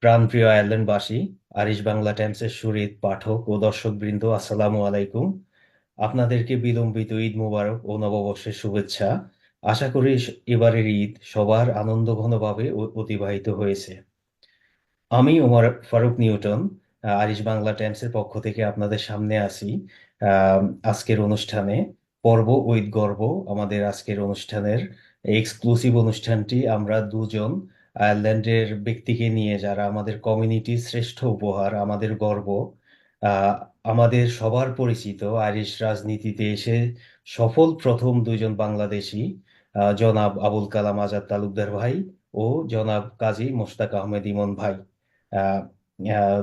প্রাণপ্রিয় আয়ারল্যান্ডবাসী, আরিশ বাংলা টাইমসের সুহৃদ পাঠক ও দর্শকবৃন্দ, আসসালামু আলাইকুম। আপনাদেরকে বিলম্বিত ঈদ মোবারক ও নববর্ষের শুভেচ্ছা। আশা করি এবারের ঈদ সবার আনন্দঘনভাবে অতিবাহিত হয়েছে। আমি ওমর ফারুক নিউটন, আরিশ বাংলা টাইমসের পক্ষ থেকে আপনাদের সামনে আছি আহ, আজকের অনুষ্ঠানে। পর্ব ঈদ গর্ব আমাদের আজকের অনুষ্ঠানের এক্সক্লুসিভ অনুষ্ঠানটি আমরা দুজন আয়ারল্যান্ডের ব্যক্তিকে নিয়ে, যারা আমাদের কমিউনিটির শ্রেষ্ঠ উপহার, আমাদের গর্ব, আহ, আমাদের সবার পরিচিত আইরিশ রাজনীতিতে এসে সফল প্রথম দুইজন বাংলাদেশী, জনাব আবুল কালাম আজাদ তালুকদার ভাই ও জনাব কাজী মোশতাক আহমেদ ইমন ভাই।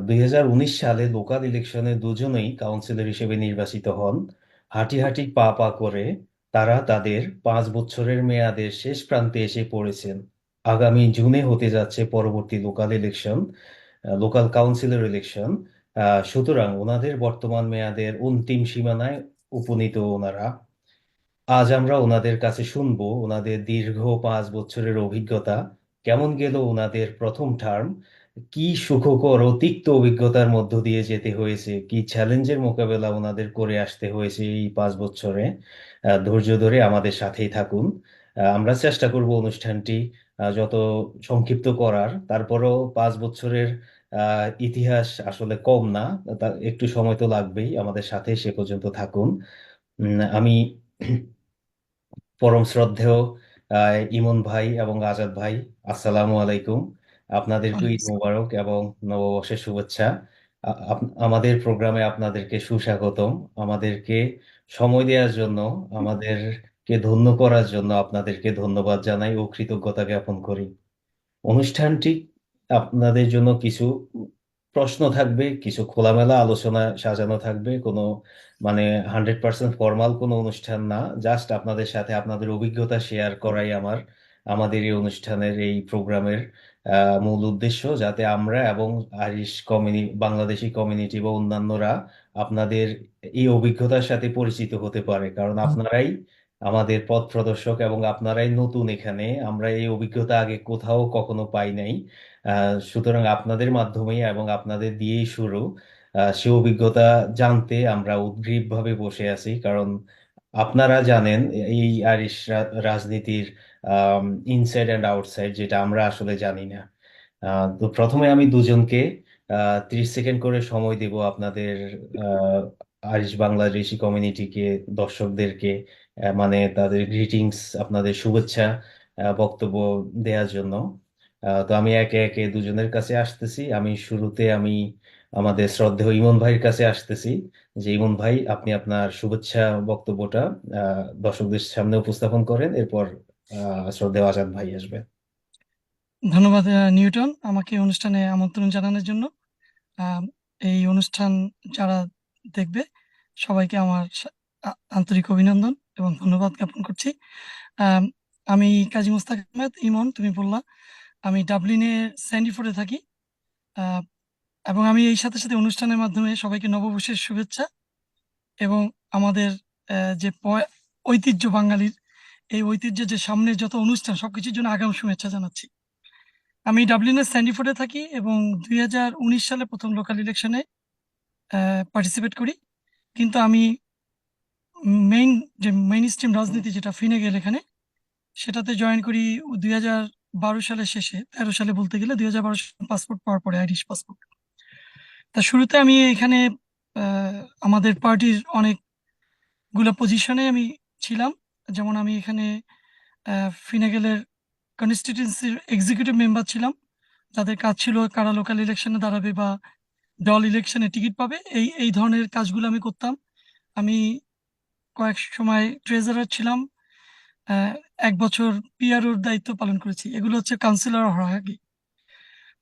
2019 সালে লোকাল ইলেকশনে দুজনেই কাউন্সিলর হিসেবে নির্বাচিত হন। হাঁটি হাঁটি পা পা করে তারা তাদের 5 বছরের মেয়াদের শেষ প্রান্তে এসে পড়েছেন। আগামী জুনে হতে যাচ্ছে পরবর্তী local election, local councillor election. সুতরাং ওনাদের বর্তমান মেয়াদের অন্তিম সীমানায় উপনীত ওনারা। আজ আমরা ওনাদের কাছে শুনবো ওনাদের দীর্ঘ 5 বছরের অভিজ্ঞতা, কেমন গেল ওনাদের প্রথম টার্ম, কি সুখকর ও তিক্ত অভিজ্ঞতার মধ্য দিয়ে যেতে হয়েছে, কি চ্যালেঞ্জের মোকাবেলা ওনাদের করে আসতে হয়েছে এই 5 বছরে। ধৈর্য ধরে আমাদের সাথেই থাকুন। আমরা চেষ্টা করব অনুষ্ঠানটি যত সংক্ষিপ্ত করার। তারপরেও 5 বছরের ইতিহাস আসলে কম না, তার একটু সময় তো লাগবেই। আমাদের সাথে সে পর্যন্ত থাকুন। আমি পরম শ্রদ্ধেয় ইমন ভাই এবং আজাদ ভাই, আসসালামু আলাইকুম। আপনাদেরকে ঈদ ওয়ালাইকুম মোবারক এবং নববর্ষের শুভেচ্ছা। আমাদের প্রোগ্রামে আপনাদেরকে সুস্বাগতম। আমাদেরকে সময় দেওয়ার জন্য, আমাদেরকে ধন্য করার জন্য আপনাদেরকে ধন্যবাদ জানাই ও কৃতজ্ঞতা জ্ঞাপন করি। অনুষ্ঠানটি আপনাদের জন্য কিছু প্রশ্ন থাকবে, কিছু খোলামেলা আলোচনা সাজানো থাকবে। কোনো মানে 100% ফর্মাল কোনো অনুষ্ঠান না, জাস্ট আপনাদের সাথে আপনাদের অভিজ্ঞতা শেয়ার করাই আমাদের এই অনুষ্ঠানের, এই প্রোগ্রামের মূল উদ্দেশ্য, যাতে আমরা এবং আইরিশ কমিউনিটি, বাংলাদেশি কমিউনিটি বা অন্যান্যরা আপনাদের এই অভিজ্ঞতার সাথে পরিচিত হতে পারে। কারণ আপনারাই আমাদের পথ প্রদর্শক এবং আপনারাই নতুন এখানে। আমরা এই অভিজ্ঞতা আগে কোথাও কখনো পাই নাই। সুতরাং আপনাদের মাধ্যমেই এবং আপনাদের দিয়েই শুরু। সে অভিজ্ঞতা জানতে আমরা উদ্গ্রীবভাবে বসে আছি, কারণ আপনারা জানেন এই আইরিশ রাজনীতির ইনসাইড অ্যান্ড আউটসাইড, যেটা আমরা আসলে জানি না। তো প্রথমে আমি দুজনকে 30 সেকেন্ড করে সময় দেব আপনাদের আহ, আরিশ বাংলাদেশি কমিউনিটিকে, দর্শকদেরকে, মানে তাদের গ্রিটিংস, আপনাদের শুভেচ্ছা বক্তব্য দেওয়ার জন্য। তো আমি একে একে দুজনের কাছে আসতেছি। শুরুতে আমাদের শ্রদ্ধেয় ইমন ভাইয়ের কাছে আসতেছি। যে ইমন ভাই, আপনি আপনার শুভেচ্ছা বক্তব্যটা দর্শকদের সামনে উপস্থাপন করেন, এরপর শ্রদ্ধেয় আজাদ ভাই আসবে। ধন্যবাদ নিউটন, আমাকে এই অনুষ্ঠানে আমন্ত্রণ জানানোর জন্য। আম, এই অনুষ্ঠান যারা দেখবে সবাইকে আমার আন্তরিক অভিনন্দন এবং ধন্যবাদ জ্ঞাপন করছি। আম, আমি কাজী মোস্তাক আহমেদ ইমন, তুমি বললা। আমি ডাবলিনের স্যান্ডিফোর্ডে থাকি। আহ, এবং আমি এই সাথে সাথে অনুষ্ঠানের মাধ্যমে সবাইকে নববর্ষের শুভেচ্ছা এবং আমাদের যে ঐতিহ্য বাঙালির, এই ঐতিহ্যের যে সামনের যত অনুষ্ঠান সবকিছুর জন্য আগাম শুভেচ্ছা জানাচ্ছি। আমি ডাবলিনের স্যান্ডিফোর্ডে থাকি এবং 2019 সালে প্রথম লোকাল ইলেকশনে পার্টিসিপেট করি। কিন্তু আমি মেইন যে মেইন স্ট্রিম রাজনীতি যেটা ফিনে গেল এখানে, সেটাতে জয়েন করি 2012 সালের শেষে, 13 সালে বলতে গেলে। 2012 সালে পাসপোর্ট পাওয়ার পরে, আইরিশ পাসপোর্ট। তা শুরুতে আমি এখানে আহ, আমাদের পার্টির অনেকগুলো পজিশনে আমি ছিলাম। যেমন আমি এখানে ফিনাগেলের কনস্টিটিউয়েন্সির এক্সিকিউটিভ মেম্বার ছিলাম, যাদের কাজ ছিল কারা লোকাল ইলেকশনে দাঁড়াবে বা দল ইলেকশনে টিকিট পাবে, এই এই ধরনের কাজগুলো আমি করতাম। আমি কয়েক সময় ট্রেজারার ছিলাম। আহ, 1 বছর পিআরওর দায়িত্ব পালন করেছি। এগুলো হচ্ছে কাউন্সিলর হওয়ার আগে।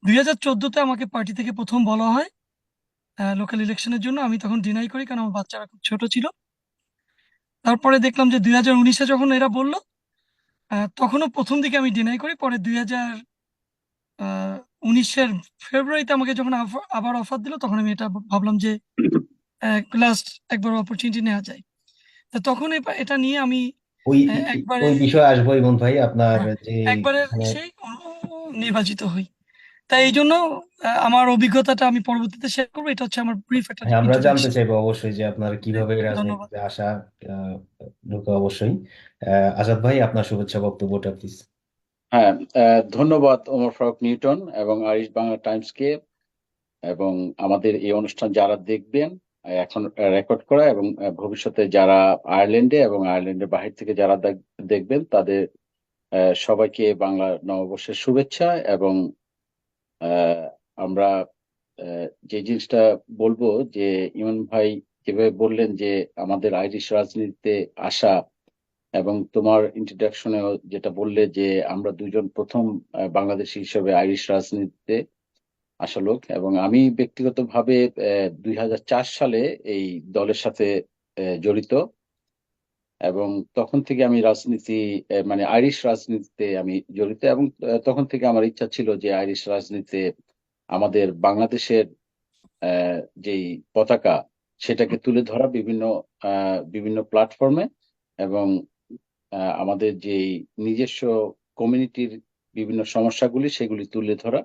2014-তে আমাকে পার্টি থেকে প্রথম বলা হয় লোকাল ইলেকশনের জন্য। আমি তখন ডিনাই করি, কারণ আমার বাচ্চারা খুব ছোট ছিল। তারপরে দেখলাম যে 2019-এ যখন এরা বলল, তখনও প্রথম দিকে আমি ডিনাই করি। পরে 2019-এর ফেব্রুয়ারিতে আমাকে যখন আবার অফার দিল, তখন আমি এটা ভাবলাম যে লাস্ট একবার অপরচুনিটি নেওয়া যায়। তো তখন এটা নিয়ে আমি ওই একবারে, ওই বিষয়ে আসবো ইমন ভাই, আপনার হ্যাঁ, যে একবারে এখানে সেই নির্বাচিত হই। তাই এই জন্য আমার অভিজ্ঞতাটা আমি পরবর্তীতে শেয়ার করবো। এটা হচ্ছে আমার ব্রিফ একটা হ্যাঁ, আমরা জানতে ইন্ট্রোডাকশন। চাইবো অবশ্যই যে আপনার কিভাবে এই ধন্যবাদ। রাজনীতিতে আসা, আহ, ঢোকা অবশ্যই। আজাদ ভাই, আপনার শুভেচ্ছা বক্তব্যটা প্লিজ। হ্যাঁ, ধন্যবাদ ওমর ফারুক নিউটন এবং আইরিশ বাংলা টাইমসকে, এবং আমাদের এই অনুষ্ঠান যারা দেখবেন, এখন রেকর্ড করা, এবং ভবিষ্যতে যারা আয়ারল্যান্ডে এবং আয়ারল্যান্ডের বাহির থেকে যারা দেখবেন তাদের সবাইকে বাংলা নববর্ষের শুভেচ্ছা। এবং আহ, আমরা যে জিনিসটা বলবো, যে ইমন ভাই যেভাবে বললেন যে আমাদের আইরিশ রাজনীতিতে আসা, এবং তোমার ইন্ট্রোডাকশনেও যেটা বললে যে আমরা দুজন প্রথম বাংলাদেশি হিসেবে আইরিশ রাজনীতিতে আসা লোক, এবং আমি ব্যক্তিগতভাবে 2004 সালে এই দলের সাথে জড়িত, এবং তখন থেকে আমি রাজনীতি, মানে আইরিশ রাজনীতিতে আমি জড়িত, এবং তখন থেকে আমার ইচ্ছা ছিল যে আইরিশ রাজনীতিতে আমাদের বাংলাদেশের যেই পতাকা সেটাকে তুলে ধরা বিভিন্ন বিভিন্ন প্ল্যাটফর্মে, এবং আমাদের যে নিজস্ব কমিউনিটির বিভিন্ন সমস্যাগুলি সেগুলি তুলে ধরা,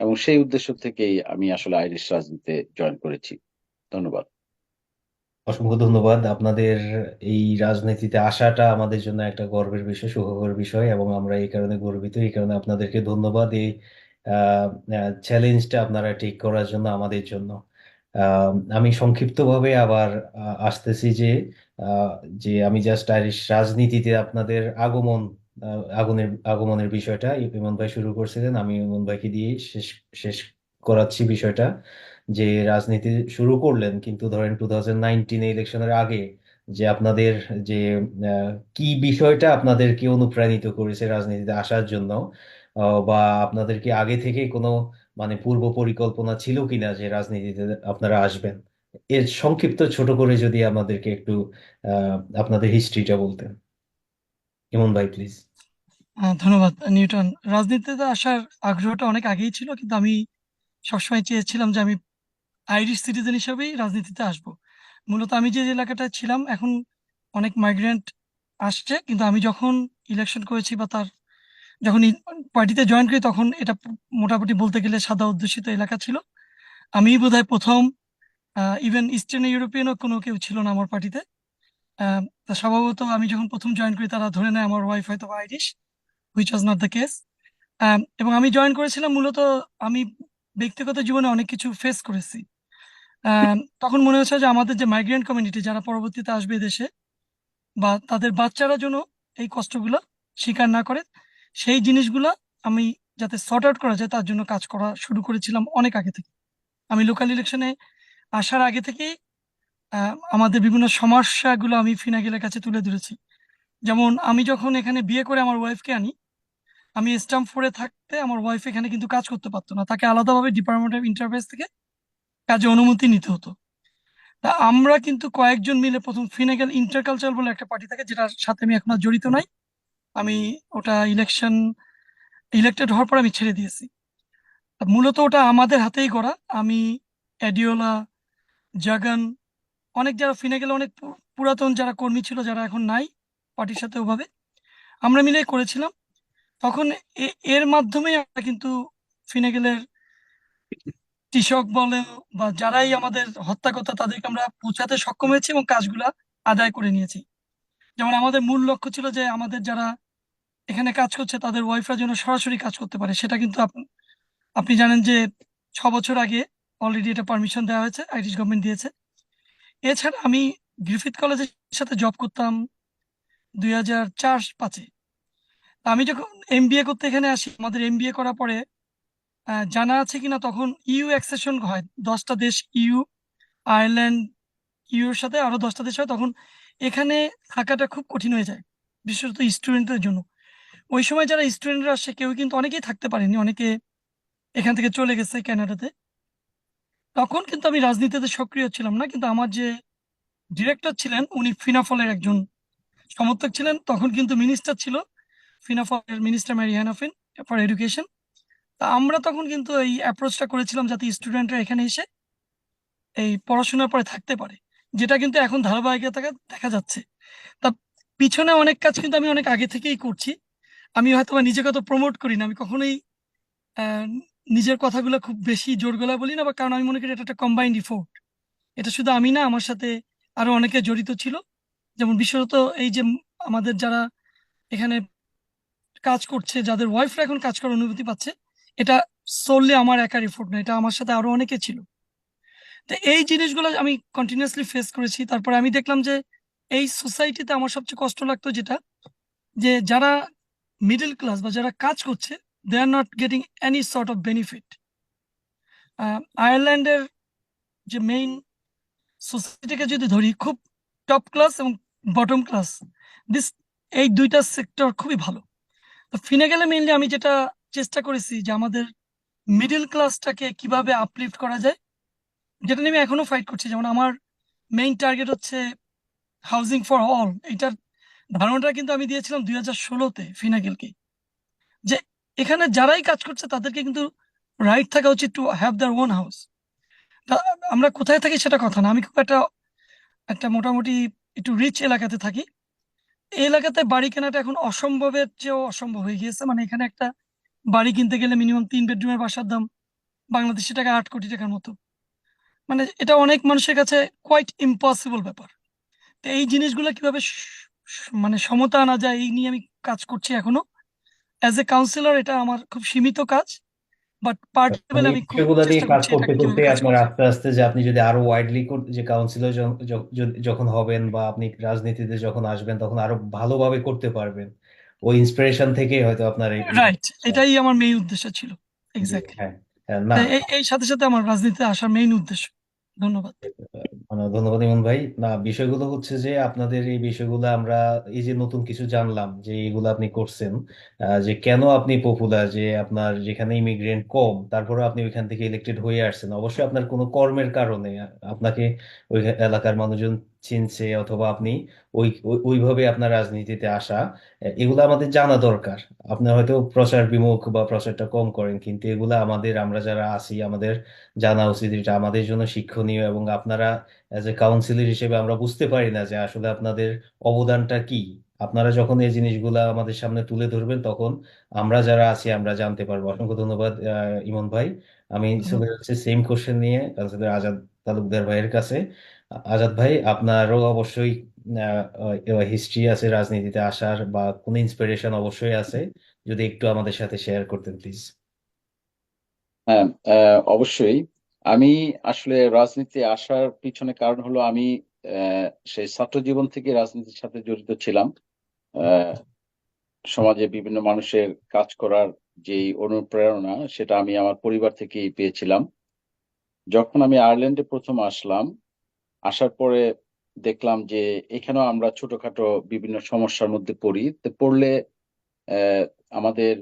এবং সেই উদ্দেশ্য থেকেই আমি আসলে আইরিশ রাজনীতিতে জয়েন করেছি। ধন্যবাদ। অসংখ্য ধন্যবাদ। আপনাদের এই রাজনীতিতে আসাটা আমাদের জন্য একটা গর্বের বিষয়, সুখকর বিষয়, এবং আমরা এই কারণে গর্বিত। এই কারণে আপনাদেরকে ধন্যবাদ এই চ্যালেঞ্জটা আপনারা ঠিক করার জন্য আমাদের জন্য। আহ, আমি সংক্ষিপ্তভাবে আবার আসতেছি আহ, যে আমি জাস্ট আইরিশ রাজনীতিতে আপনাদের আগমনের বিষয়টা ইমন ভাই শুরু করছিলেন, আমি ইমন ভাইকে দিয়ে শেষ শেষ করাচ্ছি বিষয়টা। যে রাজনীতি শুরু করলেন, কিন্তু ধরেন 2019 ইলেকশনের আগে যে আপনাদের যে কি বিষয়টা আপনাদেরকে অনুপ্রাণিত করেছে রাজনীতিতে আসার জন্য, বা আপনাদের কি আগে থেকে কোনো মানে পূর্ব পরিকল্পনা ছিল কিনা যে রাজনীতিতে আপনারা আসবেন, এর সংক্ষিপ্ত ছোট করে যদি আমাদেরকে একটু আপনাদের হিস্ট্রিটা বলতেন। ইমন ভাই প্লিজ। ধন্যবাদ নিউটন। রাজনীতিতে আসার আগ্রহটা অনেক আগেই ছিল, কিন্তু আমি সবসময় চেয়েছিলাম যে আমি আইরিশ সিটিজেন হিসেবেই রাজনীতিতে আসব। মূলত আমি যে এলাকাটায় ছিলাম এখন অনেক মাইগ্রেন্ট আসছে, কিন্তু আমি যখন ইলেকশন করেছি বা যখন পার্টিতে জয়েন করি তখন এটা মোটামুটি বলতে গেলে সাদা অধ্যুষিত এলাকা ছিল। আমি বোধহয় প্রথম, ইভেন ইস্টার্ন ইউরোপিয়ানও কোনো কেউ ছিল না আমার পার্টিতে। তা স্বভাবত আমি যখন প্রথম জয়েন করি তারা ধরে নেয় আমার ওয়াইফ হয়তো Irish, which was not the case. এবং আমি জয়েন করেছিলাম মূলত, আমি ব্যক্তিগত জীবনে অনেক কিছু ফেস করেছি। তখন মনে হচ্ছে যে আমাদের যে মাইগ্রেন্ট কমিউনিটি যারা পরবর্তীতে আসবে দেশে, বা তাদের বাচ্চারা যেন এই কষ্টগুলো স্বীকার না করে, সেই জিনিসগুলো আমি যাতে সর্ট আউট করা যায় তার জন্য কাজ করা শুরু করেছিলাম অনেক আগে থেকে। আমি লোকাল ইলেকশনে আসার আগে থেকেই আমাদের বিভিন্ন সমস্যাগুলো আমি ফিনাগেলের কাছে তুলে ধরেছি। যেমন আমি যখন এখানে বিয়ে করে আমার ওয়াইফকে আনি, আমি স্ট্যাম্পফোর্ডে থাকতে আমার ওয়াইফ এখানে কিন্তু কাজ করতে পারতো না, তাকে আলাদাভাবে ডিপার্টমেন্ট অফ ইন্টারফেস থেকে কাজে অনুমতি নিতে হতো। তা আমরা কিন্তু কয়েকজন মিলে প্রথম ফিনাগেল ইন্টারকালচার বলে একটা পার্টি থাকে, যেটার সাথে আমি এখন আর জড়িত নাই। আমি ওটা ইলেক্টেড হওয়ার পর আমি ছেড়ে দিয়েছি। তা মূলত ওটা আমাদের হাতেই করা। আমি, অ্যাডিওলা, জাগান, অনেক যারা ফিনাগেলে অনেক পুরাতন যারা কর্মী ছিল যারা এখন নাই পার্টির সাথে, ওভাবে আমরা মিলে করেছিলাম। তখন এর মাধ্যমেই আমরা কিন্তু ফিনাগেলের কৃষক বলে বা যারাই আমাদের হত্যা করতো তাদেরকে আমরা পৌঁছাতে সক্ষম হয়েছি এবং কাজগুলা আদায় করে নিয়েছি। যেমন আমাদের মূল লক্ষ্য ছিল যে আমাদের যারা এখানে কাজ করছে তাদের ওয়াইফরা যেন সরাসরি কাজ করতে পারে, সেটা কিন্তু আপনি জানেন যে 6 বছর আগে অলরেডি এটা পারমিশন দেওয়া হয়েছে, আইরিশ গভর্নমেন্ট দিয়েছে। এছাড়া আমি গ্রিফিথ কলেজের সাথে জব করতাম 2004-05। আমি যখন এমবিএ করতে এখানে আসি, আমাদের এমবিএ করার পরে জানা আছে কিনা তখন ইউ অ্যাক্সেশন হয় 10টা দেশ, ইউ, আয়ারল্যান্ড, ইউর সাথে আরো 10টা দেশ হয়। তখন এখানে থাকাটা খুব কঠিন হয়ে যায়, বিশেষত স্টুডেন্টদের জন্য। ওই সময় যারা স্টুডেন্টরা আসে কেউ কিন্তু, অনেকেই থাকতে পারেনি, অনেকে এখান থেকে চলে গেছে কানাডাতে। তখন কিন্তু আমি রাজনীতিতে সক্রিয় ছিলাম না, কিন্তু আমার যে ডিরেক্টর ছিলেন উনি ফিনাফলের একজন সমর্থক ছিলেন। তখন কিন্তু মিনিস্টার ছিল ফিনাফলের মিনিস্টার ম্যারি হ্যানাফিন ফর এডুকেশন। তা আমরা তখন কিন্তু এই অ্যাপ্রোচটা করেছিলাম যাতে স্টুডেন্টরা এখানে এসে এই পড়াশোনার পরে থাকতে পারে, যেটা কিন্তু এখন ধারাবাহিকতা দেখা যাচ্ছে। তা পিছনে অনেক কাজ কিন্তু আমি অনেক আগে থেকেই করছি। আমি হয়তো বা নিজেকে তো প্রমোট করি না, আমি কখনোই নিজের কথাগুলো খুব বেশি জোর গলায় বলি না, বা কারণ আমি মনে করি এটা একটা কম্বাইন্ড ইফোর্ট। এটা শুধু আমি না, আমার সাথে আরো অনেকে জড়িত ছিল। যেমন বিশেষত এই যে আমাদের যারা এখানে কাজ করছে, যাদের ওয়াইফরা এখন কাজ করার অনুভূতি পাচ্ছে, এটা সোললি আমার একার এফোর্ট না, এটা আমার সাথে আরো অনেকে ছিল। তো এই জিনিসগুলো আমি কন্টিনিউয়াসলি ফেস করেছি। তারপরে আমি দেখলাম যে এই সোসাইটিতে আমার সবচেয়ে কষ্ট লাগতো যেটা, যে যারা মিডল ক্লাস বা যারা কাজ করছে, they are not getting any sort of benefit. আয়ারল্যান্ডের যে মেইন সোসাইটিকে যদি ধরি, খুব টপ ক্লাস এবং বটম ক্লাস, দিস এই দুইটা সেক্টর খুবই ভালো। তো ফিনে গেলে মেইনলি আমি যেটা চেষ্টা করেছি যে আমাদের মিডল ক্লাসটাকে কিভাবে আপলিফট করা যায়, যেটা নিয়ে আমি এখনো ফাইট করছি। যেমন আমার মেইন টার্গেট হচ্ছে হাউজিং ফর অল। এটার ধারণাটা কিন্তু আমি দিয়েছিলাম 2016-তে ফিনাকেলকে, যে এখানে যারাই কাজ করছে তাদেরকে কিন্তু রাইট থাকা উচিত to have their own house. আমরা কোথায় থাকি সেটা কথা না, আমি খুব একটা একটা মোটামুটি একটু রিচ এলাকাতে থাকি। এই এলাকাতে বাড়ি কেনাটা এখন অসম্ভবের চেয়েও অসম্ভব হয়ে গিয়েছে। মানে এখানে একটা বাড়ি কিনতে গেলে মিনিমাম 3 বেডরুমের বাসার দাম বাংলাদেশি টাকা 8 কোটি টাকার মতো। মানে এটা অনেক মানুষের কাছে কোয়াইট ইম্পসিবল ব্যাপার। তো এই জিনিসগুলো কিভাবে মানে সমতা আনা যায়, এই নিয়ে আমি কাজ করছি এখনো। অ্যাজ এ কাউন্সিলর এটা আমার খুব সীমিত কাজ, বাট পার্ট মানে লেভেলে এই আমি খুব বিষয়গুলো নিয়ে চেষ্টা কাজ করছি এটা করতে করতে কিভাবে কাজ আপনার করছি। আস্তে আস্তে যে আপনি যদি আরো ওয়াইডলি যে কাউন্সিলর যখন হবেন বা আপনি রাজনীতিতে যখন আসবেন তখন আরো ভালোভাবে করতে পারবেন, ওই ইন্সপিরেশন থেকেই হয়তো আপনার এই রাইট, এটাই আমার মেইন উদ্দেশ্য ছিল। জি, এক্স্যাক্টলি। হ্যাঁ, হ্যাঁ, না, এই এই সাথে সাথে আমার রাজনীতিতে আসার মেইন উদ্দেশ্য। ধন্যবাদ। মানে ধন্যবাদ ইমন ভাই। না, বিষয়গুলো হচ্ছে যে আপনাদের এই বিষয়গুলো আমরা এই যে নতুন কিছু জানলাম যে এগুলো আপনি করছেন, যে কেন আপনি পপুলার, যে আপনার যেখানে ইমিগ্রেন্ট কম তারপরে আপনি ওইখান থেকে ইলেক্টেড হয়ে আসছেন, অবশ্যই আপনার কোনো কর্মের কারণে আপনাকে ওই এলাকার মানুষজন চিনছে, অথবা আপনি ওইভাবে আপনার রাজনীতিতে আসা, এগুলো আমাদের জানা দরকার। আপনি হয়তো প্রচার বিমুখ বা প্রচারটা কম করেন, কিন্তু এগুলো আমরা যারা আছি আমাদের জানা উচিত। এটা আমাদের জন্য শিক্ষণীয়, এবং আপনারা অ্যাজ এ কাউন্সিলর হিসেবে আমরা বুঝতে পারি না যে আসলে আপনাদের অবদানটা কি। আপনারা যখন এই জিনিসগুলা আমাদের সামনে তুলে ধরবেন তখন আমরা যারা আছি আমরা জানতে পারবো। অসংখ্য ধন্যবাদ ইমন ভাই। আমি চলে ধন্যবাদ। যাচ্ছি সেম কোশ্চেন নিয়ে কাউন্সিলর আজাদ তালুকদার ভাইয়ের কাছে। আজাদ ভাই, আপনারও অবশ্যই হিস্ট্রি আছে রাজনীতিতে আসার, বা কোনো ইন্সপিরেশন অবশ্যই আছে, যদি একটু আমাদের সাথে শেয়ার করতেন প্লিজ। হ্যাঁ, অবশ্যই। আমি আসলে রাজনীতি আসার পিছনে কারণ হলো আমি আহ, সেই ছাত্র জীবন থেকে রাজনীতির সাথে জড়িত ছিলাম। আহ, সমাজে বিভিন্ন মানুষের কাজ করার যে অনুপ্রেরণা, সেটা আমি আমার পরিবার থেকেই পেয়েছিলাম। যখন আমি আয়ারল্যান্ডে প্রথম আসলাম, আসার পরে দেখলাম যে এখানেও আমরা ছোটখাটো বিভিন্ন সমস্যার মধ্যে পড়ি। তো পড়লে আহ, আমাদের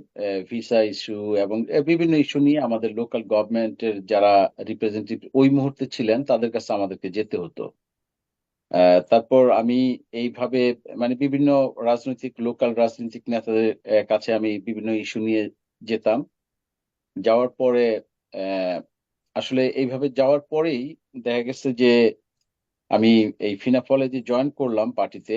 ভিসা ইস্যু এবং বিভিন্ন ইস্যু নিয়ে আমাদের লোকাল গভর্নমেন্টের যারা রিপ্রেজেন্টেটিভ ওই মুহূর্তে ছিলেন তাদের কাছে আমাদেরকে যেতে হতো। তারপর আমি এইভাবে মানে বিভিন্ন লোকাল রাজনৈতিক নেতাদের কাছে আমি বিভিন্ন ইস্যু নিয়ে যেতাম। যাওয়ার পরে আহ, আসলে এইভাবে যাওয়ার পরেই দেখা গেছে যে আমি এই ফিনাফলে যে জয়েন করলাম পার্টিতে,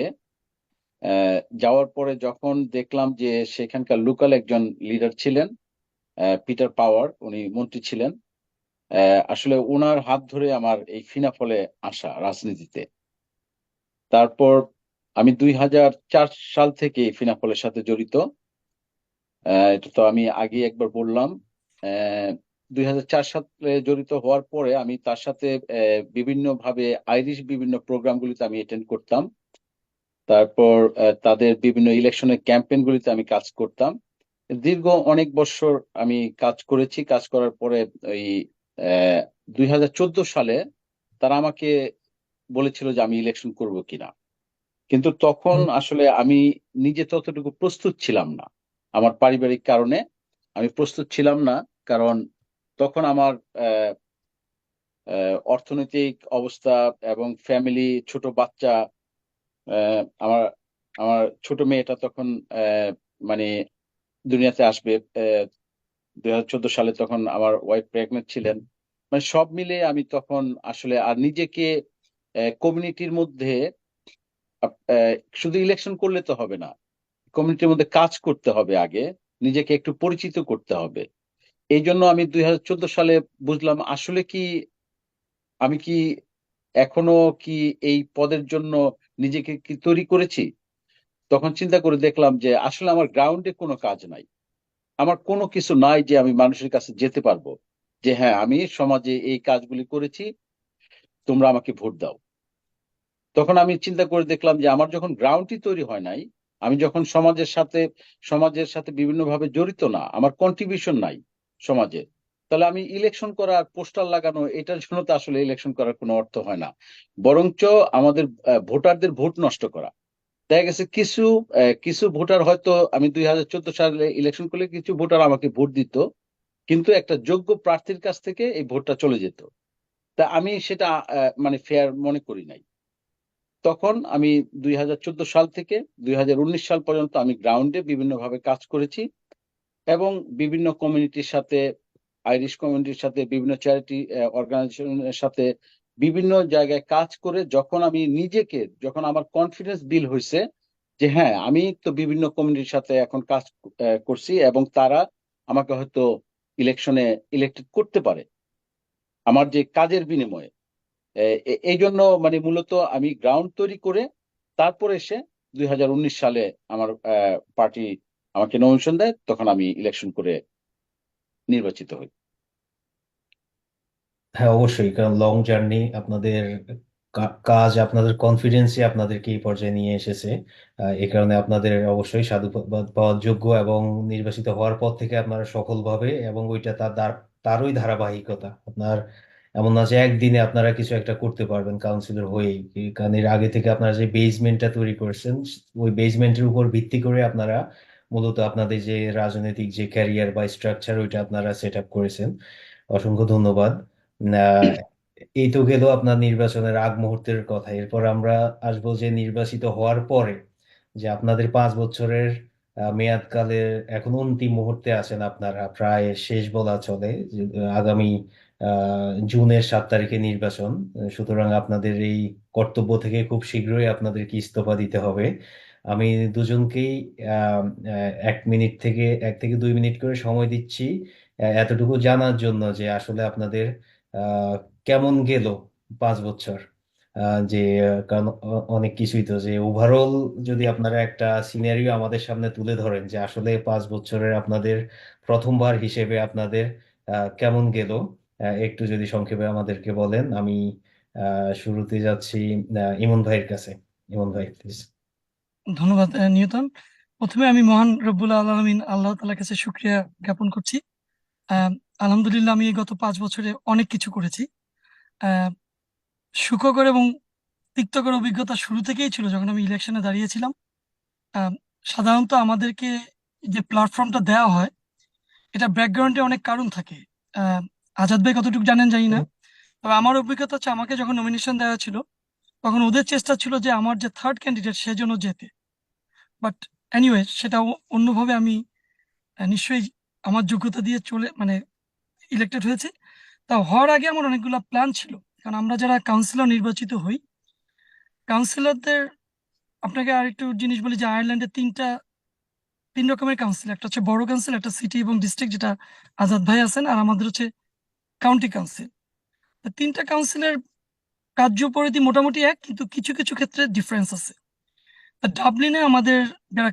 যাওয়ার পরে যখন দেখলাম যে সেখানকার লোকাল একজন লিডার ছিলেন, পিটার পাওয়ার, উনি মন্ত্রী ছিলেন। আসলে ওনার হাত ধরে আমার এই ফিনাফলে আসা রাজনীতিতে। তারপর আমি 2004 সাল থেকে এই ফিনাফলের সাথে জড়িত। এটা তো আমি আগে একবার বললাম। 2004 সালে জড়িত হওয়ার পরে আমি তার সাথে বিভিন্নভাবে আইরিশ বিভিন্ন প্রোগ্রামগুলিতে আমি অ্যাটেন্ড করতাম। তারপর তাদের বিভিন্ন ইলেকশনের ক্যাম্পেইন গুলিতে আমি কাজ করতাম। দীর্ঘ অনেক বছর আমি কাজ করেছি। কাজ করার পরে ওই 2014 সালে তারা আমাকে বলেছিল যে আমি ইলেকশন করব কিনা, কিন্তু তখন আসলে আমি নিজে ততটুকু প্রস্তুত ছিলাম না। আমার পারিবারিক কারণে আমি প্রস্তুত ছিলাম না। কারণ তখন আমার আহ, অর্থনৈতিক অবস্থা এবং ফ্যামিলি, ছোট বাচ্চা, আমার আমার ছোট মেয়েটা তখন মানে দুনিয়াতে আসবে। 2014 সালে তখন আমার ওয়াইফ প্রেগনেন্ট ছিলেন। মানে সব মিলে আমি তখন আসলে আর নিজেকে কমিউনিটির মধ্যে আহ, শুধু ইলেকশন করলে তো হবে না, কমিউনিটির মধ্যে কাজ করতে হবে। আগে নিজেকে একটু পরিচিত করতে হবে। এই জন্য আমি 2014 সালে বুঝলাম আসলে কি আমি কি এখনো কি এই পদের জন্য নিজেকে কি তৈরি করেছি। তখন চিন্তা করে দেখলাম যে আসলে আমার গ্রাউন্ডে কোনো কাজ নাই, আমার কোনো কিছু নাই যে আমি মানুষের কাছে যেতে পারবো যে হ্যাঁ আমি সমাজে এই কাজগুলি করেছি, তোমরা আমাকে ভোট দাও। তখন আমি চিন্তা করে দেখলাম যে আমার যখন গ্রাউন্ডই তৈরি হয় নাই, আমি যখন সমাজের সাথে বিভিন্নভাবে জড়িত না, আমার কন্ট্রিবিউশন নাই সমাজে, তাহলে আমি ইলেকশন করা পোস্টার লাগানো এটার জন্য তো আসলে ইলেকশন করার কোনো অর্থ হয় না, বরঞ্চ আমাদের ভোটারদের ভোট নষ্ট করা। দেখা গেছে কিছু ভোটার হয়তো, আমি 2014 সালে ইলেকশন করলে কিছু ভোটার আমাকে ভোট দিত, কিন্তু একটা যোগ্য প্রার্থীর কাছ থেকে এই ভোটটা চলে যেত। তা আমি সেটা মানে ফেয়ার মনে করি নাই। তখন আমি 2014 সাল থেকে 2019 সাল পর্যন্ত আমি গ্রাউন্ডে বিভিন্নভাবে কাজ করেছি এবং বিভিন্ন কমিউনিটির সাথে, আইরিশ কমিউনিটির সাথে, বিভিন্ন চ্যারিটি অর্গানাইজেশনের সাথে বিভিন্ন জায়গায় কাজ করে যখন আমার কনফিডেন্স বিল হয়েছে যে হ্যাঁ আমি তো বিভিন্ন কমিউনিটির সাথে এখন কাজ করছি এবং তারা আমাকে হয়তো ইলেকশনে ইলেক্টেড করতে পারে আমার যে কাজের বিনিময়ে। এই জন্য মানে মূলত আমি গ্রাউন্ড তৈরি করে তারপরে এসে 2019 সালে আমার পার্টি আমাকে নমিনেশন দেয়, তখন আমি ইলেকশন করে নির্বাচিত হই। হ্যাঁ, অবশ্যই। কারণ লং জার্নি আপনাদের কাজ, আপনাদের কনফিডেন্সই আপনাদেরকে এই পর্যায়ে নিয়ে এসেছে। এই কারণে আপনাদের অবশ্যই সাধুবাদ পাওয়ার যোগ্য, এবং নির্বাচিত হওয়ার পর থেকে আপনারা সফলভাবে, এবং ওইটা তারই ধারাবাহিকতা আপনার। এমন না যে একদিনে আপনারা কিছু একটা করতে পারবেন কাউন্সিলর হয়েই। কারণ এর আগে থেকে আপনারা যে বেসমেন্টটা তৈরি করেছেন, ওই বেসমেন্টের উপর ভিত্তি করে আপনারা মূলত আপনাদের যে রাজনৈতিক যে ক্যারিয়ার বা স্ট্রাকচার, ওইটা আপনারা সেট আপ করেছেন। অসংখ্য ধন্যবাদ। আহ, এই তো গেল আপনার নির্বাচনের আগ মুহূর্তের কথা। এরপর আমরা আসবো যে নির্বাচিত হওয়ার পরে যে আপনাদের 5 বছরের মেয়াদকালের এখন অন্তিম মুহূর্তে আছেন আপনারা, প্রায় শেষ বলা চলে। যে, আগামী জুনের 7 তারিখে নির্বাচন। সুতরাং আপনাদের এই কর্তব্য থেকে খুব শীঘ্রই আপনাদেরকে ইস্তফা দিতে হবে। আমি দুজনকেই 1 থেকে 2 মিনিট করে সময় দিচ্ছি এতটুকু জানার জন্য যে আসলে আপনাদের কেমন গেল 5 বছর। কারণ অনেক কিছুই তো, যে ওভারঅল যদি আপনারা একটা সিনারিও আমাদের সামনে তুলে ধরেন যে আসলে 5 বছরের আপনাদের প্রথমবার হিসেবে আপনাদের কেমন গেল, একটু যদি সংক্ষেপে আমাদেরকে বলেন। আমি শুরুতে যাচ্ছি ইমন ভাইয়ের কাছে। ইমন ভাই, প্লিজ। ধন্যবাদ নিউটন। প্রথমে আমি মহান রব্বুল আলামিন আল্লাহ তাআলার কাছে শুকরিয়া জ্ঞাপন করছি। আলহামদুলিল্লাহ আমি এই গত 5 বছরে অনেক কিছু করেছি। আহ, সুখকর এবং তিক্তকর অভিজ্ঞতা শুরু থেকেই ছিল যখন আমি ইলেকশনে দাঁড়িয়েছিলাম। আহ, সাধারণত আমাদেরকে যে প্ল্যাটফর্মটা দেওয়া হয়, এটা ব্যাকগ্রাউন্ডে অনেক কারণ থাকে। আহ, আজাদ ভাই কতটুকু জানেন জানি না, তবে আমার অভিজ্ঞতা হচ্ছে আমাকে যখন নমিনেশন দেওয়া ছিল তখন ওদের চেষ্টা ছিল যে আমার যে থার্ড ক্যান্ডিডেট সে যেন যেতে। বাট এনিওয়ে সেটা অন্যভাবে আমি নিশ্চয়ই আমার যোগ্যতা দিয়ে চলে মানে ইলেক্টেড হয়েছে। তা হওয়ার আগে আমার অনেকগুলো প্ল্যান ছিল, কারণ আমরা যারা কাউন্সিলর নির্বাচিত হই, কাউন্সিলরদের, আপনাকে আর একটু জিনিস বলি যে আয়ারল্যান্ডে তিন রকমের কাউন্সিল, একটা হচ্ছে বড় কাউন্সিল, একটা সিটি এবং ডিস্ট্রিক্ট যেটা আজাদ ভাই আছেন, আর আমাদের হচ্ছে কাউন্টি কাউন্সিল। তো তিনটা কাউন্সিলের কার্যপরিধি মোটামুটি এক, কিন্তু কিছু কিছু ক্ষেত্রে ডিফারেন্স আছে। তা ডাবলিনে আমাদের যারা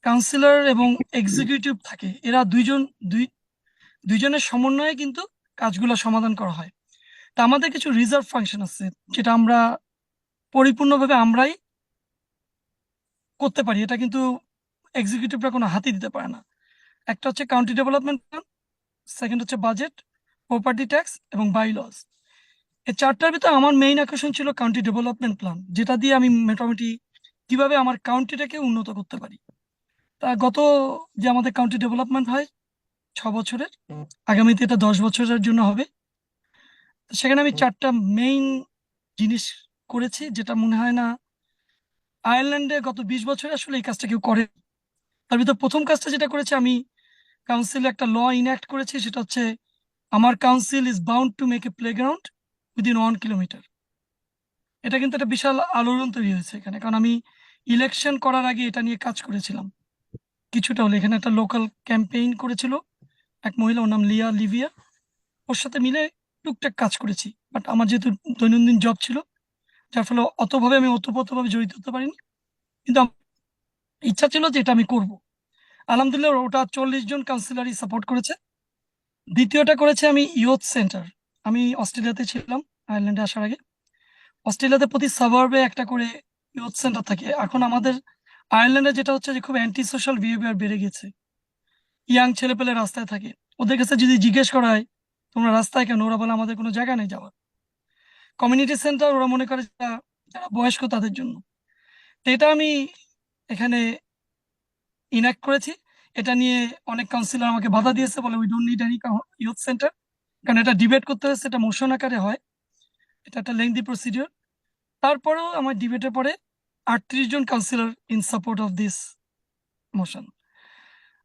কাউন্সিলর এবং এক্সিকিউটিভ থাকে, এরা দুইজনের সমন্বয়ে কিন্তু কাজগুলো সমাধান করা হয়। তা আমাদের কিছু রিজার্ভ ফাংশন আছে যেটা আমরা পরিপূর্ণভাবে আমরাই করতে পারি, এটা কিন্তু এক্সিকিউটিভরা কোনো হাতি দিতে পারে না। একটা হচ্ছে কাউন্টি ডেভেলপমেন্ট প্ল্যান, সেকেন্ড হচ্ছে বাজেট, প্রপার্টি ট্যাক্স এবং বাইলজ। এই চারটার ভিতরে আমার মেইন আকর্ষণ ছিল কাউন্টি ডেভেলপমেন্ট প্ল্যান, যেটা দিয়ে আমি মোটামুটি কিভাবে আমার কাউন্টিটাকে উন্নত করতে পারি। তা গত যে আমাদের কাউন্টি ডেভেলপমেন্ট হয় 6 বছরের, আগামীতে এটা 10 বছরের জন্য হবে। তো সেখানে আমি চারটা মেইন জিনিস করেছি, যেটা মনে হয় না আয়ারল্যান্ডে গত 20 বছরে আসলে এই কাজটা কেউ করে। তার ভিতর প্রথম কাজটা যেটা করেছি, আমি কাউন্সিলে একটা ল ইনঅ্যাক্ট করেছি, সেটা হচ্ছে আমার council is bound to make a playground within 1 kilometre. এটা কিন্তু একটা বিশাল আলোড়ন তৈরি হয়েছে এখানে, কারণ আমি ইলেকশন করার আগে এটা নিয়ে কাজ করেছিলাম। কিছুটা হলে এখানে একটা লোকাল ক্যাম্পেইন করেছিল এক মহিলা, ওর নাম লিভিয়া। ওর সাথে মিলে টুকটাক কাজ করেছি, বাট আমার যেহেতু দৈনন্দিন জব ছিল, যার ফলে আমি ওতপ্রোতভাবে জড়িত হতে পারিনি। কিন্তু আমার ইচ্ছা ছিল যে এটা আমি করব। আলহামদুলিল্লাহ ওটা 40 জন কাউন্সিলরই সাপোর্ট করেছে। দ্বিতীয়টা করেছে আমি ইয়ুথ সেন্টার। আমি অস্ট্রেলিয়াতে ছিলাম আয়ারল্যান্ডে আসার আগে। অস্ট্রেলিয়াতে প্রতি সাবার্বে একটা করে ইয়ুথ সেন্টার থাকে। এখন আমাদের আয়ারল্যান্ডে যেটা হচ্ছে যে খুব অ্যান্টি সোশ্যাল বিহেভিয়ার বেড়ে গেছে। ইয়াং ছেলেপেলে রাস্তায় থাকে, ওদের কাছে যদি জিজ্ঞেস করা হয় তোমরা রাস্তায় কেন, ওরা বলে আমাদের কোনো জায়গা নেই যাওয়ার। কমিউনিটি সেন্টার ওরা মনে করে যারা বয়স্ক তাদের জন্য। তো এটা আমি এখানে ইনাক্ট করেছি। এটা নিয়ে অনেক কাউন্সিলর আমাকে বাধা দিয়েছে, বলে we don't need any youth centre, কারণ এটা ডিবেট করতে হচ্ছে, এটা মোশন আকারে হয়, এটা একটা লেংদি প্রসিডিওর। তারপরেও আমার ডিবেটের পরে 38 জন councillor in support of this motion.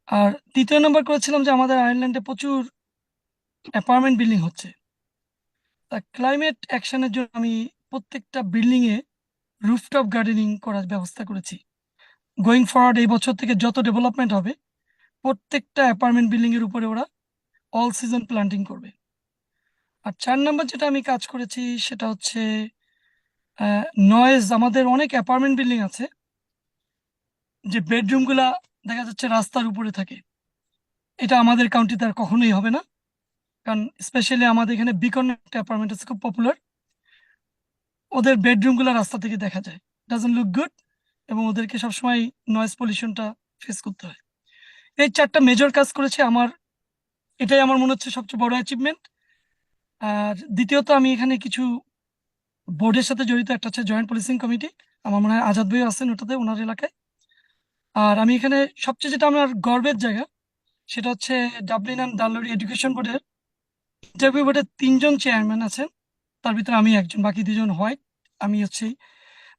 আর তৃতীয় নম্বর করেছিলাম যে আমাদের আয়ারল্যান্ডে প্রচুর অ্যাপার্টমেন্ট বিল্ডিং হচ্ছে। তা ক্লাইমেট অ্যাকশনের জন্য আমি প্রত্যেকটা বিল্ডিং এ রুফটপ গার্ডেনিং করার ব্যবস্থা করেছি। গোয়িং ফরওয়ার্ড এই বছর থেকে যত ডেভেলপমেন্ট হবে প্রত্যেকটা অ্যাপার্টমেন্ট বিল্ডিং এর উপরে ওরা অল সিজন প্ল্যান্টিং করবে। আর 4 নম্বর যেটা আমি কাজ করেছি সেটা হচ্ছে নয়েজ। আমাদের অনেক অ্যাপার্টমেন্ট বিল্ডিং আছে যে বেডরুম গুলা দেখা যাচ্ছে রাস্তার উপরে থাকে। এটা আমাদের কাউন্টিতে আর কখনোই হবে না, কারণ স্পেশালি আমাদের এখানে বিকন একটা অ্যাপার্টমেন্ট আছে খুব পপুলার। ওদের বেডরুম গুলা রাস্তা থেকে দেখা যায়, ডাজন্ট লুক গুড, এবং ওদেরকে সবসময় নয়েজ পলিউশনটা ফেস করতে হয়। এই 4টা মেজর কাজ করেছে আমার, এটাই আমার মনে হচ্ছে সবচেয়ে বড় অ্যাচিভমেন্ট। আর দ্বিতীয়ত আমি এখানে কিছু বোর্ডের সাথে জড়িত, একটা হচ্ছে জয়েন্ট পুলিশিং কমিটি, আমার মনে হয় আজাদ ভাই আছেন ওটাতে, ওনার এলাকায়। আর আমি এখানে সবচেয়ে যেটা আমার গর্বের জায়গা সেটা হচ্ছে ডাবলিন অ্যান্ড ডানলরি এডুকেশন বোর্ডের ইন্টারভিউ বোর্ডের 3 জন চেয়ারম্যান আছেন, তার ভিতরে আমি একজন, বাকি 2জন হোয়াইট, আমি হচ্ছি।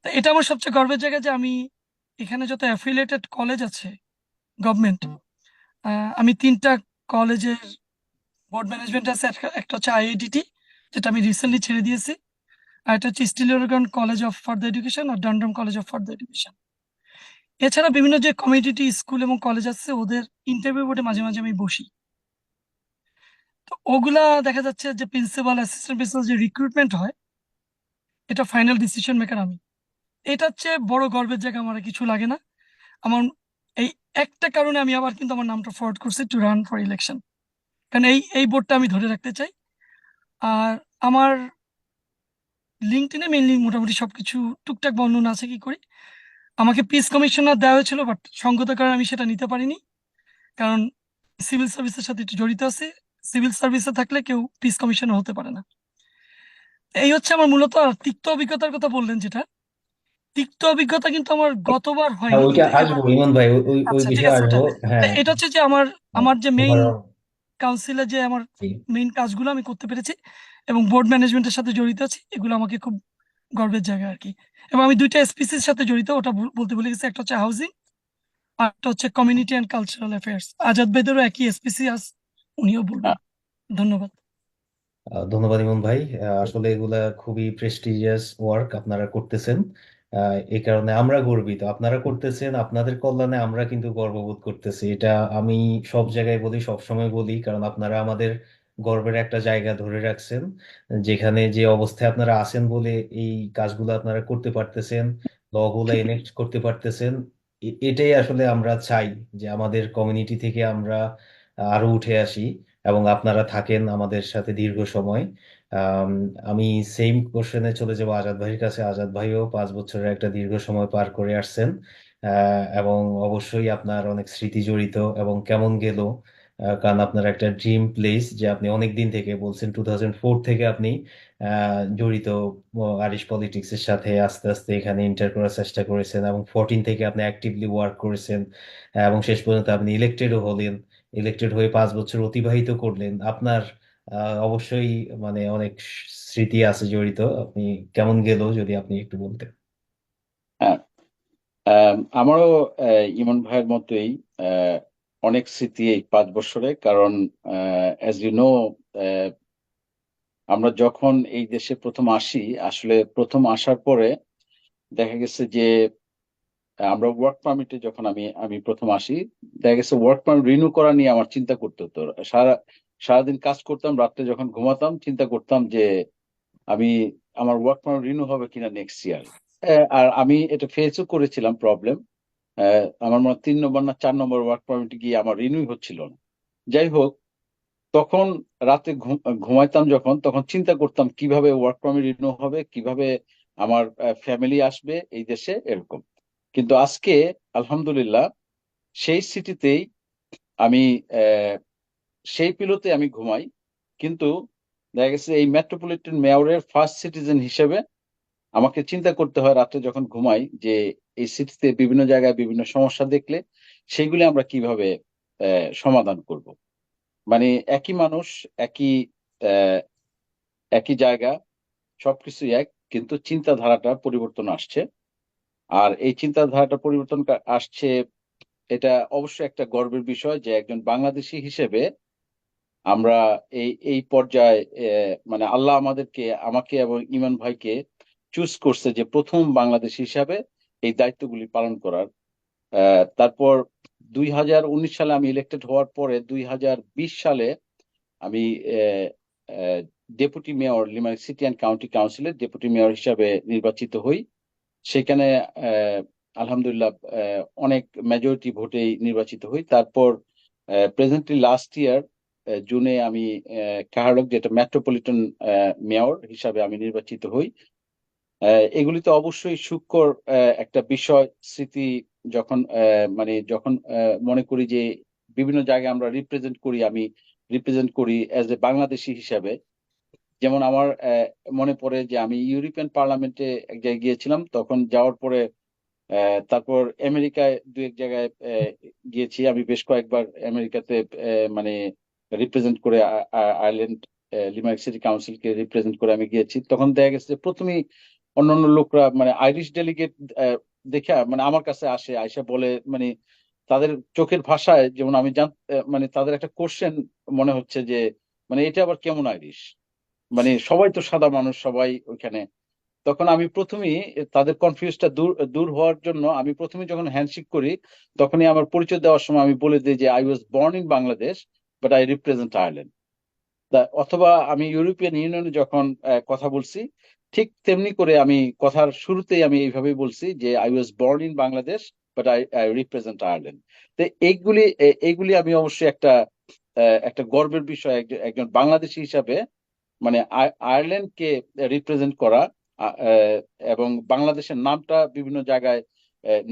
তো এটা আমার সবচেয়ে গর্বের জায়গা যে আমি এখানে যত অ্যাফিলিয়েটেড কলেজ আছে গভর্নমেন্ট, আমি 3টা কলেজের বোর্ড ম্যানেজমেন্ট আছে। একটা হচ্ছে আইআইডিটি, যেটা আমি রিসেন্টলি ছেড়ে দিয়েছি, আর এটা হচ্ছে Stillorgan college of further education আর Dundrum college of further education. এছাড়া বিভিন্ন যে কমিউনিটি স্কুল এবং কলেজ আছে ওদের ইন্টারভিউ বোর্ডে মাঝে মাঝে আমি বসি। তো ওগুলা দেখা যাচ্ছে যে প্রিন্সিপাল অ্যাসিস্ট্যান্ট প্রিন্সিপাল যে রিক্রুটমেন্ট হয়, এটা ফাইনাল ডিসিশন মেকার আমি। এটা হচ্ছে বড় গর্বের জায়গা, আমার আর কিছু লাগে না। আমার এই একটা কারণে আমি আবার কিন্তু আমার নামটা ফরওয়ার্ড করছি টু রান ফর ইলেকশন, কারণ এই বোর্ডটা আমি ধরে রাখতে চাই। আর আমার লিঙ্কডইনে মেইনলি মোটামুটি সবকিছু টুকটাক বর্ণনা আছে কি করি। আমাকে পিস কমিশনার দেওয়া হয়েছিল, বাট সঙ্গত কারণে আমি সেটা নিতে পারিনি, কারণ সিভিল সার্ভিসের সাথে একটু জড়িত আছে। সিভিল সার্ভিসে থাকলে কেউ পিস কমিশনার হতে পারে না। এই হচ্ছে আমার মূলত। আর তিক্ত অভিজ্ঞতার কথা বললেন, যেটা তিক্ত অভিজ্ঞতা কিন্তু আমার গতবার হ্যাঁ, হয়নি, ওইটা কিন্তু এবার। আসবো ইমন ভাই, ওই ওই ওই আচ্ছা ঠিক বিষয়ে আছে, ওটা আসবো। হ্যাঁ, এটা হচ্ছে যে আমার আমার যে মেইন ওভারঅল কাউন্সিলে যে আমার মেইন কাজগুলো আমি করতে পেরেছি এবং বোর্ড ম্যানেজমেন্টের সাথে জড়িত আছি, এগুলো আমাকে খুব গর্বের জায়গা আর কি। এবং আমি 2টা এসপিসির সাথে জড়িত, ওটা বলতে ভুলে গেছি, একটা হচ্ছে হাউজিং আর একটা হচ্ছে community and cultural affairs. Azad ভাইদেরও একই এসপিসি আছে, উনিও বলবেন। ধন্যবাদ। ধন্যবাদ ইমন ভাই। আসলে এগুলা খুবই প্রেস্টিজিয়াস ওয়ার্ক আপনারা করতেছেন। এই কারণে আমরা গর্বিত, আপনারা করতেছেন, আপনাদের কল্যাণে আমরা কিন্তু গর্ববোধ করতেছি। এটা আমি সব জায়গায় বলি, সব সময় বলি, কারণ আপনারা আমাদের গর্বের একটা জায়গা ধরে রাখছেন, যেখানে যে অবস্থায় আপনারা আছেন বলে এই কাজগুলো আপনারা করতে পারতেছেন, লগুলা এনেক্ট করতে পারতেছেন। এটাই আসলে আমরা চাই, যে আমাদের কমিউনিটি থেকে আমরা আরো উঠে আসি এবং আপনারা থাকেন আমাদের সাথে দীর্ঘ সময়। আম, আমি সেম কোশ্চেনে চলে যাবো আজাদ ভাইয়ের কাছে। আজাদ ভাইও 5 বছরের একটা দীর্ঘ সময় পার করে আসছেন, এবং অবশ্যই আপনার অনেক স্মৃতি জড়িত। এবং কেমন গেল, কারণ আপনার একটা ড্রিম প্লেস, যে আপনি অনেক দিন থেকে বলছেন, 2004 থেকে আপনি জড়িত আরিশ পলিটিক্স এর সাথে। আস্তে আস্তে এখানে এন্টার করার চেষ্টা করেছেন এবং 14 থেকে আপনি অ্যাক্টিভলি ওয়ার্ক করেছেন, এবং শেষ পর্যন্ত আপনি ইলেক্টেডও হলেন। ইলেক্টেড হয়ে 5 বছর অতিবাহিত করলেন। আপনার অবশ্যই মানে অনেক স্মৃতি আছে জড়িত। আপনি কেমন গেল যদি আপনি একটু বলতেন। হ্যাঁ, আমারও ইমন ভাইয়ের মতোই আহ, অনেক স্মৃতি এই 5 বছরে। কারণ অ্যাজ ইউ নো, আমরা যখন এই দেশে প্রথম আসি, আসলে প্রথম আসার পরে দেখা গেছে যে আমরা ওয়ার্ক পারমিটে, যখন আমি প্রথম আসি দেখা গেছে ওয়ার্ক পারমিট রিনিউ করা নিয়ে আমার চিন্তা করতে হতো। সারাদিন কাজ করতাম, রাত্রে যখন ঘুমাতাম চিন্তা করতাম যে আমি আমার ওয়ার্ক পারমিট রিনিউ হবে কিনা নেক্সট ইয়ার। আর আমি এটা ফেসও করেছিলাম প্রবলেম। আমার মনে হয় 3 নম্বর না 4 নম্বর ওয়ার্ক পারমিট গিয়ে আমার রিনিউ হচ্ছিল না। যাই হোক, তখন রাতে ঘুমাইতাম যখন, তখন চিন্তা করতাম কিভাবে ওয়ার্ক পারমিট রিনিউ হবে, কিভাবে আমার ফ্যামিলি আসবে এই দেশে, এরকম। কিন্তু আজকে আলহামদুলিল্লাহ সেই সিটিতেই আমি আহ, সেই পিলোতে আমি ঘুমাই। কিন্তু দেখা গেছে এই মেট্রোপলিটন মেয়রের ফার্স্ট সিটিজেন হিসেবে আমাকে চিন্তা করতে হয় রাত্রে যখন ঘুমাই যে এই সিটিতে বিভিন্ন জায়গায় বিভিন্ন সমস্যা দেখলে সেগুলি আমরা কিভাবে সমাধান করব। মানে একই মানুষ, একই আহ, একই জায়গা, সবকিছুই এক, কিন্তু চিন্তাধারাটা পরিবর্তন আসছে। আর এই চিন্তাধারাটা পরিবর্তন আসছে, এটা অবশ্যই একটা গর্বের বিষয় যে একজন বাংলাদেশী হিসেবে আমরা এই এই পর্যায়ে মানে আল্লাহ আমাকে এবং ইমান ভাইকে চুজ করছে যে প্রথম বাংলাদেশ হিসাবে এই দায়িত্বগুলি পালন করার। তারপর 2019 সালে আমি ইলেক্টেড হওয়ার পরে 2020 সালে আমি deputy mayor, Limerick city and county কাউন্সিলের ডেপুটি মেয়র হিসাবে নির্বাচিত হই। সেখানে আহ, আলহামদুলিল্লাহ অনেক মেজরিটি ভোটেই নির্বাচিত হই। তারপর প্রেজেন্টলি লাস্ট ইয়ার জুনে আমি কাহারোগ, যেটা মেট্রোপলিটন মেয়র হিসাবে আমি নির্বাচিত হই। এগুলি তো অবশ্যই সূক্ষ্ম একটা বিষয়, স্মৃতি। যখন মানে যখন মনে করি যে বিভিন্ন জায়গায় আমরা রিপ্রেজেন্ট করি, আমি রিপ্রেজেন্ট করি অ্যাজ এ বাংলাদেশি হিসাবে। যেমন আমার মনে পড়ে যে আমি ইউরোপিয়ান পার্লামেন্টে এক জায়গায় গিয়েছিলাম, তখন যাওয়ার পরে তারপর আমেরিকায় দু এক জায়গায় গিয়েছি আমি বেশ কয়েকবার আমেরিকাতে, মানে রিপ্রেজেন্ট করে আয়ারল্যান্ড লিমারিক সিটি কাউন্সিলকে রিপ্রেজেন্ট করে আমি গিয়েছি। তখন দেখা গেছে যে প্রথমেই অন্যান্য লোকরা মানে আইরিশ ডেলিগেট দেখে মানে আমার কাছে আসে, আইসা বলে, মানে তাদের চোখের ভাষায় যেমন আমি মানে তাদের একটা কোশ্চেন মনে হচ্ছে যে মানে এটা আবার কেমন আইরিশ, মানে সবাই তো সাদা মানুষ সবাই ওইখানে। তখন আমি প্রথমেই তাদের কনফিউজটা দূর দূর হওয়ার জন্য আমি প্রথমে যখন হ্যান্ডশেক করি তখনই আমার পরিচয় দেওয়ার সময় আমি বলে দিই যে I was born in Bangladesh but I represent Ireland. অথবা আমি ইউরোপিয়ান ইউনিয়নে যখন কথা বলছি ঠিক তেমনি করে আমি কথার শুরুতেই আমি এইভাবেই বলছি যে I was born in Bangladesh but I represent Ireland. তো এইগুলি আমি অবশ্যই একটা গর্বের বিষয় একজন বাংলাদেশী হিসাবে, মানে আয়ারল্যান্ডকে রিপ্রেজেন্ট করা, আ- আহ, এবং বাংলাদেশের নামটা বিভিন্ন জায়গায়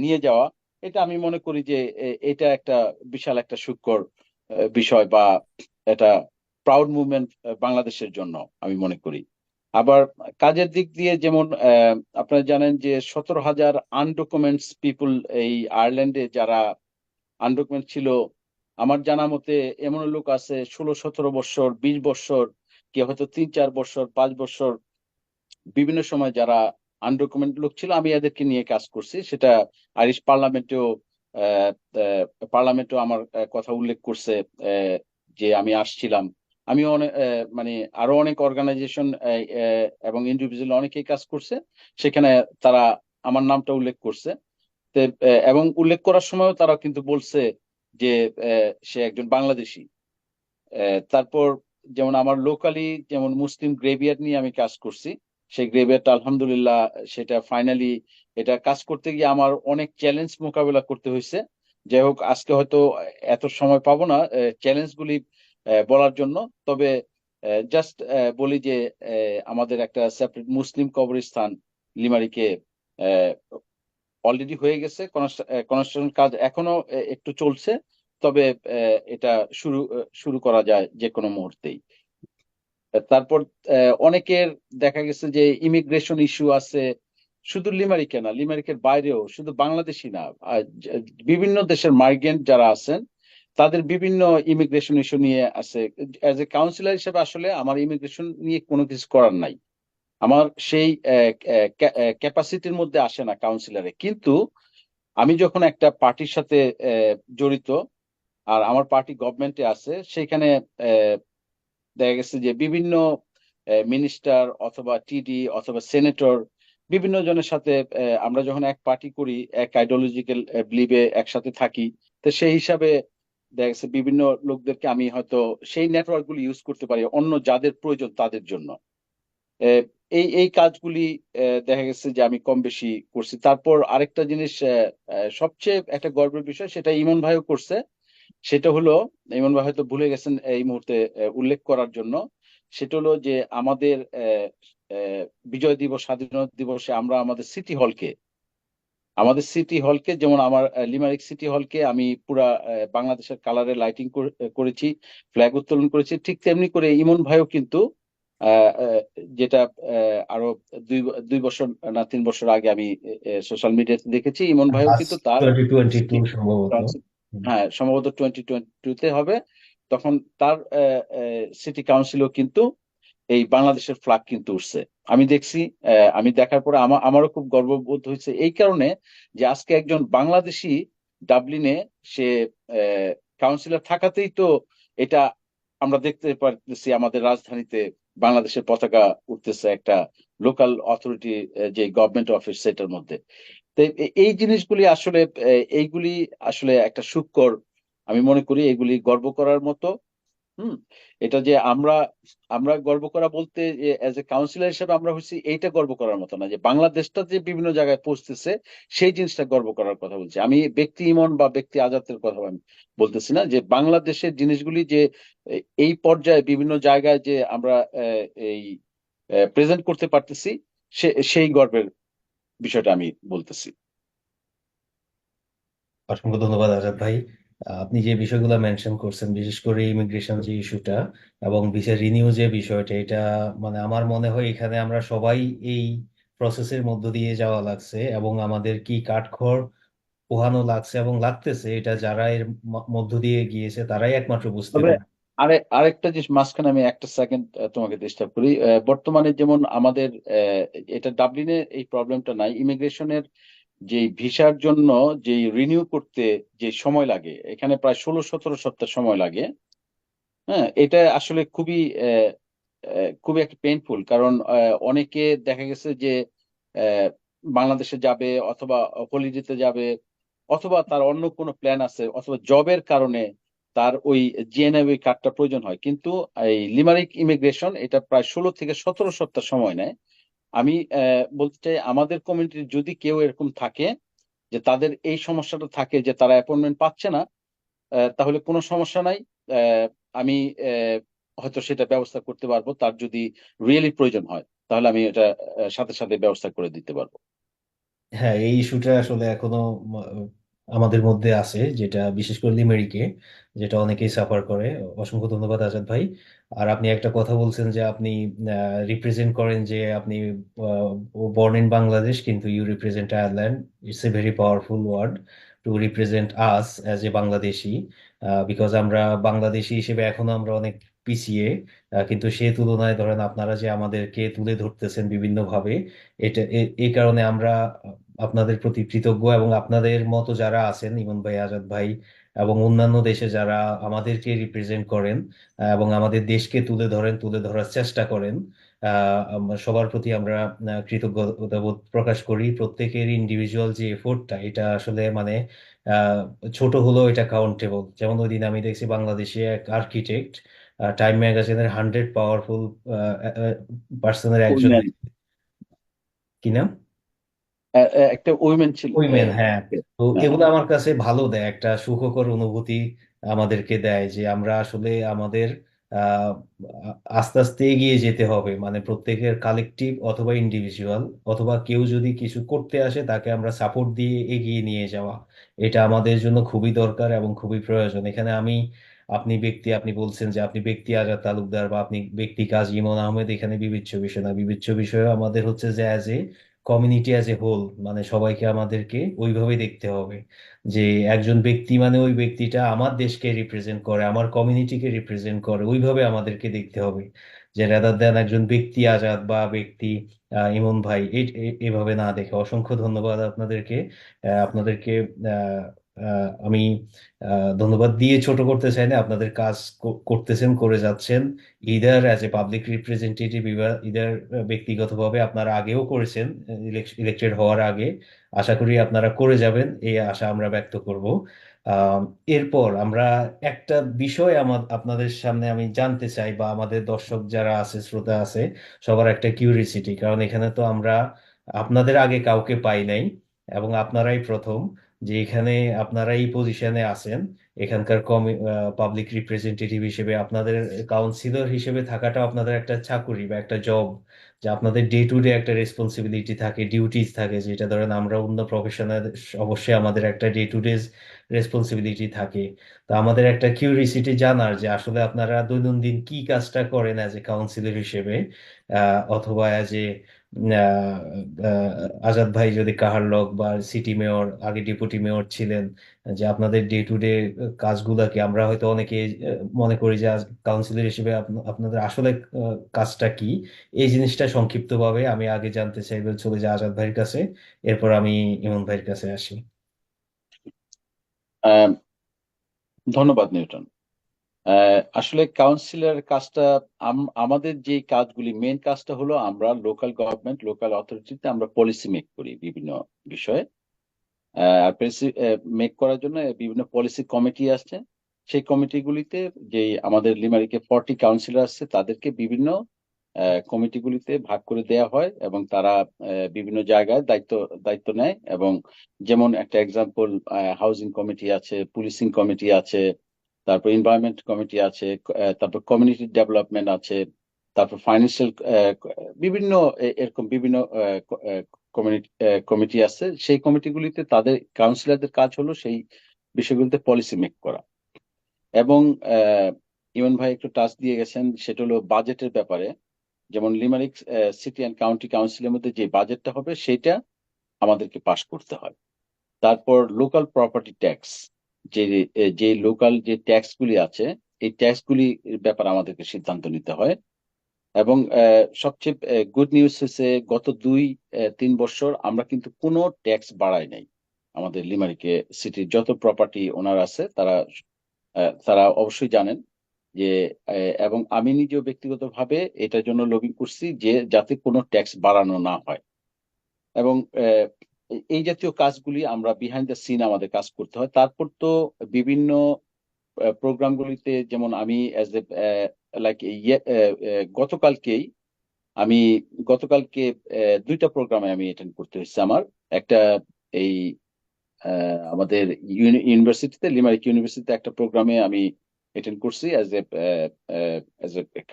নিয়ে যাওয়া। এটা আমি মনে করি যে এটা একটা বিশাল একটা সূক্ষ্ম বিষয়, বা এটা প্রাউড মুভমেন্ট বাংলাদেশের জন্য আমি মনে করি। আবার কাজের দিক দিয়ে যেমন আপনারা জানেন যে 17,000 আনডকুমেন্টস পিপুল এই আয়ারল্যান্ডে যারা আনডকুমেন্ট ছিল। আমার জানা মতে এমন লোক আছে 16-17 বছর, 20 বছর, কেউ হয়তো 3-4 বছর, 5 বছর, বিভিন্ন সময় যারা আনডকুমেন্ট লোক ছিল, আমি এদেরকে নিয়ে কাজ করছি। সেটা আইরিশ পার্লামেন্টেও আহ, পার্লামেন্টও আমার কথা উল্লেখ করছে যে আমি আসছিলাম। আমি অনেক মানে আরো অনেক অর্গানাইজেশন এবং ইন্ডিভিজুয়াল অনেকেই কাজ করছে, সেখানে তারা আমার নামটা উল্লেখ করছে। এবং উল্লেখ করার সময়ও তারা কিন্তু বলছে যে সে একজন বাংলাদেশী। তারপর যেমন আমার লোকালি যেমন মুসলিম গ্রেভিয়ার্ড নিয়ে আমি কাজ করছি। সেই গ্রেভিয়ার্ডটা আলহামদুলিল্লাহ সেটা ফাইনালি, এটা কাজ করতে গিয়ে আমার অনেক চ্যালেঞ্জ মোকাবেলা করতে হয়েছে। যাই হোক, আজকে হয়তো এত সময় পাবো না চ্যালেঞ্জ গুলি বলার জন্য। তবে জাস্ট বলি যে আমাদের একটা সেপারেট মুসলিম কবরস্থান লিমারিকে অলরেডি হয়ে গেছে। কনস্ট্রাকশন কাজ এখনো একটু চলছে, তবে এটা শুরু করা যায় যে কোনো মুহূর্তেই। তারপর অনেকের দেখা গেছে যে ইমিগ্রেশন ইস্যু আছে, শুধু লিমারিকে না, লিমারিকের বাইরেও, শুধু বাংলাদেশি না, বিভিন্ন দেশের মাইগ্রেন্ট যারা আছেন তাদের বিভিন্ন ইমিগ্রেশন ইস্যু নিয়ে আছে। অ্যাজ এ কাউন্সিলর হিসেবে আসলে আমার ইমিগ্রেশন নিয়ে কোনো কিছু করার নাই, আমার সেই ক্যাপাসিটির মধ্যে আসে না কাউন্সিলরে। কিন্তু আমি যখন একটা পার্টির সাথে জড়িত, আর আমার পার্টি গভর্নমেন্টে আছে, সেখানে দেখা গেছে যে বিভিন্ন মিনিস্টার অথবা টিডি অথবা সেনেটর, বিভিন্ন জনের সাথে আমরা যখন এক পার্টি করি, এক আইডিওলজিক্যাল বিলিভে একসাথে থাকি, তো সেই হিসাবে দেখা গেছে বিভিন্ন লোকদেরকে আমি হয়তো সেই নেটওয়ার্ক গুলি ইউজ করতে পারি অন্য যাদের প্রয়োজন তাদের জন্য। আহ, এই এই কাজগুলি দেখা গেছে যে আমি কম বেশি করছি। তারপর আরেকটা জিনিস সবচেয়ে একটা গর্বের বিষয়, সেটা ইমন ভাইও করছে। সেটা হলো, ইমন ভাই হয়তো ভুলে গেছেন এই মুহূর্তে উল্লেখ করার জন্য, সেটা হলো যে আমাদের বিজয় দিবস স্বাধীনতা দিবসে আমরা আমাদের সিটি হলকে যেমন আমার লিমারিক সিটি হলকে আমি পুরা বাংলাদেশের কালারে লাইটিং করেছি, ফ্ল্যাগ উত্তোলন করেছি। ঠিক তেমনি করে ইমন ভাইও কিন্তু আহ, আহ, যেটা আরো দুই দুই বছর না 3 বছর আগে আমি সোশ্যাল মিডিয়াতে দেখেছি, ইমন ভাইও লাস্ট কিন্তু তার 2022 সিটি, সম্ভবত। হুম। হ্যাঁ সম্ভবত 2022-তে হবে, তখন তার সিটি কাউন্সিলও কিন্তু এই বাংলাদেশের ফ্ল্যাগ কিন্তু উঠছে। আমি দেখছি, আমি দেখার পরে আমারও খুব গর্ববোধ হয়েছে এই কারণে যে আজকে একজন বাংলাদেশি ডাবলিনে সে কাউন্সিলর থাকাতেই তো এটা আমরা দেখতে পারতেছি আমাদের রাজধানীতে বাংলাদেশের পতাকা উঠতেছে একটা লোকাল অথরিটি, যে গভর্নমেন্ট অফিস সেটার মধ্যে। তো এই জিনিসগুলি আসলে এইগুলি আসলে একটা সুখকর, আমি মনে করি এগুলি গর্ব করার মতো। হুম। এটা যে আমরা আমরা গর্ব করা বলতে এজ এ কাউন্সিলর হিসেবে আমরা হচ্ছি এইটা গর্ব করার মতো না, যে বাংলাদেশটা যে বিভিন্ন জায়গায় পৌঁছতেছে সেই জিনিসটা গর্ব করার কথা বলছি আমি। ব্যক্তি ইমন বা ব্যক্তি আজাদের কথা আমি বলতেছি না, যে বাংলাদেশের জিনিসগুলি যে এই পর্যায়ে বিভিন্ন জায়গায় যে আমরা এই প্রেজেন্ট করতে পারতেছি, সেই গর্বের বিষয়টা আমি বলতেছি। অসংখ্য ধন্যবাদ আজাদ ভাই। আপনি যে বিষয়গুলো মেনশন করছেন, বিশেষ করে ইমিগ্রেশন যে ইস্যুটা এবং ভিসা রিনিউ যে বিষয়টা, এটা মানে আমার মনে হয় এখানে আমরা সবাই এই প্রসেসের মধ্য দিয়ে যাওয়া লাগছে এবং আমাদের কি কাঠখড় পোহানো লাগছে এবং লাগতেছে, এটা যারা এর মধ্য দিয়ে গিয়েছে তারাই একমাত্র বুঝতে তবে পারে। আরেকটা জিনিস মাঝখানে আমি একটা সেকেন্ড তোমাকে ডিস্টার্ব করি। বর্তমানে যেমন আমাদের এটা ডাবলিনে এই প্রবলেমটা নাই, ইমিগ্রেশনের যে ভিসার জন্য যে রিনিউ করতে যে সময় লাগে, এখানে প্রায় 16-17 সপ্তাহ সময় লাগে। হ্যাঁ, এটা আসলে খুবই একটা পেইনফুল, কারণ অনেকে দেখা গেছে যে আহ, বাংলাদেশে যাবে অথবা হলিডেতে যাবে, অথবা তার অন্য কোনো প্ল্যান আছে, অথবা জবের কারণে তার ওই জিএনএ কার্ডটা প্রয়োজন হয়, কিন্তু এই লিমারিক ইমিগ্রেশন এটা প্রায় 16 থেকে 17 সপ্তাহ সময় নেয়। আমি বলতে চাই আমাদের কমিউনিটির যদি কেউ এরকম থাকে যে তাদের এই সমস্যাটা থাকে যে তারা অ্যাপয়েন্টমেন্ট পাচ্ছে না, তাহলে কোনো সমস্যা নাই। আহ, আমি হয়তো সেটা ব্যবস্থা করতে পারবো, তার যদি রিয়েলি প্রয়োজন হয় তাহলে আমি এটা সাথে সাথে ব্যবস্থা করে দিতে পারবো। হ্যাঁ, এই ইস্যুটা আসলে এখনো ম- আমাদের মধ্যে আছে, যেটা বিশেষ করে লিমেরিকে, যেটা অনেকেই সাফার করে। অসংখ্য ধন্যবাদ আজাদ ভাই। আর আপনি একটা কথা বলছেন যে আপনি রিপ্রেজেন্ট করেন, যে আপনি বর্ন ইন বাংলাদেশ কিন্তু you represent Ireland. It's a very powerful word to represent us as a Bangladeshi, because আমরা বাংলাদেশি হিসেবে এখনো আমরা অনেক পিছিয়ে। কিন্তু সে তুলনায় ধরেন আপনারা যে আমাদেরকে তুলে ধরতেছেন বিভিন্নভাবে, এই কারণে আমরা আপনাদের প্রতি কৃতজ্ঞ। এবং আপনাদের মতো যারা আছেন, ইমন ভাই, আজাদ ভাই এবং অন্যান্য দেশে যারা আমাদেরকে রিপ্রেজেন্ট করেন এবং আমাদের দেশকে তুলে ধরেন, তুলে ধরার চেষ্টা করেন, সবার প্রতি আমরা কৃতজ্ঞতা বোধ প্রকাশ করি। প্রত্যেকের ইন্ডিভিজুয়াল যে এফোর্টটা, এটা আসলে মানে আহ, ছোট হলেও এটা কাউন্টেবল। যেমন ওই দিন আমি দেখছি বাংলাদেশি এক আর্কিটেক্ট টাইম ম্যাগাজিনের 100 পাওয়ারফুল পার্সনের একজন, উইমেন, কি নাম? একটা উইমেন ছিল। উইমেন, হ্যাঁ। তো হ্যাঁ, এগুলো আমার কাছে ভালো দেয়, একটা সুখকর অনুভূতি আমাদেরকে দেয় যে আমরা আসলে আমাদের আহ আস্তে আস্তে এগিয়ে যেতে হবে, মানে প্রত্যেকের কালেকটিভ অথবা ইন্ডিভিজুয়াল অথবা কেউ যদি কিছু করতে আসে তাকে আমরা সাপোর্ট দিয়ে এগিয়ে নিয়ে যাওয়া, এটা আমাদের জন্য খুবই দরকার এবং খুবই প্রয়োজন। এখানে আপনি বলছেন যে আপনি ব্যক্তি আজাদ তালুকদার বা আপনি ব্যক্তি কাজী ইমন আহমেদ, এখানে বিবেচ্য বিষয় না। বিবেচ্য বিষয় আমাদের হচ্ছে যে as a community as a whole, মানে সবাইকে আমাদেরকে ওইভাবে দেখতে হবে যে একজন ব্যক্তি মানে ওই ব্যক্তিটা আমার দেশকে রিপ্রেজেন্ট করে, আমার কমিউনিটিকে রিপ্রেজেন্ট করে, ওইভাবে আমাদেরকে দেখতে হবে। যে রাদার দেন একজন ব্যক্তি আজাদ বা ব্যক্তি ইমন ভাই, এভাবে না দেখে। অসংখ্য ধন্যবাদ আপনাদেরকে। আপনাদেরকে আহ, আমি ধন্যবাদ দিয়ে ছোট করতে চাই না। আপনাদের কাজ করতেছেন, করে যাচ্ছেন, either as a public representative, either ব্যক্তিগতভাবে আপনারা আগেও করেছেন ইলেক্টেড হওয়ার আগে। আশা করি আপনারা করে যাবেন, এই আশা আমরা ব্যক্ত করব। আম, এরপর আমরা একটা বিষয় আপনাদের সামনে আমি জানতে চাই, বা আমাদের দর্শক যারা আছে, শ্রোতা আছে, সবার একটা কিউরিসিটি, কারণ এখানে তো আমরা আপনাদের আগে কাউকে পাই নাই, এবং আপনারাই প্রথম যে এখানে আপনারা এই পজিশনে আছেন, এখানকার পাবলিক রিপ্রেজেন্টেটিভ হিসেবে। আপনাদের কাউন্সিলর হিসেবে থাকাটা আপনাদের একটা চাকুরি বা একটা জব, যে আপনাদের ডে টু ডে একটা রেসপন্সিবিলিটি থাকে, ডিউটিস থাকে, যেটা ধরেন আমরা অন্য প্রফেশনাল অবশ্যই আমাদের একটা ডে টু ডে রেসপন্সিবিলিটি থাকে। তো আমাদের একটা কিউরিসিটি জানার যে আসলে আপনারা দৈনন্দিন কি কাজটা করেন অ্যাজ এ কাউন্সিলর হিসেবে, অথবা অ্যাজ এ আজাদ ভাই যদি কাহারলগ বা সিটি মেয়র, আগে ডেপুটি মেয়র ছিলেন, যে আপনাদের ডে টু ডে কাজগুলাকে আমরা হয়তো অনেকে মনে করি যে কাউন্সিলর হিসেবে আপনাদের আসলে কাজটা কি, এই জিনিসটা সংক্ষিপ্তভাবে আমি আগে জানতে চাইবো, চলে যাই আজাদ ভাইয়ের কাছে, এরপর আমি ইমন ভাইয়ের কাছে আসি। আহ, ধন্যবাদ নিউটন। আসলে কাউন্সিলর কাজটা আমাদের যে কাজগুলি, মেন কাজটা হলো আমরা লোকাল গভর্নমেন্ট, লোকাল অথরিটিতে আমরা পলিসি মেক করি বিভিন্ন বিষয়ে। আর পলিসি মেক করার জন্য বিভিন্ন পলিসি কমিটি আছে। সেই কমিটিগুলিতে যে আমাদের লিমারিকে 40 কাউন্সিলর আছে, তাদেরকে বিভিন্ন কমিটিগুলিতে ভাগ করে দেয়া হয়, এবং তারা বিভিন্ন জায়গায় দায়িত্ব দায়িত্ব নেয়। এবং যেমন একটা এক্সাম্পল, হাউজিং কমিটি আছে, পুলিশিং কমিটি আছে, তারপর এনভায়রনমেন্ট কমিটি আছে, তারপর কমিউনিটি ডেভেলপমেন্ট আছে, তারপর ফাইন্যান্সিয়াল বিভিন্ন এরকম বিভিন্ন কমিউনিটি কমিটি আছে। সেই কমিটিগুলিতে তাদের কাউন্সিলরদের কাজ হলো সেই বিষয়গুলিতে পলিসি মেক করা। এবং আহ, ইমন ভাই একটু টাচ দিয়ে গেছেন, সেটা হলো বাজেটের ব্যাপারে। যেমন লিমারিক সিটি অ্যান্ড কাউন্টি কাউন্সিলের মধ্যে যে বাজেটটা হবে সেটা আমাদেরকে পাস করতে হয়। তারপর লোকাল প্রপার্টি ট্যাক্স, যে যে লোকাল যে ট্যাক্স গুলি আছে, এই ট্যাক্স গুলির ব্যাপারে আমাদেরকে সিদ্ধান্ত নিতে হয়। এবং সবচেয়ে গুড নিউজ হচ্ছে গত 2-3 বছর আমরা কিন্তু কোনো ট্যাক্স বাড়াই নাই। আমাদের লিমারিকে সিটির যত প্রপার্টি ওনার আছে, তারা তারা অবশ্যই জানেন যে এবং আমি নিজেও ব্যক্তিগতভাবে এটার জন্য লবিং করছি যে যাতে কোনো ট্যাক্স বাড়ানো না হয়। এবং এই জাতীয় কাজগুলি আমরা বিহাইন্ড দ্য সিন আমাদের কাজ করতে হয়। তারপর তো বিভিন্ন প্রোগ্রামগুলিতে, যেমন আমি অ্যাজ এ লাইক গতকালকেই আমি গতকালকে 2টা প্রোগ্রামে আমি অ্যাটেন্ড করতে হয়েছে আমার। একটা এই আমাদের ইউনিভার্সিটিতে, লিমারিক ইউনিভার্সিটিতে একটা প্রোগ্রামে আমি অ্যাটেন্ড করছি অ্যাজ এ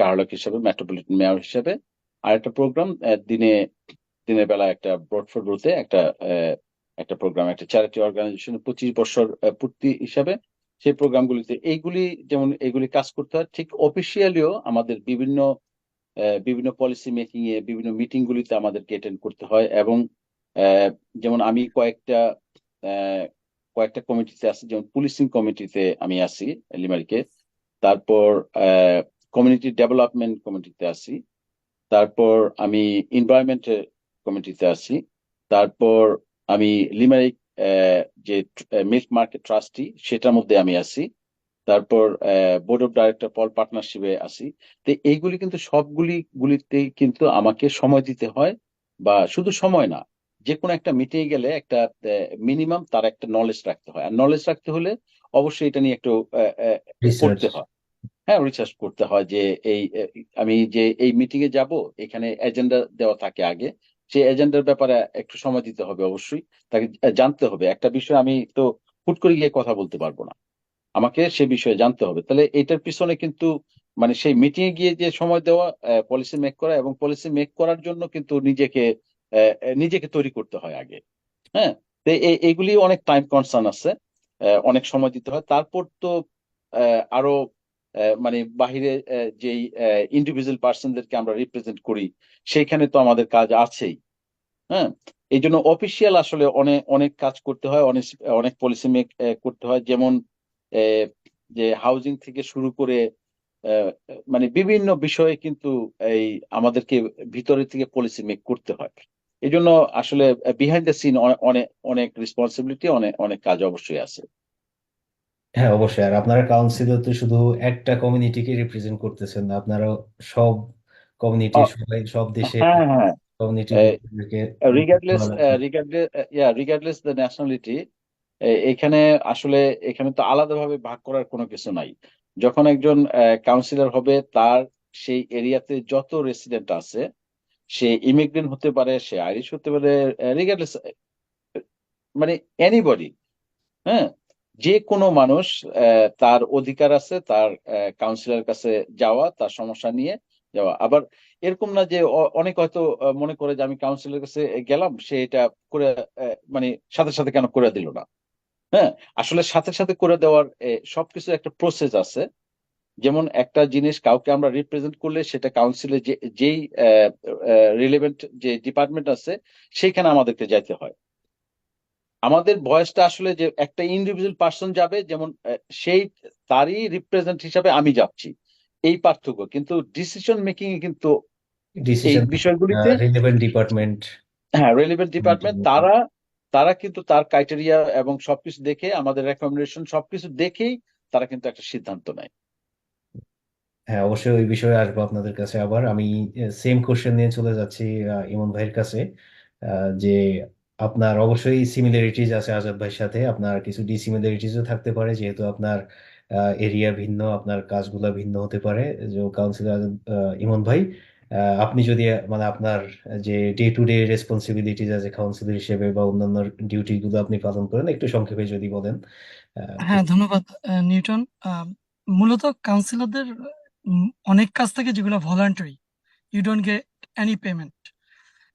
কার্লক হিসাবে, মেট্রোপলিটন মেয়র হিসাবে। আর একটা প্রোগ্রাম দিনের বেলা একটা ব্রডফোর্ড রুতে একটা প্রোগ্রাম, একটা চ্যারিটি অর্গানাইজেশন 25 বছর পূর্তি হিসাবে। সেই প্রোগ্রামগুলিতে এইগুলি কাজ করতে হয়। ঠিক অফিসিয়ালিও আমাদের বিভিন্ন পলিসি মেকিং এ, বিভিন্ন মিটিং গুলিতে আমাদেরকে অ্যাটেন্ড করতে হয়। এবং আহ, যেমন আমি আহ, কয়েকটা কমিটিতে আছি, যেমন পুলিশিং কমিটিতে আমি আছি লিমারিকে। তারপর কমিউনিটি ডেভেলপমেন্ট কমিটিতে আছি। তারপর আমি এনভায়রনমেন্ট কমিটিতে আছি। তারপর আমি লিমারিক যে মিল্ক মার্কেট ট্রাস্টি, সেটার মধ্যে আমি আছি। তারপর বোর্ড অফ ডাইরেক্টর পল পার্টনারশিপে আছি। তো এইগুলি কিন্তু গুলিতে কিন্তু আমাকে সময় দিতে হয়। বা শুধু সময় না, যে কোনো একটা মিটিং গেলে একটা মিনিমাম তার একটা নলেজ রাখতে হয়। আর নলেজ রাখতে হলে অবশ্যই এটা নিয়ে একটু রিসার্চ। পড়তে হয়। হ্যাঁ, রিসার্চ করতে হয় যে এই আমি যে এই মিটিং এ যাব, এখানে এজেন্ডা দেওয়া থাকে আগে। সেই এজেন্ডার ব্যাপারে একটু সময় দিতে হবে অবশ্যই। তাকে জানতে হবে একটা বিষয়, আমি তো হুট করে গিয়ে কথা বলতে পারবো না, আমাকে সে বিষয়ে জানতে হবে। তাহলে এটার পিছনে কিন্তু মানে সেই মিটিং এ গিয়ে যে সময় দেওয়া, পলিসি মেক করা, এবং পলিসি মেক করার জন্য কিন্তু নিজেকে তৈরি করতে হয় আগে। হ্যাঁ, তো এইগুলি অনেক টাইম কনসার্ন আছে, অনেক সময় দিতে হয়। তারপর তো আরো মানে বাহিরে যেই ইন্ডিভিজুয়াল পার্সনদেরকে আমরা রিপ্রেজেন্ট করি, সেইখানে তো আমাদের কাজ আছেই। হ্যাঁ, এই জন্য অফিসিয়াল আসলে অনেক অনেক কাজ করতে হয়, অনেক অনেক পলিসি মেক করতে হয়। যেমন আহ, যে হাউজিং থেকে শুরু করে আহ, মানে বিভিন্ন বিষয়ে কিন্তু এই আমাদেরকে ভিতরে থেকে পলিসি মেক করতে হয়। এই জন্য আসলে বিহাইন্ড দ্য সিন অনেক অনেক রেসপন্সিবিলিটি, অনেক অনেক কাজ অবশ্যই আছে। হ্যাঁ, অবশ্যই। আর আপনারা কাউন্সিলর তো শুধু একটা কমিউনিটিকে রিপ্রেজেন্ট করতেছেন না, আপনারা সব কমিউনিটির, সবাই সব দেশের হ্যাঁ, হ্যাঁ, কমিউনিটি গ্রুপকে। রিগার্ডলেস রিগার্ডলেস দ্য ন্যাশনালিটি, এখানে আসলে এখানে তো আলাদাভাবে ভাগ করার কোনো কিছু নাই। যখন একজন কাউন্সিলর হবে, তার সেই এরিয়াতে যত রেসিডেন্ট আছে, সে ইমিগ্রেন্ট হতে পারে, সে আইরিশ হতে পারে, রিগার্ডলেস, মানে এনিবডি, হ্যাঁ, যে কোনো মানুষ তার অধিকার আছে তার কাউন্সিলর কাছে যাওয়া, তার সমস্যা নিয়ে যাওয়া। আবার এরকম না যে অনেক হয়তো মনে করে যে আমি কাউন্সিলর কাছে গেলাম, সে এটা করে মানে সাথে সাথে কেন করে দিল না। হ্যাঁ, আসলে সাথে সাথে করে দেওয়ার সবকিছু একটা প্রসেস আছে। যেমন একটা জিনিস কাউকে আমরা রিপ্রেজেন্ট করলে সেটা কাউন্সিলে যেই রিলেভেন্ট যে ডিপার্টমেন্ট আছে সেইখানে আমাদেরকে যাইতে হয়। আমাদের ভয়েসটা আসলে যে একটা ইন্ডিভিজুয়াল পার্সন যাবে, যেমন সেই তারই রিপ্রেজেন্ট হিসাবে আমি যাচ্ছি, এই পার্থক্য। কিন্তু ডিসিশন মেকিং এ কিন্তু এই ডিসিশন বিষয়গুলিতে, রিলেভেন্ট ডিপার্টমেন্ট। হ্যাঁ, রেলিভেন্ট ডিপার্টমেন্ট তারা তারা কিন্তু তার ক্রাইটেরিয়া এবং সবকিছু দেখে, আমাদের রেকমেন্ডেশন সবকিছু দেখেই তারা কিন্তু একটা সিদ্ধান্ত নেয়। হ্যাঁ, অবশ্যই ওই বিষয়ে আসবো আপনাদের কাছে। আবার আমি সেম কোশ্চেন নিয়ে চলে যাচ্ছি ইমন ভাইয়ের কাছে। যে আপনার অবশ্যই সিমিলারিটিজ আছে আজাদ ভাইয়ের সাথে, আপনার কিছু ডিসিমিলারিটিসও থাকতে পারে, যেহেতু আপনার এরিয়া ভিন্ন, আপনার কাজগুলো ভিন্ন হতে পারে। যে কাউন্সিলর ইমন ভাই, আপনি যদি মানে আপনার যে ডে টু ডে রেসপন্সিবিলিটিজ আছে কাউন্সিলর হিসেবে বা অন্যান্য ডিউটি গুলো আপনি পালন করেন, একটু সংক্ষেপে যদি বলেন। হ্যাঁ, ধন্যবাদ নিউটন। মূলত কাউন্সিলরদের অনেক কাজ থাকে যেগুলো voluntary, you don't get any payment.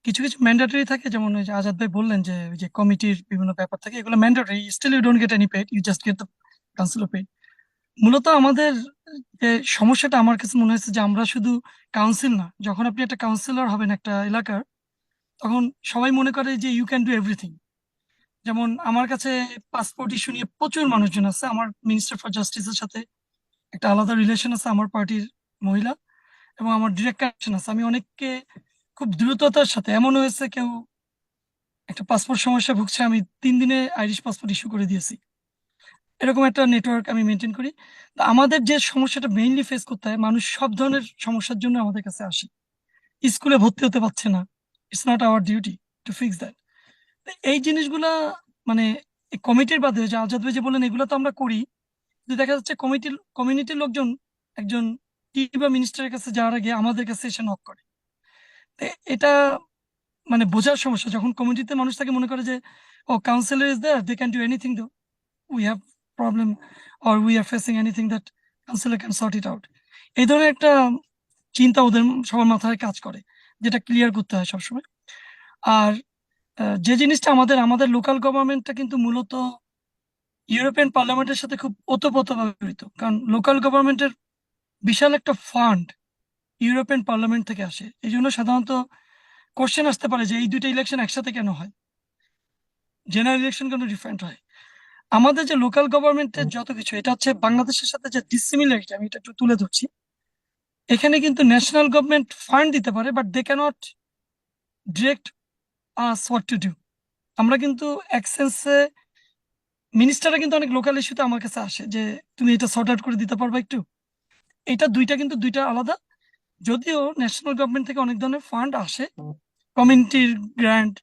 কিছু কিছু ম্যান্ডেটরি থাকে, যেমন ওই যে আজাদ ভাই বললেন যে ওই যে কমিটির বিভিন্ন ব্যাপার থাকে, এগুলো mandatory, still you don't get any paid, you just get the councillor paid. মূলত আমাদের যে সমস্যাটা আমার কাছে মনে হয়েছে যে আমরা শুধু কাউন্সিল না, যখন আপনি একটা কাউন্সিলর হবেন একটা এলাকার, তখন সবাই মনে করে যে ইউ ক্যান ডু এভরিথিং। যেমন আমার কাছে পাসপোর্ট ইস্যু নিয়ে প্রচুর মানুষজন আছে, আমার মিনিস্টার ফর জাস্টিসের সাথে একটা আলাদা রিলেশন আছে, আমার পার্টির মহিলা, এবং আমার ডিরেক্ট কানেকশন আছে। আমি অনেককে খুব দ্রুততার সাথে, এমন হয়েছে কেউ একটা পাসপোর্ট সমস্যা ভুগছে, আমি 3 দিনে আইরিশ পাসপোর্ট ইস্যু করে দিয়েছি। এরকম একটা নেটওয়ার্ক আমি মেনটেন করি। তো আমাদের যে সমস্যাটা মেইনলি ফেস করতে হয়, মানুষ সব ধরনের সমস্যার জন্য আমাদের কাছে আসে। স্কুলে ভর্তি হতে পারছে না, it's not our duty to fix that. এই জিনিসগুলা মানে কমিটির বাদে, যে আজাদ ভাই যে বলেন এগুলো তো আমরা করি, কিন্তু দেখা যাচ্ছে কমিউনিটির লোকজন একজন টি বা মিনিস্টারের কাছে যাওয়ার আগে আমাদের কাছে এসে নক করে। তো এটা মানে বোঝার সমস্যা, যখন কমিউনিটিতে মানুষ থাকে মনে করে যে ও councillor is there, they can do anything, though we have problem or we are facing anything that councillor can sort it out. এই ধরনের একটা চিন্তা ওদের সবার মাথায় কাজ করে, যেটা ক্লিয়ার করতে হয় সবসময়। আর যে জিনিসটা আমাদের আমাদের লোকাল গভর্নমেন্টটা কিন্তু মূলত ইউরোপিয়ান পার্লামেন্টের সাথে খুব ওতপ্রোতভাবে জড়িত, কারণ লোকাল গভর্নমেন্টের বিশাল একটা ফান্ড ইউরোপিয়ান পার্লামেন্ট থেকে আসে। এই জন্য সাধারণত কোশ্চেন আসতে পারে যে এই দুইটা ইলেকশন একসাথে কেন হয়, জেনারেল ইলেকশন কেন ডিফারেন্ট হয়। আমাদের যে লোকাল গভর্নমেন্টের যত কিছু, এটা হচ্ছে বাংলাদেশের সাথে যে ডিসিমিলারিটি, আমি এটা একটু তুলে ধরছি। এখানে কিন্তু ন্যাশনাল গভর্নমেন্ট ফান্ড দিতে পারে, but they cannot direct us what to do. আমরা কিন্তু এক সেন্সে মিনিস্টাররা কিন্তু অনেক লোকাল ইস্যুতে আমার কাছে আসে যে তুমি এটা সর্ট আউট করে দিতে পারবা একটু। এটা দুইটা কিন্তু দুইটা আলাদা। যদিও ন্যাশনাল গভর্নমেন্ট থেকে অনেক ধরনের ফান্ড আসে, কমিউনিটির গ্র্যান্ট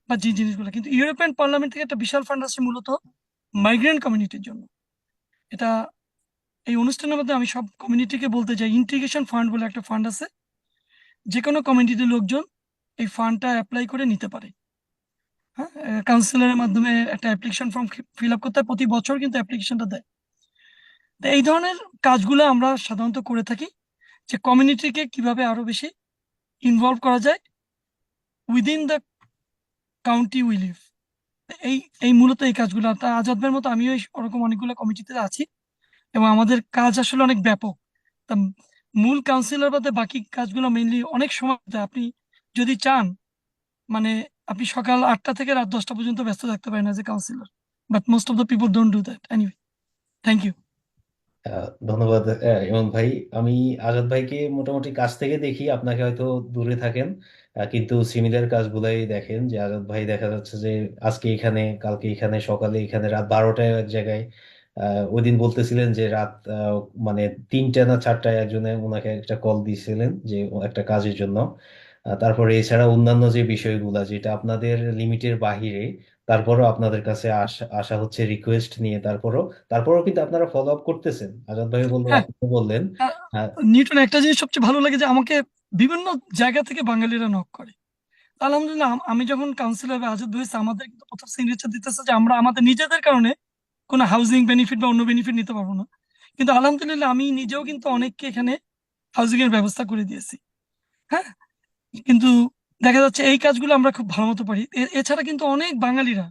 বা যে জিনিসগুলো, কিন্তু ইউরোপিয়ান পার্লামেন্ট থেকে একটা বিশাল ফান্ড আসে মূলত মাইগ্রেন্ট কমিউনিটির জন্য। এটা এই অনুষ্ঠানের মধ্যে আমি সব কমিউনিটিকে বলতে চাই, ইন্টিগ্রেশন ফান্ড বলে একটা ফান্ড আছে, যে কোনো কমিউনিটির লোকজন এই ফান্ডটা অ্যাপ্লাই করে নিতে পারে। হ্যাঁ, কাউন্সিলরের মাধ্যমে একটা অ্যাপ্লিকেশন ফর্ম ফিল আপ করতে হয়, প্রতি বছর কিন্তু অ্যাপ্লিকেশনটা দেয়। তো এই ধরনের কাজগুলো আমরা সাধারণত করে থাকি, যে কমিউনিটিকে কিভাবে আরো বেশি ইনভলভ করা যায় within the county we live. এই এই মূলত এই কাজগুলো। তা আজাদ ভাইয়ের মতো আমিও ওরকম অনেকগুলো কমিটিতে আছি, এবং আমাদের কাজ আসলে অনেক ব্যাপক। তা মূল কাউন্সিলর বাদে বাকি কাজগুলো মেইনলি অনেক সময় দেয়। আপনি যদি চান, মানে আপনি সকাল 8টা থেকে রাত 10টা পর্যন্ত ব্যস্ত থাকতে পারেন as a councillor, but most of the people don't do that. Anyway, thank you. ধন্যবাদ ইমন ভাই। আমি আজাদ ভাইকে মোটামুটি কাছ থেকে দেখি, আপনাকে হয়তো দূরে থাকেন, কিন্তু সিমিলার কাজগুলাই দেখেন। যে আজাদ ভাই দেখা যাচ্ছে যে আজকে এখানে, কালকে এখানে, সকালে এখানে, রাত 12টায় এক জায়গায়। ওই দিন বলতেছিলেন যে রাত মানে 3টা না 4টায় একজনে ওনাকে একটা কল দিয়েছিলেন যে একটা কাজের জন্য। তারপরে এছাড়া অন্যান্য যে বিষয়গুলা যেটা আপনাদের লিমিটের বাহিরে, তারপরও আপনাদের কাছে আসা আসা হচ্ছে রিকোয়েস্ট নিয়ে, তারপরও কিন্তু আপনারা ফলো আপ করতেছেন। আজাদ ভাই বললেন, হ্যাঁ, আপনি বললেন। আহ, আহ, নিউটন একটা জিনিস সবচেয়ে ভালো লাগে যে আমাকে বিভিন্ন জায়গা থেকে বাঙালিরা নক করে। আলহামদুলিল্লাহ, আমি যখন কাউন্সিলর বা আজাদ হয়েছে, আমাদের কিন্তু প্রথম সিগনেচার দিতেছে যে আমরা আমাদের নিজেদের কারণে কোনো হাউজিং বেনিফিট বা অন্য বেনিফিট নিতে পারবো না, কিন্তু আলহামদুলিল্লাহ আমি নিজেও কিন্তু অনেককে এখানে হাউজিং এর ব্যবস্থা করে দিয়েছি। হ্যাঁ, কিন্তু দেখা যাচ্ছে এই কাজগুলো আমরা খুব ভালো মতো পারি। এছাড়া কিন্তু অনেক বাঙালিরা,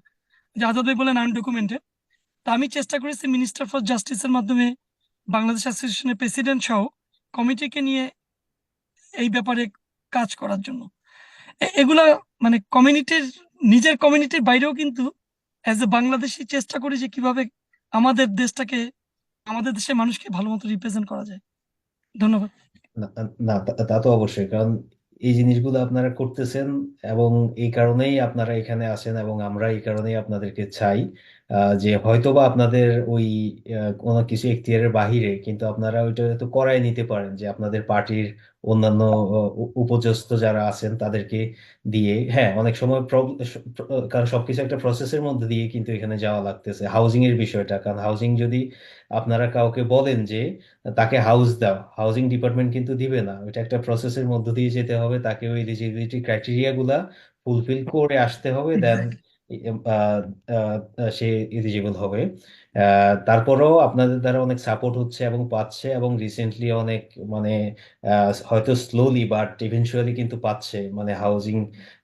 যে আজাদ ভাই বলেন আনডকুমেন্টেড, তা আমি চেষ্টা করেছি মিনিস্টার ফর জাস্টিসের মাধ্যমে বাংলাদেশ অ্যাসোসিয়েশনের প্রেসিডেন্ট সহ কমিটিকে নিয়ে এই ব্যাপারে কাজ করার জন্য। এগুলা মানে কমিউনিটির, নিজের কমিউনিটির বাইরেও কিন্তু অ্যাজ এ বাংলাদেশি চেষ্টা করি যে কিভাবে আমাদের দেশটাকে, আমাদের দেশের মানুষকে ভালো মতো রিপ্রেজেন্ট করা যায়। ধন্যবাদ। না, না, তা তো অবশ্যই, কারণ এই জিনিসগুলো আপনারা করতেছেন এবং এই কারণেই আপনারা এখানে আসেন, এবং আমরা এই কারণেই আপনাদেরকে চাই। যে হয়তোবা আপনাদের ওই কোনো কিছু এখতিয়ারের বাহিরে, কিন্তু আপনারা ওইটা তো করাই নিতে পারেন, যে আপনাদের পার্টির অন্যান্য উপজস্ত যারা আছেন তাদেরকে দিয়ে। হ্যাঁ, অনেক সময় কারণ সবকিছু একটা প্রসেসের মধ্যে দিয়ে কিন্তু এখানে যাওয়া লাগতেছে। হাউজিং এর বিষয়টা, কারণ হাউজিং যদি আপনারা কাউকে বলেন যে তাকে হাউস দাও, হাউজিং ডিপার্টমেন্ট কিন্তু দিবে না। ওইটা একটা প্রসেসের মধ্য দিয়ে যেতে হবে, তাকে ওই এলিজিবিলিটি ক্রাইটেরিয়া গুলা ফুলফিল করে আসতে হবে, দেন এক্স্যাক্টলি। সে এলিজিবল হবে। তারপরেও আপনাদের দ্বারা অনেক সাপোর্ট হচ্ছে এবং পাচ্ছে, এবং রিসেন্টলি অনেক, মানে হয়তো স্লোলি বাট ইভেনচুয়ালি কিন্তু পাচ্ছে, মানে হাউজিং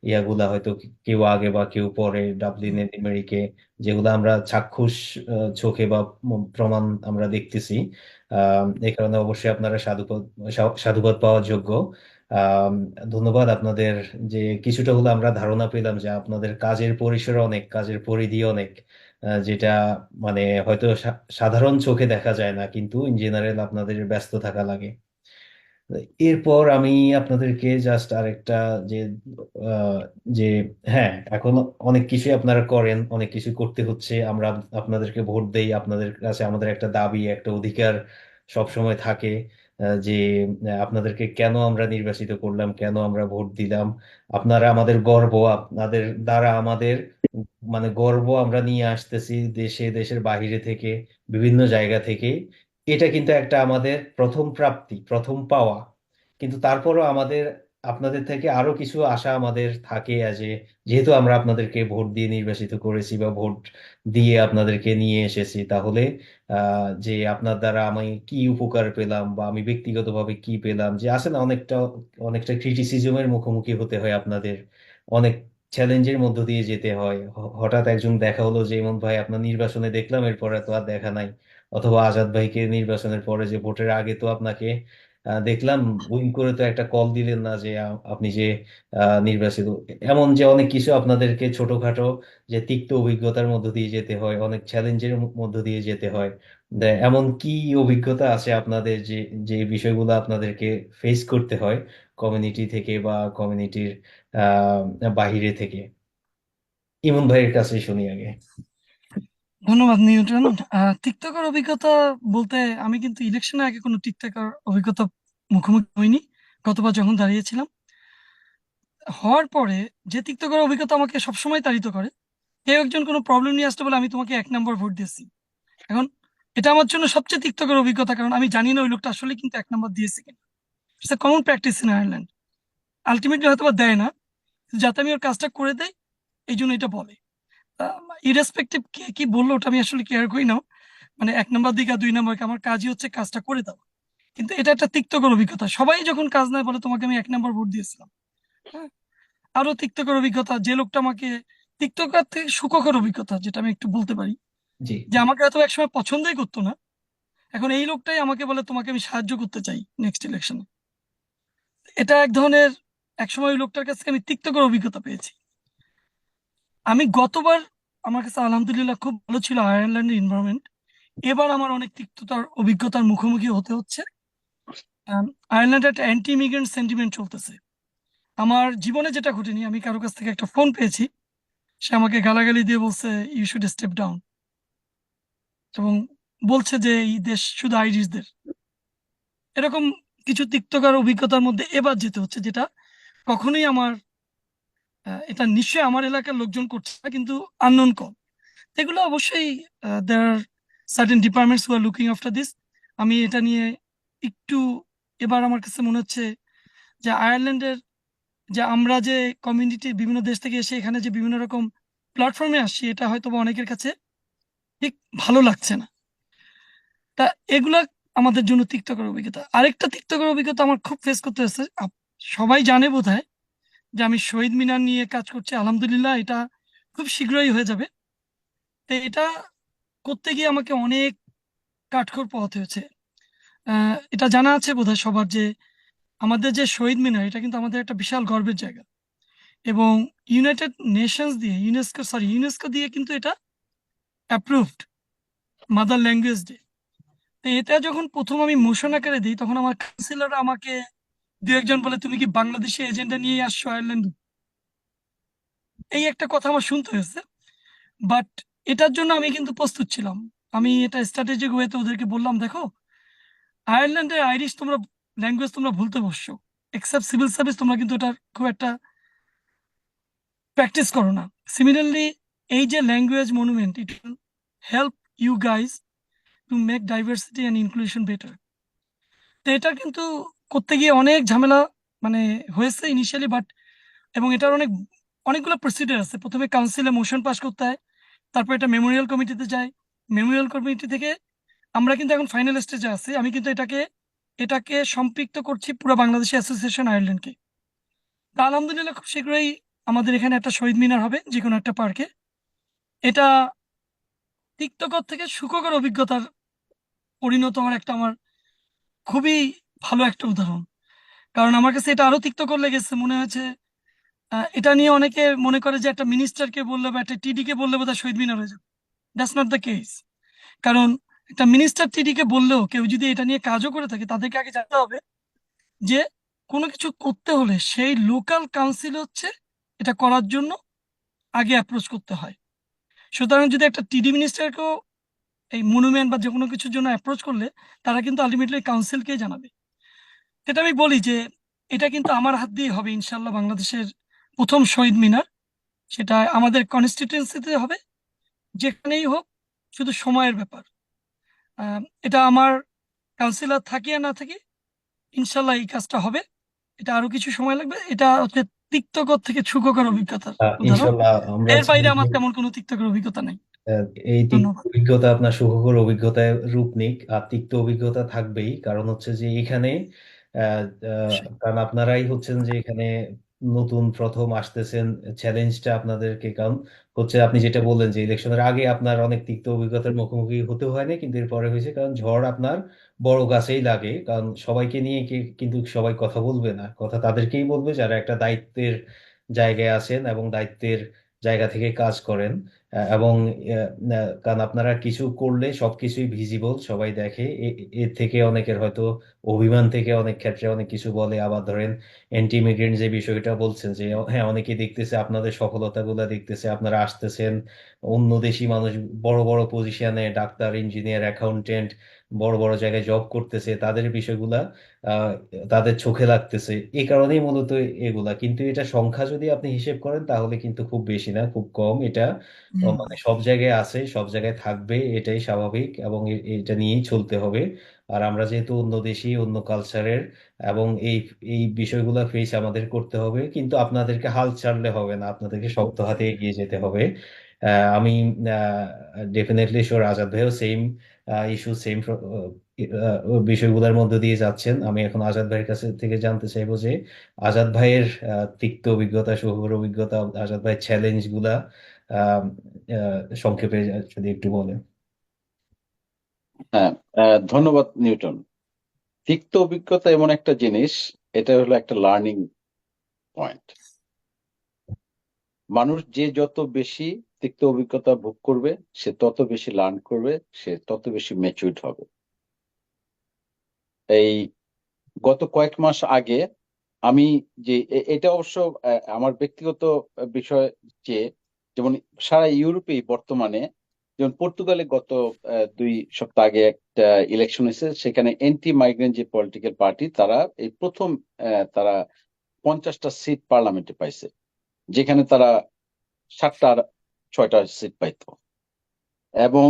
ইয়াগুলা হয়তো কেউ আগে বা কেউ পরে, ডাবলিনে, লিমেরিকে, যেগুলো আমরা চাক্ষুষ চোখে বা প্রমাণ আমরা দেখতেছি। এই কারণে অবশ্যই আপনারা সাধুবাদ, সাধুবাদ পাওয়ার যোগ্য। আম, ধন্যবাদ আপনাদের। যে কিছুটা হলো আমরা ধারণা পেলাম যে আপনাদের কাজের পরিসর অনেক, কাজের পরিধি অনেক, যেটা মানে হয়তো সাধারণ চোখে দেখা যায় না, কিন্তু ইন জেনারেল আপনাদের ব্যস্ত থাকা লাগে। এরপর আমি আপনাদেরকে জাস্ট আরেকটা, যে আহ, যে হ্যাঁ, এখন অনেক কিছুই আপনারা করেন, অনেক কিছু করতে হচ্ছে। আমরা আপনাদেরকে ভোট দেই, আপনাদের কাছে আমাদের একটা দাবি, একটা অধিকার সব সময় থাকে, যে আপনাদেরকে কেন আমরা নির্বাচিত করলাম, কেন আমরা ভোট দিলাম। আপনারা আমাদের গর্ব, আপনাদের দ্বারা আমাদের মানে গর্ব আমরা নিয়ে আসতেছি দেশে, দেশের বাইরে থেকে, বিভিন্ন জায়গা থেকে। এটা কিন্তু একটা আমাদের প্রথম প্রাপ্তি, প্রথম পাওয়া। কিন্তু তারপরও আমাদের আপনাদের থেকে আরো কিছু আশা আমাদের থাকে, যেহেতু আমরা আপনাদেরকে ভোট দিয়ে নির্বাচিত করেছি বা ভোট দিয়ে আপনাদেরকে নিয়ে এসেছি, তাহলে যে আপনার দ্বারা আমি কি উপকার পেলাম, বা আমি ব্যক্তিগতভাবে কি পেলাম, যে আছে না অনেকটা, অনেকটা ক্রিটিসিজমের মুখোমুখি হতে হয় আপনাদের, অনেক চ্যালেঞ্জের মধ্য দিয়ে যেতে হয়। হঠাৎ একজন দেখা হলো যে, ইমন ভাই আপনার নির্বাচনে দেখলাম, এরপরে তো আর দেখা নাই। অথবা আজাদ ভাইকে নির্বাচনের পরে, যে ভোটের আগে তো আপনাকে দেখলাম, উইং করে তো একটা কল দিলেন না যে আপনি যে নির্বাচিত। এমন যে অনেক কিছু আপনাদেরকে ছোটখাটো, যে তিক্ত অভিজ্ঞতার মধ্য দিয়ে যেতে হয়, অনেক চ্যালেঞ্জের মধ্য দিয়ে যেতে হয়। এমন কি অভিজ্ঞতা আছে আপনাদের, যে যে বিষয়গুলো আপনাদেরকে ফেস করতে হয় কমিউনিটি থেকে বা কমিউনিটির বাহিরে থেকে? ইমন ভাইয়ের কাছে শুনি আগে। ধন্যবাদ নিউটন। টিকটকের অভিজ্ঞতা বলতে, আমি কিন্তু ইলেকশনের আগে কোনো টিকটকের অভিজ্ঞতা মুখোমুখি হইনি। গতবার যখন দাঁড়িয়েছিলাম, হওয়ার পরে যে টিকটকের অভিজ্ঞতা আমাকে সবসময় তাড়িত করে, কেউ একজন কোনো প্রবলেম নিয়ে আসতে বলে আমি তোমাকে 1 নম্বর ভোট দিয়েছি। এখন এটা আমার জন্য সবচেয়ে তিক্তকর অভিজ্ঞতা, কারণ আমি জানি না ওই লোকটা আসলে কিন্তু 1 নম্বর দিয়েছে কিনা। It's a common practice in Ireland. Ultimately হয়তো বা দেয় না, যাতে আমি ওর কাজটা করে দেই, এই জন্য এটা বলে। ইরেসপেক্টিভ কে কি বললো ওটা আমি আসলে কেয়ার করি না। মানে 1 নম্বর দিকে আর 2 নম্বর, আমার কাজই হচ্ছে কাজটা করে দেওয়া। কিন্তু এটা একটা তিক্তকর অভিজ্ঞতা, সবাই যখন কাজ নেয় বলে তোমাকে আমি 1 নম্বর ভোট দিয়েছিলাম। হ্যাঁ, আরো তিক্তকর অভিজ্ঞতা, যে লোকটা আমাকে, তিক্তকর থেকে সুখকর অভিজ্ঞতা যেটা আমি একটু বলতে পারি, জি। যে আমাকে হয়তো একসময় পছন্দই করতো না, এখন এই লোকটাই আমাকে বলে তোমাকে আমি সাহায্য করতে চাই নেক্সট ইলেকশনে। এটা এক ধরনের, একসময় ওই লোকটার কাছ থেকে আমি তিক্তকর অভিজ্ঞতা পেয়েছি। আমি গতবার, আমার কাছে আলহামদুলিল্লাহ খুব ভালো ছিল আয়ারল্যান্ডের এনভায়রনমেন্ট। এবার আমার অনেক তিক্ততার অভিজ্ঞতার মুখোমুখি হতে হচ্ছে। আয়ারল্যান্ডে একটা অ্যান্টি ইমিগ্রেন্ট সেন্টিমেন্ট চলতেছে। আমার জীবনে যেটা ঘটেনি, আমি কারো কাছ থেকে একটা ফোন পেয়েছি, সে আমাকে গালাগালি দিয়ে বলছে ইউ শুড স্টেপ ডাউন, এবং বলছে যে এই দেশ শুধু আইরিশদের। এরকম কিছু তিক্তকর অভিজ্ঞতার মধ্যে এবার যেতে হচ্ছে, যেটা কখনোই আমার এটা নিশ্চয়ই আমার এলাকার লোকজন করছে না, কিন্তু আননোন কল এগুলো অবশ্যই there are certain departments who are looking after this. আমি এটা নিয়ে একটু, এবার আমার কাছে মনে হচ্ছে যে আয়ারল্যান্ডের, যে আমরা যে কমিউনিটি বিভিন্ন দেশ থেকে এসে এখানে যে বিভিন্ন রকম প্ল্যাটফর্মে আসছি, এটা হয়তো বা অনেকের কাছে ঠিক ভালো লাগছে না। তা এগুলা আমাদের জন্য তিক্তকর অভিজ্ঞতা। আরেকটা তিক্তকর অভিজ্ঞতা আমার খুব ফেস করতে হচ্ছে। সবাই জানে বোধহয় যে আমি শহীদ মিনার নিয়ে কাজ করছি, আলহামদুলিল্লাহ এটা খুব শীঘ্রই হয়ে যাবে। তো এটা করতে গিয়ে আমাকে অনেক কাঠখড় পোহাতে হয়েছে। এটা জানা আছে বোধহয় সবার যে আমাদের যে শহীদ মিনার, এটা কিন্তু আমাদের একটা বিশাল গর্বের জায়গা, এবং ইউনাইটেড নেশনস দিয়ে, ইউনেস্কো দিয়ে কিন্তু এটা অ্যাপ্রুভড মাদার ল্যাঙ্গুয়েজ ডে। তো এটা যখন প্রথম আমি মোশন আকারে দিই, তখন আমার কাউন্সিলর আমাকে দু একজন বলে, তুমি কি বাংলাদেশে এজেন্ডা নিয়ে আসছো আয়ারল্যান্ড? এই একটা কথা আমার শুনতে হয়েছে। বাট এটার জন্য আমি কিন্তু প্রস্তুত ছিলাম। আমি এটা স্ট্র্যাটেজিক ওয়েতে ওদেরকে বললাম, দেখো আয়ারল্যান্ডের আইরিশ তোমরা ল্যাঙ্গুয়েজ তোমরা ভুলতে বসছো, এক্সেপ্ট সিভিল সার্ভিস তোমরা কিন্তু এটা খুব একটা প্র্যাকটিস করো না। সিমিলারলি এই যে language monument, it will help you guys to make diversity and inclusion better. তো এটা কিন্তু করতে গিয়ে অনেক ঝামেলা মানে হয়েছে ইনিশিয়ালি, বাট এবং এটার অনেকগুলো প্রসিডিউর আছে। প্রথমে কাউন্সিলে মোশন পাস করতে হয়, তারপর এটা মেমোরিয়াল কমিটিতে যায়। মেমোরিয়াল কমিটি থেকে আমরা কিন্তু এখন ফাইনাল স্টেজে আছি। আমি কিন্তু এটাকে এটাকে সম্পৃক্ত করছি পুরো বাংলাদেশ অ্যাসোসিয়েশন আয়ারল্যান্ডকে। তা আলহামদুলিল্লাহ খুব শীঘ্রই আমাদের এখানে একটা শহীদ মিনার হবে যে কোনো একটা পার্কে। এটা তিক্তকর থেকে সুখকর অভিজ্ঞতার পরিণত হওয়ার একটা আমার খুবই ভালো একটা উদাহরণ। কারণ আমার কাছে এটা আরো তিক্তকর লেগেছে, মনে হয়েছে এটা নিয়ে অনেকে মনে করে যে একটা মিনিস্টারকে বললে বা একটা টিডি কে বললে বোধহয় শহীদ মিনার হয়ে যাবে। That's not the case. কারণ একটা মিনিস্টার টিডি কে বললেও কেউ যদি এটা নিয়ে কাজও করে থাকে, তাদেরকে আগে জানতে হবে যে কোনো কিছু করতে হলে সেই লোকাল কাউন্সিল হচ্ছে এটা করার জন্য আগে অ্যাপ্রোচ করতে হয়। সুতরাং যদি একটা টিডি মিনিস্টারকেও এই মনুমেন্ট বা যে কোনো কিছুর জন্য অ্যাপ্রোচ করলে, তারা কিন্তু আলটিমেটলি কাউন্সিলকেই জানাবে। এটা আমি বলি যে এটা কিন্তু আমার হাত দিয়ে হবে ইনশাল্লাহ, বাংলাদেশের প্রথম শহীদ মিনার। সেটা আমাদের কনস্টিটিউয়েন্সিতে হবে, যেখানেই হোক, শুধু সময়ের ব্যাপার। এটা আমার কাউন্সিলর থাকি আর না থাকি, ইনশাল্লাহ এই কাজটা হবে। এটা আরো কিছু সময় লাগবে। এটা হচ্ছে তিক্তকর থেকে সুখকর অভিজ্ঞতার উদাহরণ। ইনশাল্লাহ আমরা এর বাইরে চাই যে আমার তেমন কোনো তিক্তকর অভিজ্ঞতা নেই। এই তিক্ত ধন্যবাদ। অভিজ্ঞতা আপনার সুখকর অভিজ্ঞতায় রূপ নিক, আর তিক্ত অভিজ্ঞতা থাকবেই। কারণ হচ্ছে যে এখানে কারণ আপনারাই হচ্ছেন যে এখানে নতুন প্রথম আসতেছেন, চ্যালেঞ্জটা আপনাদেরকে। কারণ হচ্ছে আপনি যেটা বললেন যে ইলেকশনের আগে আপনার অনেক তিক্ত অভিজ্ঞতার মুখোমুখি হতে হয়নি, কিন্তু এরপরে হয়েছে। কারণ ঝড় আপনার বড় গাছেই লাগে। কারণ সবাইকে নিয়ে কিন্তু সবাই কথা বলবে না, কথা তাদেরকেই বলবে যারা একটা দায়িত্বের জায়গায় আছেন এবং দায়িত্বের জায়গা থেকে কাজ করেন। এবং কারণ আপনারা কিছু করলে সবকিছুই ভিজিবল, সবাই দেখে। এর থেকে অনেকের হয়তো অভিমান থেকে অনেক ক্ষেত্রে অনেক কিছু বলে। আবার ধরেন অ্যান্টি ইমিগ্রেন্ট যে বিষয়টা বলছেন, যে হ্যাঁ অনেকে দেখতেছে আপনাদের সফলতাগুলো, দেখতেছে আপনারা আসতেছেন, অন্য দেশি মানুষ বড় বড় পজিশনে, ডাক্তার, ইঞ্জিনিয়ার, অ্যাকাউন্টেন্ট, বড় বড় জায়গায় জব করতেছে, তাদের বিষয়গুলা আহ, তাদের চোখে লাগতেছে। এই কারণেই মূলত এগুলা। কিন্তু এটা সংখ্যা যদি আপনি হিসেব করেন তাহলে কিন্তু খুব বেশি না, খুব কম। এটা হুম। মানে সব জায়গায় আছে, সব জায়গায় থাকবে, এটাই স্বাভাবিক, এবং এটা নিয়েই চলতে হবে। আর আমরা যেহেতু অন্য দেশি, অন্য কালচারের, এবং এই এই বিষয়গুলো ফেস আমাদের করতে হবে। কিন্তু আপনাদেরকে হাল ছাড়লে হবে না, আপনাদেরকে শক্ত হাতে এগিয়ে যেতে হবে। আমি ডেফিনেটলি শিওর আজাদ ভাইও সেম ইস্যু, সেম বিষয়গুলোর মধ্যে দিয়ে যাচ্ছেন। আমি এখন আজাদ ভাইয়ের কাছে থেকে জানতে চাইবো যে আজাদ ভাইয়ের তিক্ত অভিজ্ঞতা, শুভর অভিজ্ঞতা, আজাদ ভাইয়ের চ্যালেঞ্জ গুলা আহ, সংক্ষেপে যদি একটু বলেন। হ্যাঁ, ধন্যবাদ নিউটন। তিক্ত অভিজ্ঞতা এমন একটা জিনিস, এটা হলো একটা লার্নিং পয়েন্ট। মানুষ যে যত বেশি তিক্ত অভিজ্ঞতা ভোগ করবে, সে তত বেশি লার্ন করবে, সে তত বেশি ম্যাচিউরড হবে। এই গত কয়েক মাস আগে আমি যে এটা অবশ্য আমার ব্যক্তিগত বিষয়, যে যেমন সারা ইউরোপেই বর্তমানে, যেমন পর্তুগালে গত 2 সপ্তাহ আগে একটা ইলেকশন হয়েছে, সেখানে এন্টি মাইগ্রেন্ট যে পলিটিক্যাল পার্টি, তারা এই প্রথম তারা 50টা সিট পার্লামেন্টে পাইছে। যেখানে তারা 7টা আর 6টা সিট পাইতো। এবং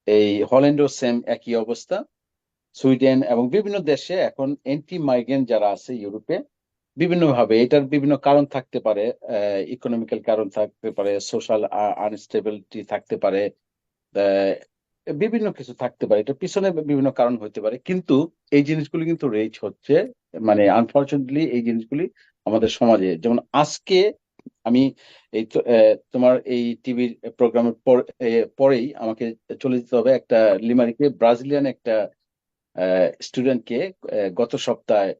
এই হল্যান্ডও সেম একই অবস্থা, সুইডেন এবং বিভিন্ন দেশে এখন এন্টি মাইগ্রেন্ট যারা আছে ইউরোপে, বিভিন্নভাবে এটার বিভিন্ন কারণ থাকতে পারে, ইকোনমিক্যাল কারণ থাকতে পারে, সোশ্যাল আনস্টেবিলিটি থাকতে পারে, আহ, বিভিন্ন কিছু থাকতে পারে, এটার পিছনে বিভিন্ন কারণ হতে পারে, কিন্তু এই জিনিসগুলি কিন্তু রেজ হচ্ছে, মানে আনফর্চুনেটলি এই জিনিসগুলি আমাদের সমাজে। যেমন আজকে আমি এই তো, তোমার এই টিভির প্রোগ্রামের পরেই আমাকে চলে যেতে হবে একটা লিমারিকে, ব্রাজিলিয়ান একটা স্টুডেন্টকে গত সপ্তাহে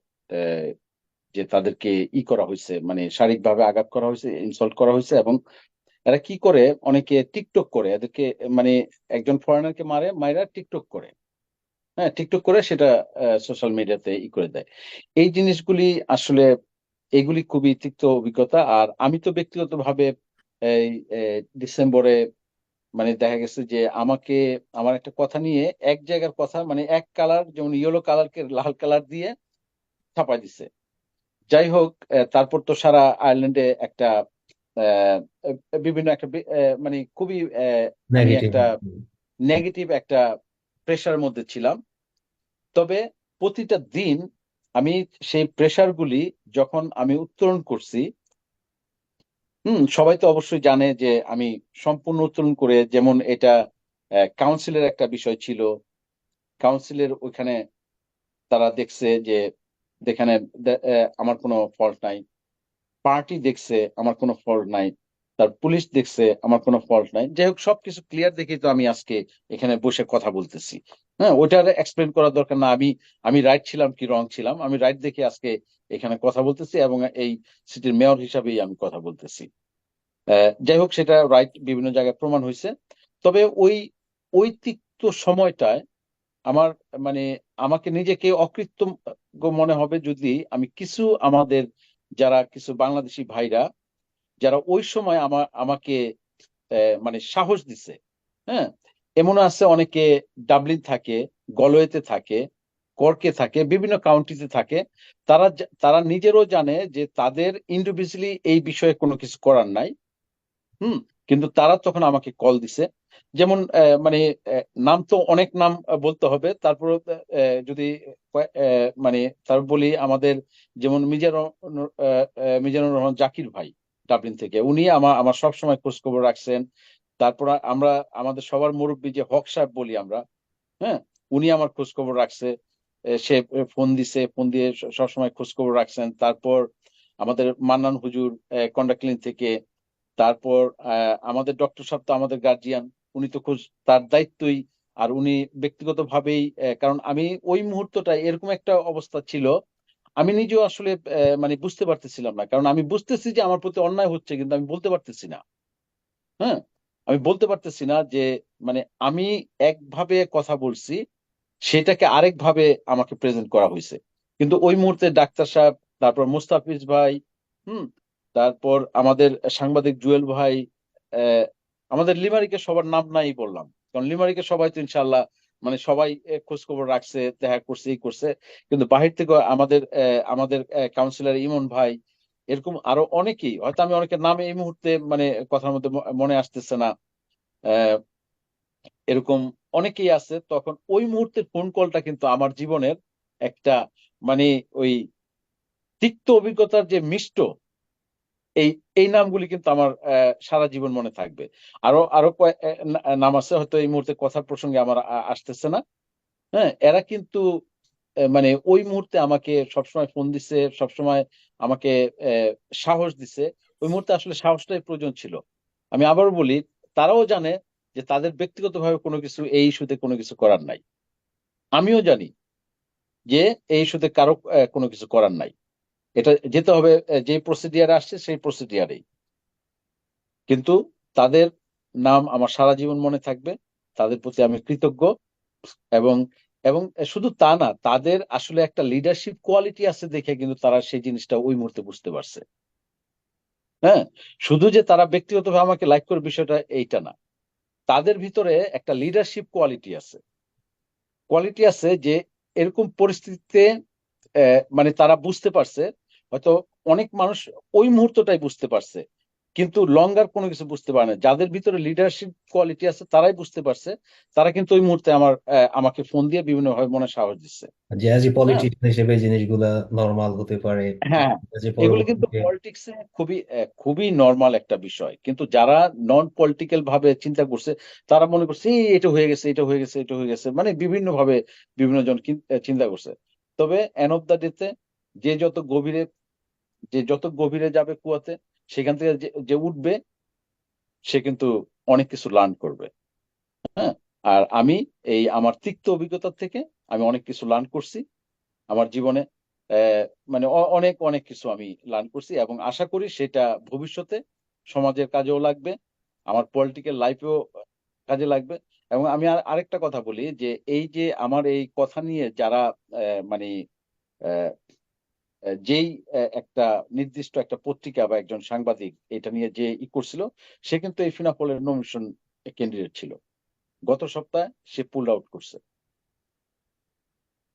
যে তাদেরকে করা হয়েছে, মানে শারীরিকভাবে আঘাত করা হয়েছে, ইনসল্ট করা হয়েছে। এবং এরা কি করে, অনেকে টিকটক করে এদেরকে, মানে একজন ফরেনারকে মাইরা টিকটক করে, হ্যাঁ টিকটক করে সেটা সোশ্যাল মিডিয়াতে করে দেয়। এই জিনিসগুলি আসলে, এগুলি খুবই তিক্ত অভিজ্ঞতা। আর আমি তো ব্যক্তিগতভাবে এই ডিসেম্বরে, মানে দেখা গেছে যে আমাকে, আমার একটা কথা নিয়ে এক জায়গার কথা, মানে এক কালার যেমন ইয়েলো কালারকে লাল কালার দিয়ে ছাপাই দিছে। যাই হোক, তারপর তো সারা আয়ারল্যান্ডে একটা আহ, বিভিন্ন একটা মানে খুবই আমি নেগেটিভ। একটা নেগেটিভ একটা প্রেশার মধ্যে ছিলাম। তবে প্রতিটা দিন আমি সেই প্রেশার গুলি যখন আমি উত্তোলন করছি, সবাই তো অবশ্যই জানে যে আমি সম্পূর্ণ উত্তোলন করে, যেমন এটা কাউন্সিলের একটা বিষয় ছিল, কাউন্সিলের ওইখানে তারা দেখছে যে যেখানে আমার কোনো ফল্ট নাই, পার্টি দেখছে আমার কোনো ফল্ট নাই, তার পুলিশ দেখছে আমার কোনো ফল্ট নাই। যাই হোক, সবকিছু ক্লিয়ার দেখেই তো আমি আজকে এখানে বসে কথা বলতেছি। হ্যাঁ, ওইটার এক্সপ্লেন করার দরকার না, আমি রাইট ছিলাম কি রং ছিলাম, আমি রাইট দেখে আজকে এখানে কথা বলতেছি এবং এই সিটির মেয়র হিসাবেই আমি কথা বলতেছি। যাই হোক, সেটা রাইট বিভিন্ন জায়গায় প্রমাণ হয়েছে। তবে ওই ওই তিক্ত সময়টায় আমার, মানে আমাকে নিজেকে অকৃতজ্ঞ মনে হবে যদি আমি কিছু, আমাদের যারা কিছু বাংলাদেশি ভাইরা যারা ওই সময় আমাকে মানে সাহস দিছে। হ্যাঁ, এমন আছে অনেকে ডাবলিন থাকে, গলওয়েতে থাকে, কর্কে থাকে, বিভিন্ন কাউন্টিতে থাকে। তারা নিজেরও জানে যে তাদের ইন্ডিভিজুয়ালি এই বিষয়ে কোনো কিছু করার নাই। হুম, কিন্তু তারা তখন আমাকে কল দিছে। যেমন মানে নাম তো অনেক নাম বলতে হবে, তারপর যদি মানে তার বলি, আমাদের যেমন মিজানুর রহমান জাকির ভাই ডাবলিন থেকে, উনি আমার সব সময় খোঁজ খবর রাখছেন। তারপর আমরা, আমাদের সবার মুরব্বী যে হক সাহেব বলি আমরা, হ্যাঁ, উনি আমার খোঁজ খবর রাখছে। সে ফোন দিছে, ফোন দিয়ে সবসময় খোঁজ খবর রাখছেন। তারপর আমাদের মান্নান হুজুর কন্ডাক্টলিন থেকে। তারপর আমাদের ডক্টর সাহেব তো আমাদের গার্জিয়ান, উনি তো খোঁজ, তার দায়িত্বই। আর উনি ব্যক্তিগতভাবেই, কারণ আমি ওই মুহূর্তটা এরকম একটা অবস্থা ছিল, আমি নিজেও আসলে মানে বুঝতে পারতেছিলাম না, কারণ আমি বুঝতেছি যে আমার প্রতি অন্যায় হচ্ছে, কিন্তু আমি বলতে পারতেছি না। হ্যাঁ, আমি বলতে পারতেছি না যে, মানে আমি একভাবে কথা বলছি, সেটাকে আরেকভাবে আমাকে প্রেজেন্ট করা হয়েছে। কিন্তু ওই মুহূর্তে ডাক্তার সাহেব, তারপর মুস্তাফিজ ভাই, হুম, তারপর আমাদের সাংবাদিক জুয়েল ভাই, আহ, আমাদের লিমারিকে সবার নাম নাই বললাম, কারণ লিমারিকে সবাই তো ইনশাল্লাহ, মানে সবাই খোঁজ খবর রাখছে, দেখা করছে, করছে। কিন্তু বাহির থেকে আমাদের কাউন্সিলর ইমন ভাই, এরকম আরো অনেকেই, হয়তো আমি অনেকের নামে এই মুহূর্তে মানে কথার মধ্যে মনে আসতেছে না, আহ, এরকম অনেকেই আছে। তখন ওই মুহূর্তের ফোন কলটা কিন্তু আমার জীবনের একটা, মানে ওই তিক্ত অভিজ্ঞতার যে মিষ্ট, এই এই নামগুলি কিন্তু আমার সারা জীবন মনে থাকবে। আরো আরো নাম আছে, হয়তো এই মুহূর্তে কথার প্রসঙ্গে আমার আসতেছে না। হ্যাঁ, এরা কিন্তু মানে ওই মুহূর্তে আমাকে সবসময় ফোন দিছে, সবসময় আমাকে আহ, সাহস দিছে। ওই মুহূর্তে আসলে সাহসটাই প্রয়োজন ছিল। আমি আবারও বলি, তারাও জানে যে তাদের ব্যক্তিগতভাবে কোনো কিছু, এই ইস্যুতে কোনো কিছু করার নাই। আমিও জানি যে এই ইস্যুতে কারো কোনো কিছু করার নাই। এটা যেতে হবে যে প্রসিডিয়ারে আসছে সেই প্রসিডিয়ারেই। কিন্তু তাদের নাম আমার সারা জীবন মনে থাকবে, তাদের প্রতি আমি কৃতজ্ঞ। এবং এবং শুধু তা না, তাদের আসলে একটা লিডারশিপ কোয়ালিটি আছে দেখে কিন্তু তারা সেই জিনিসটা ওই মুহূর্তে বুঝতে পারছে। হ্যাঁ, শুধু যে তারা ব্যক্তিগতভাবে আমাকে লাইক করে বিষয়টা এইটা না, তাদের ভিতরে একটা লিডারশিপ কোয়ালিটি আছে যে এরকম পরিস্থিতিতে মানে তারা বুঝতে পারছে হয়তো অনেক মানুষ ওই মুহূর্তটাই বুঝতে পারছে, কিন্তু লঙ্গার কোনো কিছু বুঝতে পারে না। যাদের ভিতরে লিডারশিপ কোয়ালিটি আছে তারাই বুঝতে পারছে, তারা কিন্তু ওই মুহূর্তে আমাকে ফোন দিয়ে বিভিন্নভাবে মনে সাহস দিচ্ছে। যে অ্যাজ এ হ্যাঁ, পলিটিশিয়ান হিসেবে এই জিনিসগুলা নর্মাল হতে পারে, হ্যাঁ, যে এগুলো কিন্তু পরবর্তীতে। পলিটিক্সে খুবই নর্মাল একটা বিষয়, কিন্তু যারা নন পলিটিক্যাল ভাবে চিন্তা করছে তারা মনে করছে এটা হয়ে গেছে, এটা হয়ে গেছে, এটা হয়ে গেছে, মানে বিভিন্ন ভাবে বিভিন্ন জন চিন্তা করছে। তবে এন্ড অফ দ্য ডেতে যে যত গভীরে যে যত গভীরে যাবে কুয়াতে, সেখান থেকে যে উঠবে সে কিন্তু অনেক কিছু লার্ন করবে। হ্যাঁ, আর আমি এই আমার তিক্ত অভিজ্ঞতা থেকে আমি অনেক কিছু লার্ন করছি আমার জীবনে। আহ, মানে অনেক অনেক কিছু আমি লার্ন করছি, এবং আশা করি সেটা ভবিষ্যতে সমাজের কাজেও লাগবে, আমার পলিটিক্যাল লাইফেও কাজে লাগবে। এবং আমি আরেকটা কথা বলি, যে এই যে আমার এই কথা নিয়ে যারা মানে আহ, যেই একটা নির্দিষ্ট একটা পত্রিকা বা একজন সাংবাদিক এটা নিয়ে যে করছিল, সে কিন্তু এই ফিনাফলের নমিনেশন ক্যান্ডিডেট ছিল। গত সপ্তাহে সে পুল আউট করছে।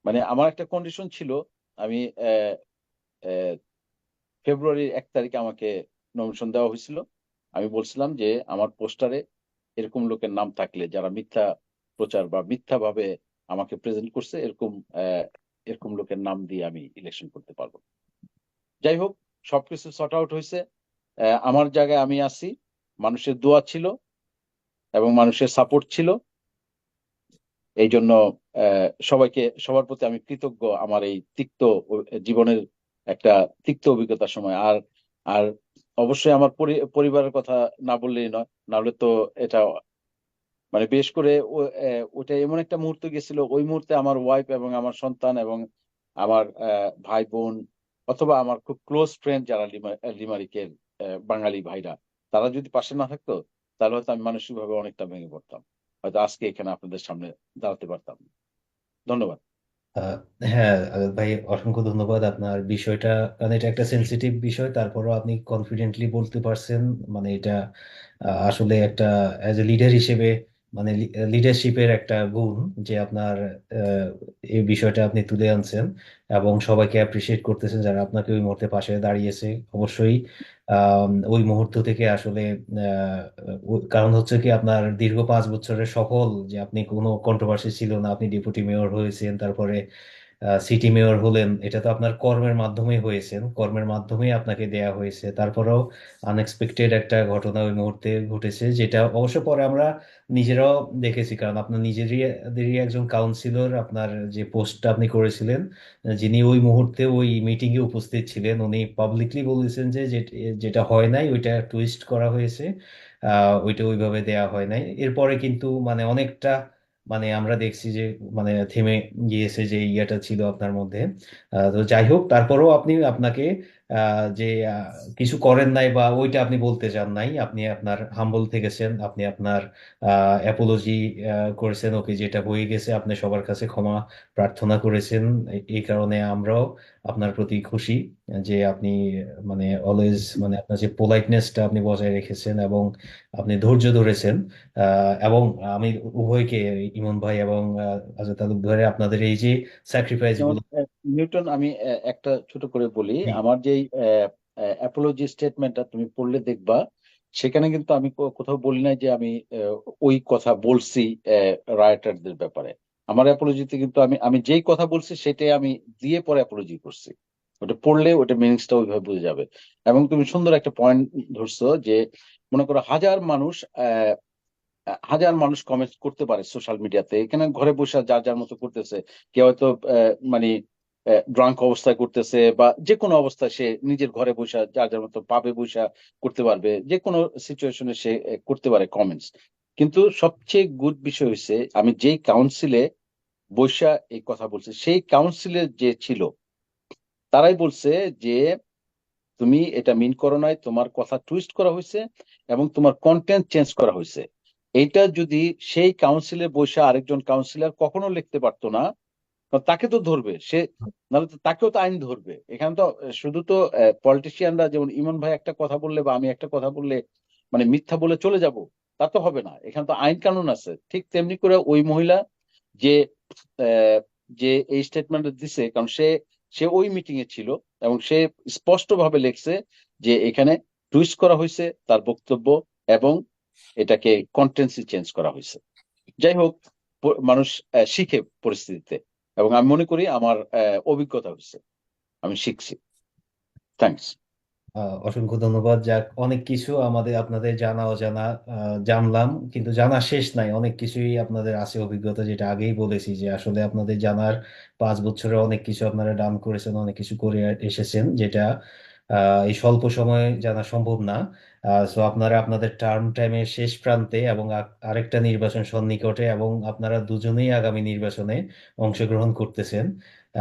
মানে আমার একটা কন্ডিশন ছিল, আমি আহ, আহ, ফেব্রুয়ারির 1 তারিখে আমাকে নমিনেশন দেওয়া হয়েছিল। আমি বলছিলাম যে আমার পোস্টারে এরকম লোকের নাম থাকলে যারা মিথ্যা প্রচার বা মিথ্যা ভাবে আমাকে প্রেজেন্ট করছে, এরকম লোকের নাম দিয়ে আমি ইলেকশন করতে পারবো। যাই হোক, সবকিছু সর্ট আউট হয়েছে। আমার জায়গায় আমি আছি, মানুষের দোয়া ছিল এবং মানুষের সাপোর্ট ছিল। এই জন্য সবার প্রতি আমি কৃতজ্ঞ আমার এই তিক্ত জীবনের একটা তিক্ত অভিজ্ঞতার সময়। আর আর অবশ্যই আমার পরিবারের কথা না বললেই নয়, না হলে তো এটা মানে বেশ করে ওটা এমন একটা মুহূর্ত গেছিল, ওই মুহূর্তে আমার ওয়াইফ এবং আমার সন্তান এবং আমার ভাই বোন, অথবা আমার খুব ক্লোজ ফ্রেন্ড যারা লিমারিকের বাঙালি ভাইরা, তারা যদি পাশে না থাকতো, তাহলে হয়তো আমি মানসিকভাবে অনেকটা ভেঙে পড়তাম, হয়তো আজকে এখানে আপনাদের সামনে দাঁড়াতে পারতাম না। ধন্যবাদ। আহ, হ্যাঁ, ভাই অসংখ্য ধন্যবাদ। আপনার বিষয়টা, কারণ এটা একটা সেনসিটিভ বিষয়, তারপরও আপনি কনফিডেন্টলি বলতে পারছেন। মানে এটা আসলে একটা অ্যাজ এ লিডার হিসেবে, মানে লিডারশিপের একটা গুণ, যে আপনার আহ, এই বিষয়টা আপনি তুলে আনছেন এবং সবাইকে অ্যাপ্রিসিয়েট করতেছেন যারা আপনাকে ওই মুহূর্তে পাশে দাঁড়িয়েছে। অবশ্যই ওই মুহূর্ত থেকে আসলে কারণ হচ্ছে কি, আপনার দীর্ঘ 5 বছরের সফল, যে আপনি কোনো কন্ট্রোভার্সি ছিল না, আপনি ডেপুটি মেয়র হয়েছেন, তারপরে সিটি মেয়র হলেন, এটা তো আপনার কর্মের মাধ্যমেই হয়েছেন, কর্মের মাধ্যমেই আপনাকে দেয়া হয়েছে। তারপরেও আনএক্সপেক্টেড একটা ঘটনা ওই মুহূর্তে ঘটেছে, যেটা অবশ্য পরে আমরা নিজেরাও দেখেছি, কারণ আপনার নিজেরই একজন কাউন্সিলর, আপনার যে পোস্টটা আপনি করেছিলেন, যিনি ওই মুহূর্তে ওই মিটিং এ উপস্থিত ছিলেন, উনি পাবলিকলি বলেছেন যে যেটা হয় নাই ওইটা টুইস্ট করা হয়েছে, ওইটা ওইভাবে দেয়া হয় নাই। এরপরে কিন্তু মানে অনেকটা, মানে আমরা দেখছি যে মানে থেমে গিয়েছে যে ইয়েটা ছিল আপনার মধ্যে। তো যাই হোক, তারপরেও আপনাকে যে কিছু করেন নাই বা ওইটা আপনি বলতে চান নাই, আপনি আপনার হাম্বল থেকেছেন, আপনি আপনার অ্যাপোলজি করেছেন, ওকে যেটা হয়ে গেছে আপনি সবার কাছে ক্ষমা প্রার্থনা করেছেন। এই কারণে আমরাও আপনার প্রতি খুশি যে আপনি মানে অলওয়েজ, মানে আপনার যে পোলাইটনেসটা আপনি বজায় রেখেছেন এবং আপনি ধৈর্য ধরেছেন। এবং আমি উভয়কে, ইমন ভাই এবং আজাদ তালুকদার, আপনাদের এই যে স্যাক্রিফাইস যেমন গুলো। নিউটন, আমি একটা ছোট করে বলি, জি। আমার যেই অ্যাপোলজি স্টেটমেন্টটা তুমি পড়লে দেখবা, সেখানে কিন্তু আমি কোথাও বলি নাই যে আমি ওই কথা বলছি রাইটারদের ব্যাপারে। আমার অ্যাপোলজিতে কিন্তু আমি আমি যেই কথা বলছি সেটাই আমি দিয়ে পরে অ্যাপোলজি করছি। ওটা পড়লে ওটা মিনিংসটা ওইভাবে বুঝে যাবে। এবং তুমি সুন্দর একটা পয়েন্ট ধরছো, যে মনে করো হাজার মানুষ কমেন্ট করতে পারে সোশ্যাল মিডিয়াতে, এখানে ঘরে বসে যার যার মতো করতেছে। কেউ হয়তো মানে ড্রাঙ্ক অবস্থায় করতেছে, বা যে কোনো অবস্থায় সে নিজের ঘরে বসে যার যার মতো পাবে বসে করতে পারবে, যে কোনো সিচুয়েশনে সে করতে পারে কমেন্টস। কিন্তু সবচেয়ে গুড বিষয় হচ্ছে, আমি যেই কাউন্সিলে বৈশা এই কথা বলছি, সেই কাউন্সিলে যে ছিল তারাই বলছে যে তুমি এটা মিন করো নাই, তোমার কথা টুইস্ট করা হয়েছে এবং তোমার কন্টেন্ট চেঞ্জ করা হয়েছে। এইটা যদি সেই কাউন্সিলে বসে আরেকজন কাউন্সিলর কখনো লিখতে পারতো না, কারণ তাকে তো ধরবে সে, নাহলে তো তাকেও তো আইন ধরবে। এখানে তো শুধু তো পলিটিশিয়ানরা, যেমন ইমন ভাই একটা কথা বললে বা আমি একটা কথা বললে মানে মিথ্যা বলে চলে যাব, তা তো হবে না। এখানে তো আইন কানুন আছে। ঠিক তেমনি করে ওই মহিলা যে আহ, যে এই স্টেটমেন্ট দিছে, কারণ সে সে ওই মিটিং এ ছিল এবং সে স্পষ্টভাবে লিখছে যে এখানে টুইস্ট করা হয়েছে তার বক্তব্য এবং এটাকে কন্টেন্সি চেঞ্জ করা হয়েছে। যাই হোক, মানুষ শিখে পরিস্থিতিতে, এবং আমি মনে করি আমার অভিজ্ঞতা হয়েছে, আমি শিখছি। থ্যাংকস। অসংখ্য ধন্যবাদ। যাক, অনেক কিছু আমাদের আপনাদের জানা অজানা জানলাম, কিন্তু জানা শেষ নাই, অনেক কিছুই আপনাদের আছে অভিজ্ঞতা, যেটা আগেই বলেছি যে আসলে আপনাদের জানার 5 বছরে অনেক কিছু আপনারা ডান করেছেন, অনেক কিছু করে এসেছেন, যেটা এই স্বল্প সময়ে জানা সম্ভব না। সো আপনারা আপনাদের টাইমের শেষ প্রান্তে এবং আরেকটা নির্বাচন সন্নিকটে, এবং আপনারা দুজনেই আগামী নির্বাচনে অংশগ্রহণ করতেছেন।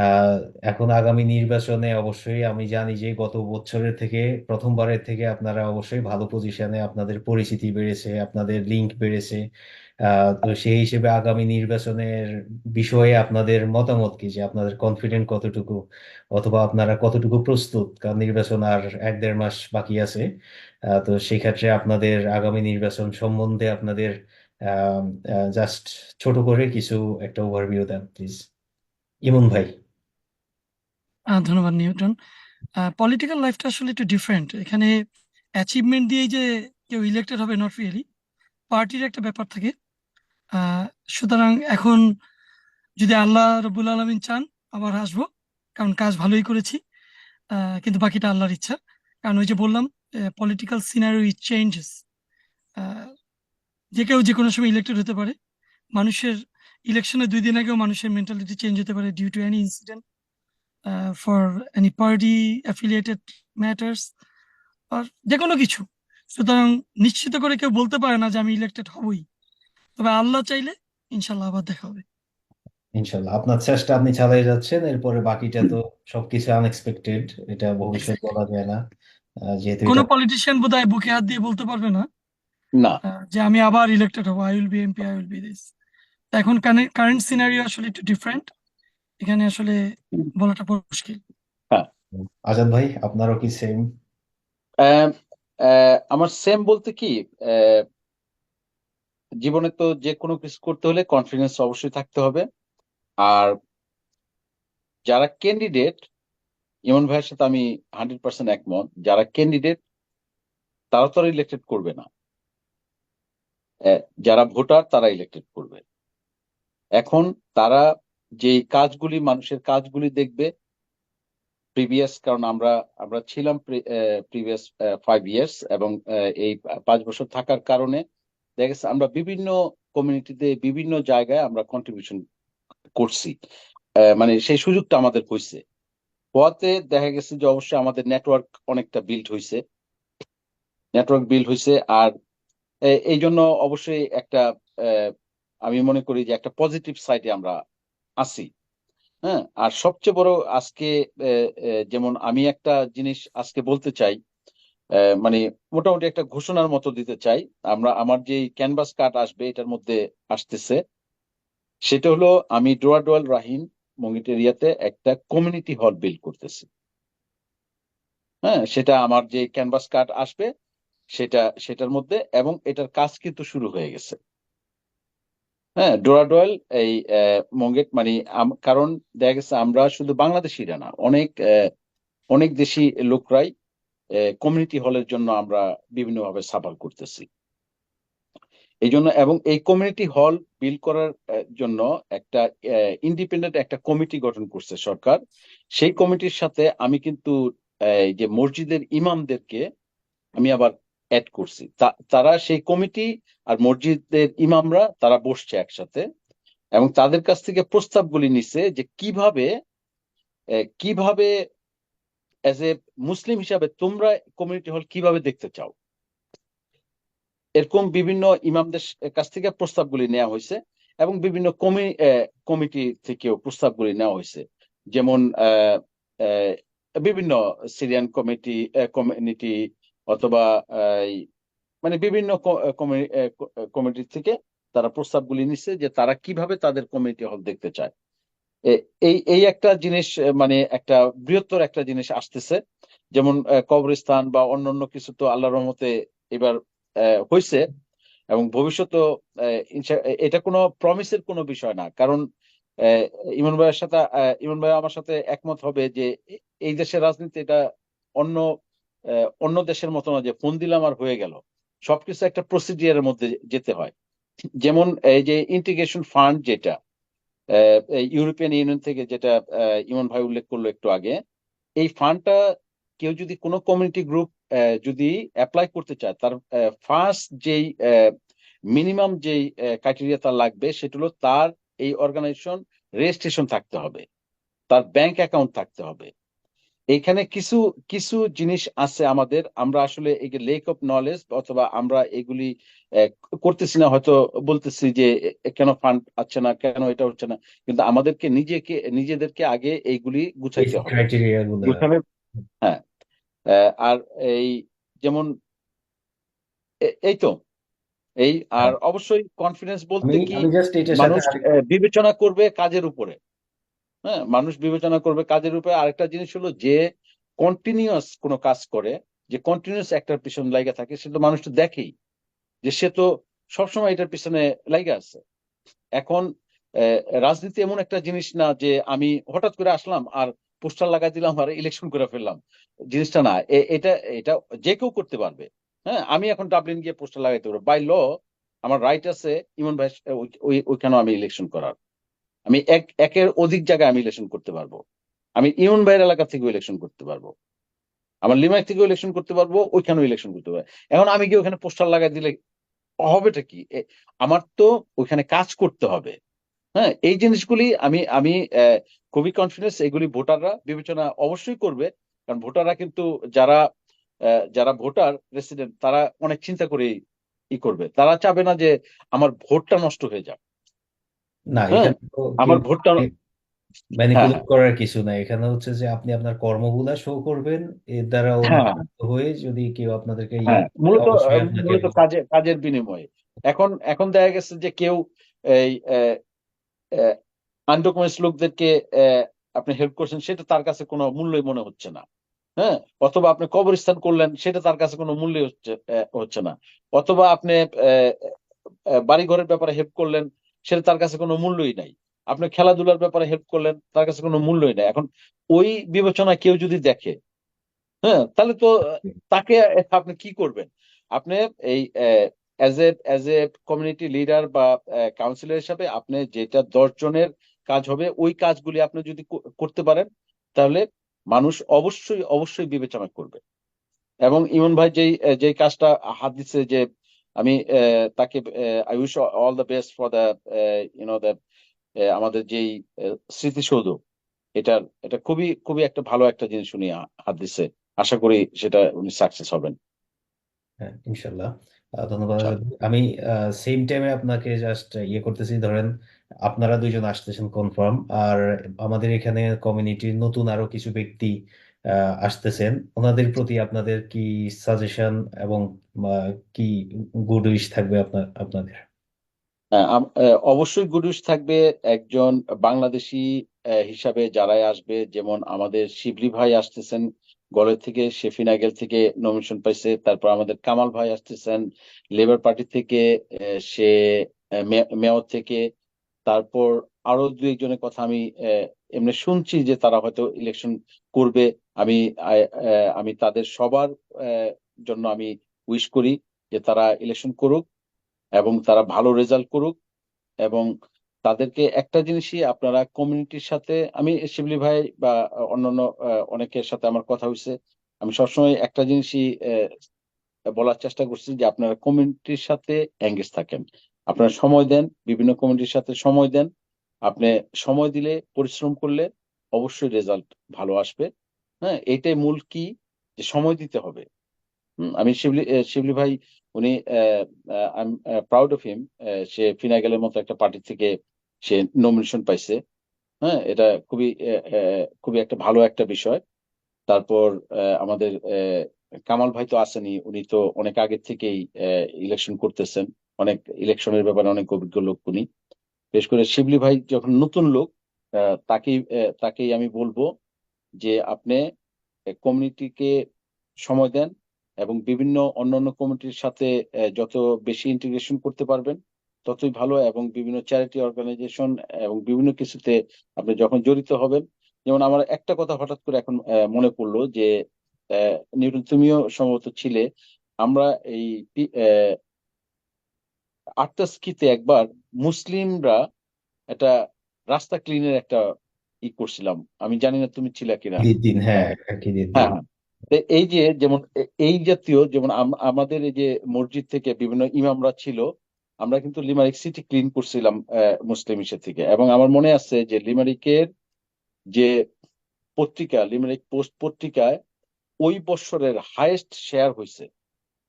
আহ, এখন আগামী নির্বাচনে অবশ্যই আমি জানি যে গত বছরের থেকে, প্রথমবারের থেকে আপনারা অবশ্যই ভালো পজিশনে, আপনাদের পরিচিতি বেড়েছে, আপনাদের লিংক বেড়েছে। তো সেই হিসেবে আগামী নির্বাচনের বিষয়ে আপনাদের মতামত কি, যে আপনাদের কনফিডেন্ট কতটুকু, অথবা আপনারা কতটুকু প্রস্তুত? কারণ নির্বাচন আর 1-1.5 মাস বাকি আছে। তো সেই ক্ষেত্রে আপনাদের আগামী নির্বাচন সম্বন্ধে আপনাদের জাস্ট ছোট করে কিছু একটা ওভারভিউ দেন প্লিজ, ইমন ভাই। ধন্যবাদ নিউটন। পলিটিক্যাল লাইফটা আসলে একটু ডিফারেন্ট। এখানে অ্যাচিভমেন্ট দিয়েই যে কেউ ইলেক্টেড হবে নট রিয়েলি, পার্টির একটা ব্যাপার থাকে। আহ, সুতরাং এখন যদি আল্লাহ রবুল আলমিন চান আবার আসবো, কারণ কাজ ভালোই করেছি। কিন্তু বাকিটা আল্লাহর ইচ্ছা। কারণ ওই যে বললাম, পলিটিক্যাল সিনারিও চেঞ্জেস। যে কেউ যে কোনো সময় ইলেক্টেড হতে পারে। মানুষের ইলেকশনের 2 দিন আগেও মানুষের মেন্টালিটি চেঞ্জ হতে পারে due to any incident, for any party affiliated matters, আর যে কোনো কিছু। সুতরাং নিশ্চিত করে কেউ বলতে পারে না যে আমি ইলেক্টেড হবই। তবে আল্লাহ চাইলে ইনশাল্লাহ আবার দেখা হবে। ইনশাল্লাহ আপনার চেষ্টা আপনি চালিয়ে যাচ্ছেন, এরপরে বাকিটা তো সবকিছু আনএক্সপেক্টেড, এটা ভবিষ্যৎ এক্স্যাক্টলি। বলা যায় না। যেহেতু কোনো এটা পলিটিশিয়ান বোধহয় বুকে হাত দিয়ে বলতে পারবে না না, যে আমি আবার ইলেক্টেড হবো, I will be MP, I will be this. এখন কারেন্ট সিনারিও আসলে একটু ডিফারেন্ট। এখানে আসলে বলাটা মুশকিল। হ্যাঁ। আজাদ ভাই, আপনারও কি সেম? আহ, আমার সেম বলতে কি, আহ, জীবনে তো যে কোনো কিছু করতে হলে কনফিডেন্স অবশ্যই থাকতে হবে। আর যারা ক্যান্ডিডেট, ইমন ভাইয়ের সাথে আমি 100% একমত, যারা ক্যান্ডিডেট তারা তো ইলেক্টেড করবে না, যারা ভোটার তারা ইলেক্টেড করবে। এখন তারা যে কাজগুলি, মানুষের কাজগুলি দেখবে প্রিভিয়াস, কারণ আমরা আমরা ছিলাম প্রিভিয়াস 5 ইয়ার্স, এবং এই 5 বছর থাকার কারণে দেখা গেছে আমরা বিভিন্ন কমিউনিটিতে, বিভিন্ন জায়গায় আমরা কন্ট্রিবিউশন করছি। মানে সেই সুযোগটা আমাদের হয়েছে, হওয়াতে দেখা গেছে যে অবশ্যই আমাদের নেটওয়ার্ক বিল্ড হয়েছে। আর এই জন্য অবশ্যই একটা, আহ, আমি মনে করি যে একটা পজিটিভ সাইডে আমরা আছি। হ্যাঁ, আর সবচেয়ে বড় আজকে, যেমন আমি একটা জিনিস আজকে বলতে চাই, মানে মোটামুটি একটা ঘোষণার মতো দিতে চাই। আমার যে ক্যানভাস কার্ড আসবে এটার মধ্যে আসতেছে, সেটা হলো আমি ডোয়াল রাহিন মঙ্গিট এরিয়াতে একটা কমিউনিটি হল বিল্ড করতেছি। হ্যাঁ, সেটা আমার যে ক্যানভাস কার্ড আসবে সেটার মধ্যে, এবং এটার কাজ কিন্তু শুরু হয়ে গেছে। হ্যাঁ, ডোরাডোয়েল এই মঙ্গেট মানে কারণ দেখা গেছে আমরা শুধু বাংলাদেশিরা না, অনেক দেশি লোকরাই কমিউনিটি হলের জন্য আমরা বিভিন্নভাবে সাফার করতেছি। এই জন্য, এবং এই কমিউনিটি হল বিল্ড করার জন্য একটা ইন্ডিপেন্ডেন্ট একটা কমিটি গঠন করছে সরকার। সেই কমিটির সাথে আমি কিন্তু এই যে মসজিদের ইমামদেরকে আমি আবার অ্যাড করছি। তারা সেই কমিটি আর মসজিদের ইমামরা তারা বসছে একসাথে, এবং তাদের কাছ থেকে প্রস্তাবগুলি নিচ্ছে যে কিভাবে অ্যাজ এ মুসলিম হিসাবে তোমরা কমিউনিটি হল কিভাবে দেখতে চাও। এরকম বিভিন্ন ইমামদের কাছ থেকে প্রস্তাবগুলি নেওয়া হয়েছে, এবং বিভিন্ন কমিটি থেকেও প্রস্তাবগুলি নেওয়া হয়েছে। যেমন আহ, বিভিন্ন সিরিয়ান কমিউনিটি, অথবা মানে বিভিন্ন কমিটি থেকে তারা প্রস্তাবগুলি নিচ্ছে যে তারা কিভাবে তাদের কমিউনিটি হল দেখতে চায়। এই এই একটা জিনিস, মানে একটা বৃহত্তর একটা জিনিস আসতেছে। যেমন কবরস্থান বা অন্যান্য কিছু তো আল্লাহর রহমতে এবার হয়েছে, এবং ভবিষ্যতে এটা কোনো প্রমিসের কোনো বিষয় না, কারণ আহ, ইমন ভাই আমার সাথে একমত হবে যে এই দেশের রাজনীতি এটা অন্য অন্য দেশের মতো না যে ফোন দিলাম আর হয়ে গেল। সবকিছু একটা প্রসিডিয়ারের মধ্যে যেতে হয়। যেমন এই যে ইন্টিগ্রেশন ফান্ড যেটা এই ইউরোপিয়ান ইউনিয়ন থেকে যেটা ইমন ভাই উল্লেখ করলো একটু আগে, এই ফান্ডটা কেউ যদি কোনো কমিউনিটি গ্রুপ যদি অ্যাপ্লাই করতে চায়, তার ফার্স্ট যেই মিনিমাম যেই ক্রাইটেরিয়া তার লাগবে সেটা হলো তার এই অর্গানাইজেশন রেজিস্ট্রেশন থাকতে হবে, তার ব্যাংক অ্যাকাউন্ট থাকতে হবে। এইখানে কিছু কিছু জিনিস আছে আমাদের, আমরা আসলে এই লেক অফ নলেজ অথবা আমরা এগুলি আহ, করতেছি না, হয়তো বলতেছি যে কেন ফান্ড আসছে না, কেন এটা হচ্ছে না, কিন্তু আমাদেরকে নিজেদেরকে আগে এইগুলি গুছাইতে বেসিক হবে। ক্রাইটেরিয়া গুলা। গুছালে হ্যাঁ। আর এই যেমন এই তো এই আর হ্যাঁ, অবশ্যই কনফিডেন্স বলতে আমি কি, আমি জাস্ট এটার সাথে মানুষ বিবেচনা করবে কাজের উপরে। হ্যাঁ, মানুষ বিবেচনা করবে কাজের উপরে। আরেকটা জিনিস হলো যে কন্টিনিউয়াস কোনো কাজ করে, যে কন্টিনিউয়াস একটার পিছনে লাগা থাকে, সে তো মানুষ তো দেখেই যে সে তো সবসময় এটার পিছনে লাগা আছে। এখন রাজনীতি এমন একটা জিনিস না যে আমি হঠাৎ করে আসলাম আর পোস্টার লাগাই দিলাম আর ইলেকশন করে ফেললাম, জিনিসটা না। এটা এটা যে কেউ করতে পারবে। হ্যাঁ, আমি এখন ডাবলিন গিয়ে পোস্টার লাগাইতে পারবো, বাই ল আমার রাইট আছে ইমন ভাই ওইখানেও আমি ইলেকশন করার। আমি একের অধিক জায়গায় আমি ইলেকশন করতে পারবো। আমি ইমন ভাইয়ের এলাকা থেকেও ইলেকশন করতে পারবো, আমার লিমাইক থেকেও ইলেকশন করতে পারবো, ওইখানেও ইলেকশন করতে পারবো। এখন আমি কি ওখানে পোস্টার লাগাই দিলে হবেটা কি? আমার তো ওইখানে কাজ করতে হবে। হ্যাঁ, এই জিনিসগুলি আমি আমি খুবই কনফিডেন্স এগুলি ভোটাররা বিবেচনা অবশ্যই করবে। কারণ ভোটাররা কিন্তু যারা যারা ভোটার রেসিডেন্ট, তারা অনেক চিন্তা করে ই করবে, তারা চাবে না যে আমার ভোটটা নষ্ট হয়ে যাক। না, হ্যাঁ, এখানে তো কেউ আমার ভোটটা হ্যাঁ ম্যানিপুলেট হ্যাঁ করার কিছু নাই। এখানে হচ্ছে যে আপনি আপনার কর্মগুলা শো করবেন, এর দ্বারা হ্যাঁ অনুপ্রাণিত হয়ে যদি কেউ আপনাদেরকে ইয়ে হ্যাঁ, করে, অবশ্যই আপনাকে মূলত কাজের বিনিময়ে। এখন এখন দেখা গেছে যে কেউ এই আনডকুমেন্টস লোকদেরকে আহ, আপনি হেল্প করছেন, সেটা তার কাছে কোনো মূল্যই মনে হচ্ছে না। হ্যাঁ, অথবা আপনি কবরস্থান করলেন, সেটা তার কাছে কোনো মূল্য হচ্ছে না। অথবা আপনি বাড়ি ঘরের ব্যাপারে হেল্প করলেন, সেটা তার কাছে কোনো মূল্যই নাই। আপনি খেলাধুলার ব্যাপারে হেল্প করলেন, তার কাছে কোনো মূল্যই নাই। এখন ওই বিবেচনা কেউ যদি দেখে, হ্যাঁ, তাহলে তো তাকে আপনি কি করবেন? আপনি এই অ্যাজ এ কমিউনিটি লিডার বা কাউন্সিলর হিসাবে আপনি যেটা 10 জনের কাজ হবে, ওই কাজগুলি আপনি যদি করতে পারেন, তাহলে মানুষ অবশ্যই অবশ্যই বিবেচনা করবে। এবং ইমন ভাই যেই যেই কাজটা হাত দিচ্ছে যে আমি তাকে I wish all the best for the the আমাদের যেই স্মৃতিসৌধ, এটার এটা খুবই খুবই একটা ভালো একটা জিনিস উনি হাত দিচ্ছে। আশা করি সেটা উনি সাকসেস হবেন। হ্যাঁ, ইনশাল্লাহ। ধন্যবাদ। চল। আমি সেম টাইমে আপনাকে জাস্ট ইয়ে করতেছি, ধরেন আপনারা দুইজন আসতেছেন কনফার্ম, আর আমাদের এখানে কমিউনিটির নতুন আরো কিছু ব্যক্তি আসতেছেন। ওনাদের প্রতি আপনাদের কি সাজেশন এবং কি গুড উইশ থাকবে আপনাদের? অবশ্যই গুড উইশ থাকবে। একজন বাংলাদেশি হিসাবে যারাই আসবে, যেমন আমাদের শিবলি ভাই আসতেছেন গলের থেকে, সে ফিনাইল থেকে নমিনেশন পাইছে। তারপর আমাদের কামাল ভাই আসতেছেন লেবার পার্টি থেকে, সে মেয়র থেকে। তারপর আরো দু একজনের কথা আমি এমনি শুনছি যে তারা হয়তো ইলেকশন করবে। আমি আমি তাদের সবার জন্য আমি উইশ করি যে তারা ইলেকশন করুক এবং তারা ভালো রেজাল্ট করুক। এবং তাদেরকে একটা জিনিসই আপনারা কমিউনিটির সাথে, আমি শিবলি ভাই বা অন্যান্য অনেকের সাথে আমার কথা হয়েছে, আমি সবসময় একটা জিনিসই বলার চেষ্টা করছি যে আপনারা কমিউনিটির সাথে এঙ্গেজ থাকেন, আপনারা সময় দেন, বিভিন্ন কমিউনিটির সাথে সময় দেন। আপনি সময় দিলে, পরিশ্রম করলে অবশ্যই রেজাল্ট ভালো আসবে। হ্যাঁ, এইটাই মূল কি, যে সময় দিতে হবে। আমি শিবলি ভাই, উনি I am proud of him. সে ফিনাইগালের মতো একটা পার্টি থেকে সে নমিনেশন পাইছে। হ্যাঁ, এটা খুবই খুবই একটা ভালো একটা বিষয়। তারপর আমাদের কামাল ভাই তো আসেনি, উনি তো অনেক আগে থেকেই ইলেকশন করতেছেন, অনেক ইলেকশনের ব্যাপারে অনেক অভিজ্ঞ লোক উনি। বিশেষ করে শিবলি ভাই যখন নতুন লোক, তাকেই আমি বলবো যে আপনি কমিউনিটিকে সময় দেন এবং বিভিন্ন অন্যান্য কমিটির সাথে যত বেশি ইন্টিগ্রেশন করতে পারবেন ততই ভালো, এবং বিভিন্ন চ্যারিটি অর্গানাইজেশন এবং বিভিন্ন কিছুতে আপনি যখন জড়িত হবেন। যেমন আমার একটা কথা হঠাৎ করে এখন মনে পড়লো যে নিউটন, তুমিও সম্ভবত ছিলে। আমরা এই আর্তাস্কিতে একবার মুসলিমরা একটা রাস্তা ক্লিনের একটা করছিলাম, আমি জানি না তুমি ছিলে কিনা। ঈদের দিন, হ্যাঁ, আহ, ঈদের দিন। হ্যাঁ, হ্যাঁ। তো এই যে যেমন এই জাতীয়, যেমন আমাদের এই যে মসজিদ থেকে বিভিন্ন ইমামরা ছিল, আমরা কিন্তু লিমারিক সিটি ক্লিন করছিলাম মুসলিম ইসে থেকে। এবং আমার মনে আছে যে লিমারিকের যে পত্রিকা, লিমারিক পোস্ট পত্রিকায় ওই বছরের হাইয়েস্ট শেয়ার হয়েছে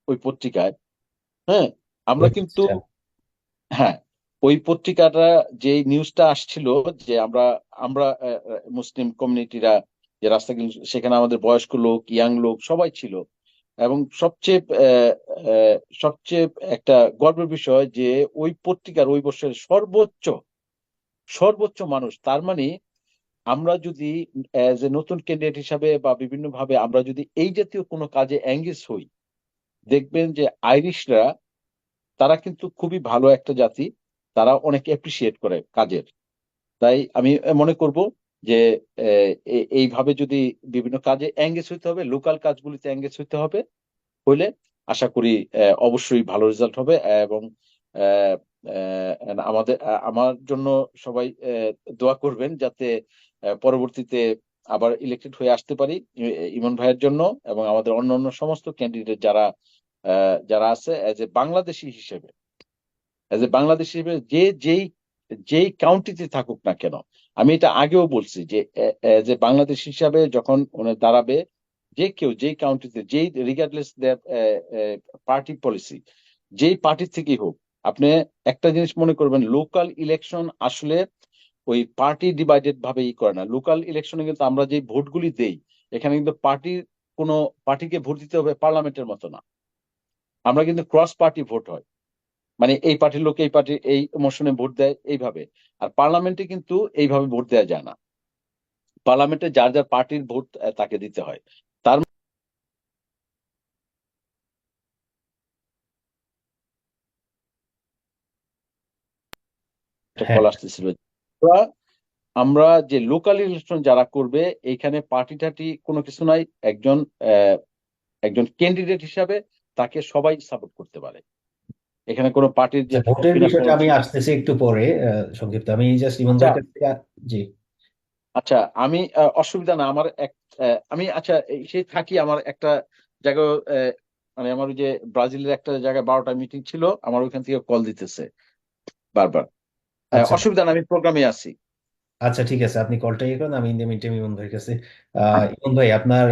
ওই পত্রিকায়। হ্যাঁ, আমরা কিন্তু, আচ্ছা। হ্যাঁ, ওই পত্রিকাটা যে নিউজটা আসছিল যে আমরা আমরা মুসলিম কমিউনিটিরা যে রাস্তাগুলো, সেখানে আমাদের বয়স্ক লোক, ইয়াং লোক সবাই ছিল। এবং সবচেয়ে সবচেয়ে একটা গর্বের বিষয় যে ওই পত্রিকার ওই বছরের সর্বোচ্চ সর্বোচ্চ মানুষ, তার মানে আমরা যদি অ্যাজ এ নতুন ক্যান্ডিডেট হিসাবে বা বিভিন্ন ভাবে আমরা যদি এই জাতীয় কোনো কাজে এঙ্গেজ হই, দেখবেন যে আইরিশরা, তারা কিন্তু খুবই ভালো একটা জাতি, তারা অনেক অ্যাপ্রিসিয়েট করে কাজের। তাই আমি মনে করব যে এইভাবে যদি বিভিন্ন কাজে এঙ্গেজ হইতে হবে, লোকাল কাজগুলিতে এঙ্গেজ হইতে হবে, হইলে আশা করি অবশ্যই ভালো রেজাল্ট হবে। এবং আহ, আমার জন্য সবাই দোয়া করবেন যাতে পরবর্তীতে আবার ইলেক্টেড হয়ে আসতে পারি ইমন ভাইয়ের জন্য, এবং আমাদের অন্য অন্য সমস্ত ক্যান্ডিডেট যারা যারা আছে অ্যাজ এ বাংলাদেশি হিসেবে, যে যেই যেই কাউন্টিতে থাকুক না কেন। আমি এটা আগেও বলছি যে যে বাংলাদেশ হিসাবে যখন ওনার দাঁড়াবে, যে কেউ যেই কাউন্টিতে, যেই রিগার্ডলেস দেয়ার পার্টি পলিসি, যেই পার্টি থেকেই হোক, আপনি একটা জিনিস মনে করবেন, লোকাল ইলেকশন আসলে ওই পার্টি ডিভাইডেড ভাবে করে না। লোকাল ইলেকশনে কিন্তু আমরা যে ভোটগুলি দেই, এখানে কিন্তু পার্টির কোনো পার্টিকে ভোট দিতে হবে পার্লামেন্টের মতো না। আমরা কিন্তু ক্রস পার্টি ভোট হয়, মানে এই পার্টির লোক এই পার্টি এই মোশনে ভোট দেয় এইভাবে। আর পার্লামেন্টে কিন্তু এইভাবে ভোট দেওয়া যায় না, পার্লামেন্টে যার যার পার্টির ভোট তাকে দিতে হয়। তার একটা হ্যাঁ। কল আসতেছিল। আমরা আমরা যে লোকাল ইলেকশন যারা করবে, এইখানে পার্টি টার্টি কোনো কিছু নাই। একজন একজন ক্যান্ডিডেট হিসাবে তাকে সবাই সাপোর্ট করতে পারে, এখানে কোনো পার্টির যে আচ্ছা, ভোটের কিনা বিষয়টা কোনো আমি আসতেছি একটু পরে। সংক্ষিপ্ত আমি জাস্ট ইমন আচ্ছা। ভাইয়ের কাছ থেকে জি। আচ্ছা, আমি অসুবিধা না আমার আমি আচ্ছা সেই থাকি আমার একটা জায়গায়, মানে আমার ওই যে ব্রাজিলের একটা জায়গায় 12টা মিটিং ছিল, আমার ওইখান থেকে কল দিতেছে বারবার। আচ্ছা, অসুবিধা না, আমি প্রোগ্রামে আছি। আচ্ছা, ঠিক আছে, আপনি কলটা ইয়ে করেন, আমি ইন দ্য মিনটাইম ইমন ভাইয়ের কাছে। ইমন ভাই, আপনার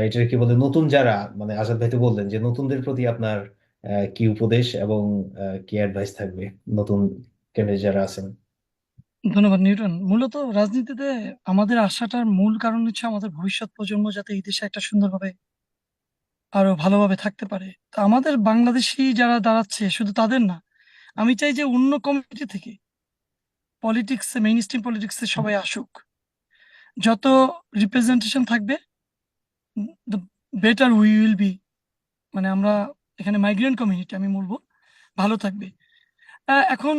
এটা কি বলে, নতুন যারা, মানে আজাদ ভাই তো বললেন যে নতুনদের প্রতি আপনার কি উপদেশ এবং কি অ্যাডভাইস থাকবে নতুন ক্যান্ডিডেট যারা আছেন? ধন্যবাদ নিউটন। মূলত রাজনীতিতে আমাদের আসাটার মূল কারণ হচ্ছে আমাদের ভবিষ্যৎ প্রজন্ম যাতে এই দেশে একটা সুন্দরভাবে আরো ভালোভাবে থাকতে পারে। তো আমাদের বাংলাদেশি যারা দাঁড়াচ্ছে শুধু তাদের না, আমি চাই যে অন্য কমিউনিটি থেকে পলিটিক্সে, মেইন স্ট্রিম পলিটিক্সে সবাই আসুক। যত রিপ্রেজেন্টেশন থাকবে, the better we will be. মানে আমরা এখানে মাইগ্রেন্ট কমিউনিটি আমি বলবো ভালো থাকবে। এখন